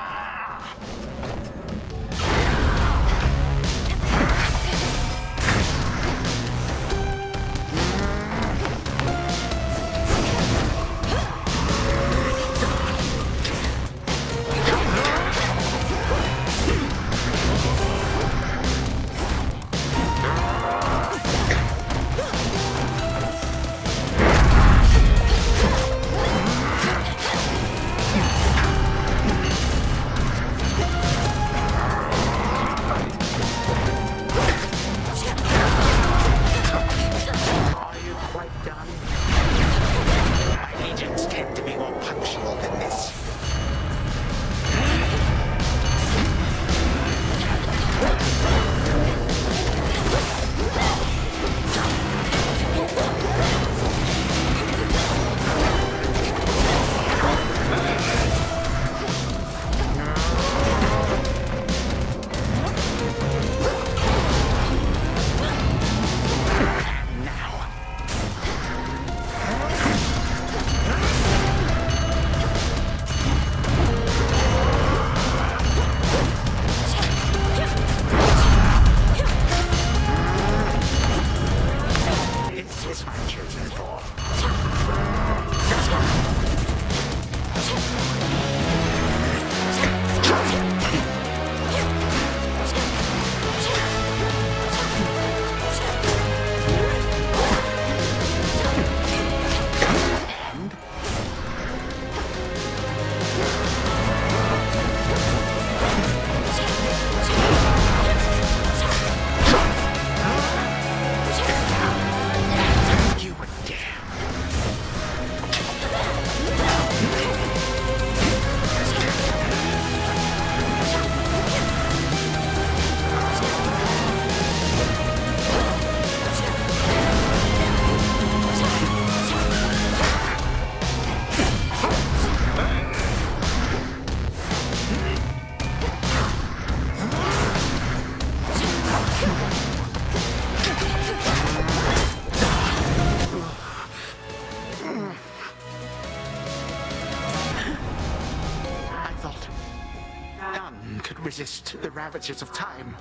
could resist the ravages of time.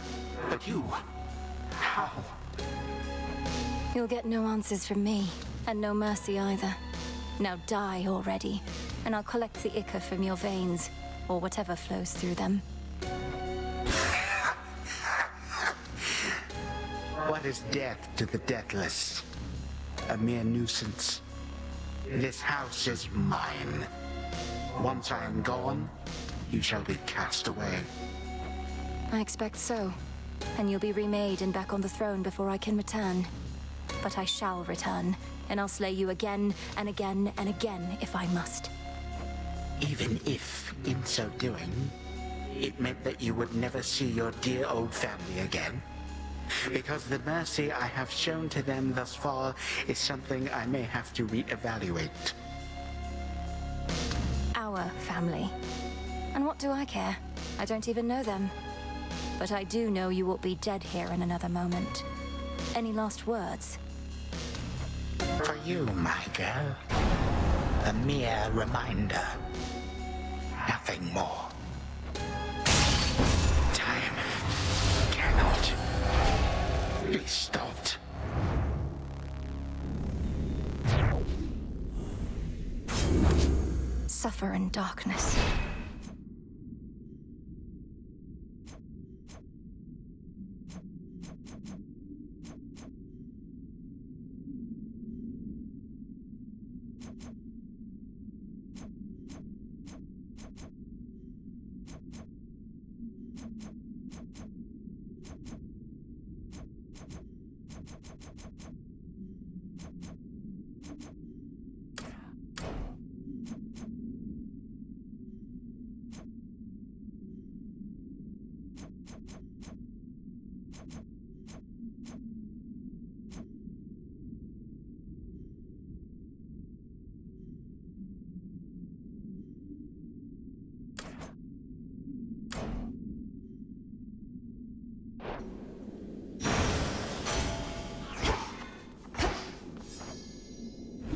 But you, how? You'll get no answers from me, and no mercy either. Now die already, and I'll collect the ichor from your veins, or whatever flows through them. What is death to the deathless? A mere nuisance. This house is mine. Once I am gone, you shall be cast away. I expect so. And you'll be remade and back on the throne before I can return. But I shall return, and I'll slay you again and again and again if I must. Even if, in so doing, it meant that you would never see your dear old family again. Because the mercy I have shown to them thus far is something I may have to reevaluate. Our family. And what do I care? I don't even know them. But I do know you will be dead here in another moment. Any last words? For you, my girl, a mere reminder. Nothing more. Time cannot be stopped. Suffer in darkness.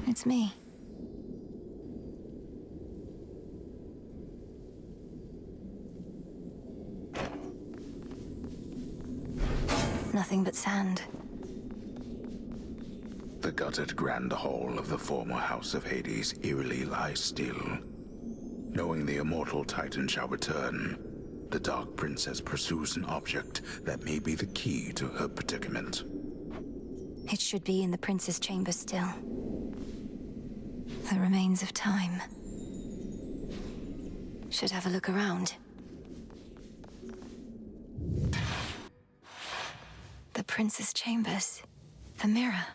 It's me. Nothing but sand. The gutted grand hall of the former House of Hades eerily lies still. Knowing the immortal Titan shall return, the Dark Princess pursues an object that may be the key to her predicament. It should be in the Prince's chamber still. The remains of time. Should have a look around. The Prince's chambers. The mirror.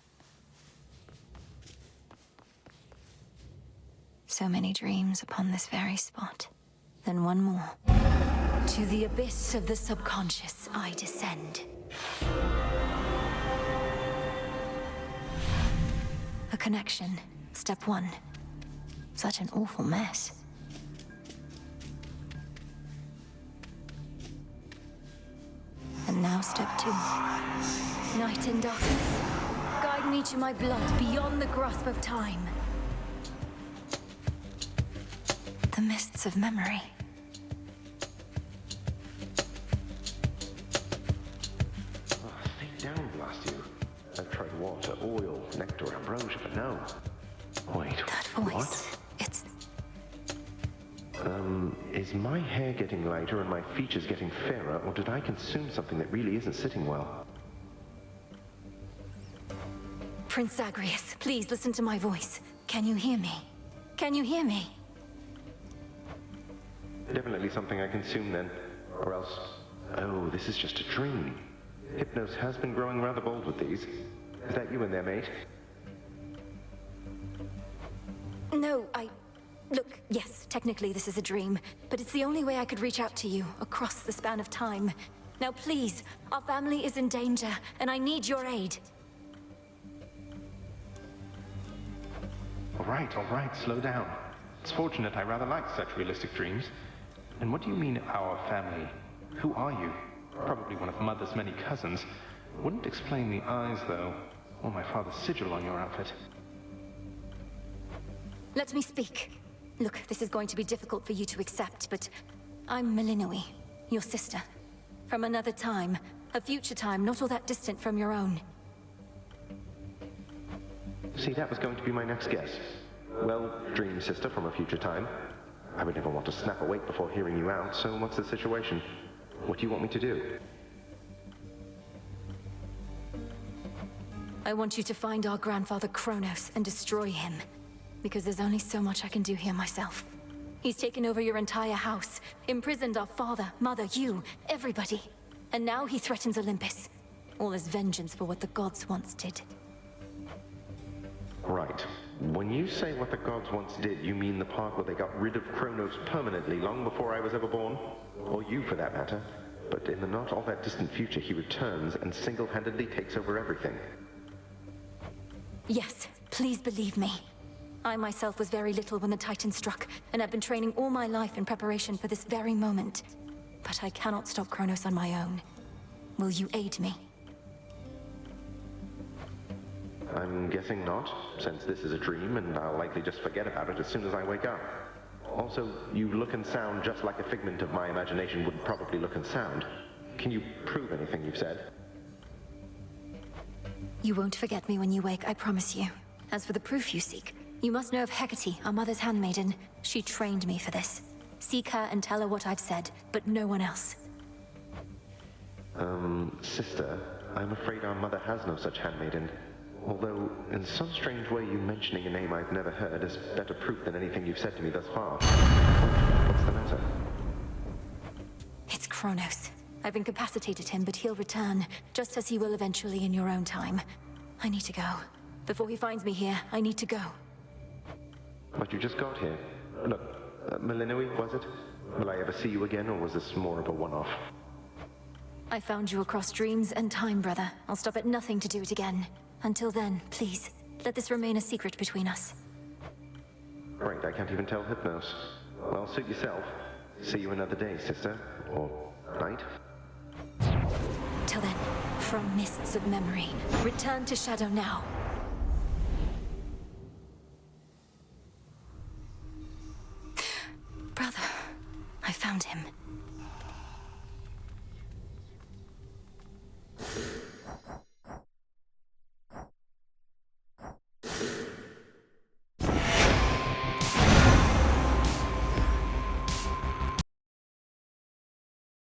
So many dreams upon this very spot. Then one more. To the abyss of the subconscious I descend. A connection. Step one. Such an awful mess. And now step two. Night and darkness. Guide me to my blood beyond the grasp of time. The mists of memory. Stay down, blast you. I've tried water, oil, nectar, ambrosia, but no. Wait, That voice. what? It's... Is my hair getting lighter and my features getting fairer, or did I consume something that really isn't sitting well? Prince Zagreus, please listen to my voice. Can you hear me? Can you hear me? Definitely something I consumed then. Or else... Oh, this is just a dream. Hypnos has been growing rather bold with these. Is that you in there, mate? No, Look, yes, technically this is a dream, but it's the only way I could reach out to you, across the span of time. Now please, our family is in danger, and I need your aid. All right, slow down. It's fortunate I rather like such realistic dreams. And what do you mean, our family? Who are you? Probably one of Mother's many cousins. Wouldn't explain the eyes, though, or my father's sigil on your outfit. Let me speak. Look, this is going to be difficult for you to accept, but I'm Malinui, your sister. From another time. A future time, not all that distant from your own. See, that was going to be my next guess. Well, dream sister from a future time. I would never want to snap awake before hearing you out, so what's the situation? What do you want me to do? I want you to find our grandfather Kronos and destroy him. Because there's only so much I can do here myself. He's taken over your entire house, imprisoned our father, mother, you, everybody. And now he threatens Olympus. All as vengeance for what the gods once did. Right. When you say what the gods once did, you mean the part where they got rid of Kronos permanently long before I was ever born? Or you, for that matter. But in the not all that distant future, he returns and single-handedly takes over everything. Yes, please believe me. I myself was very little when the Titan struck, and I've been training all my life in preparation for this very moment. But I cannot stop Kronos on my own. Will you aid me? I'm guessing not, since this is a dream and I'll likely just forget about it as soon as I wake up. Also, you look and sound just like a figment of my imagination would probably look and sound. Can you prove anything you've said? You won't forget me when you wake, I promise you. As for the proof you seek, you must know of Hecate, our mother's handmaiden. She trained me for this. Seek her and tell her what I've said, but no one else. Sister, I'm afraid our mother has no such handmaiden. Although, in some strange way, you mentioning a name I've never heard is better proof than anything you've said to me thus far. What's the matter? It's Kronos. I've incapacitated him, but he'll return, just as he will eventually in your own time. I need to go. Before he finds me here, I need to go. But you just got here. Look, Melinoi, was it? Will I ever see you again, or was this more of a one-off? I found you across dreams and time, brother. I'll stop at nothing to do it again. Until then, please, let this remain a secret between us. Right, I can't even tell Hypnos. Well, suit yourself. See you another day, sister. Or night. Till then, from mists of memory, return to Shadow now. Brother, I found him.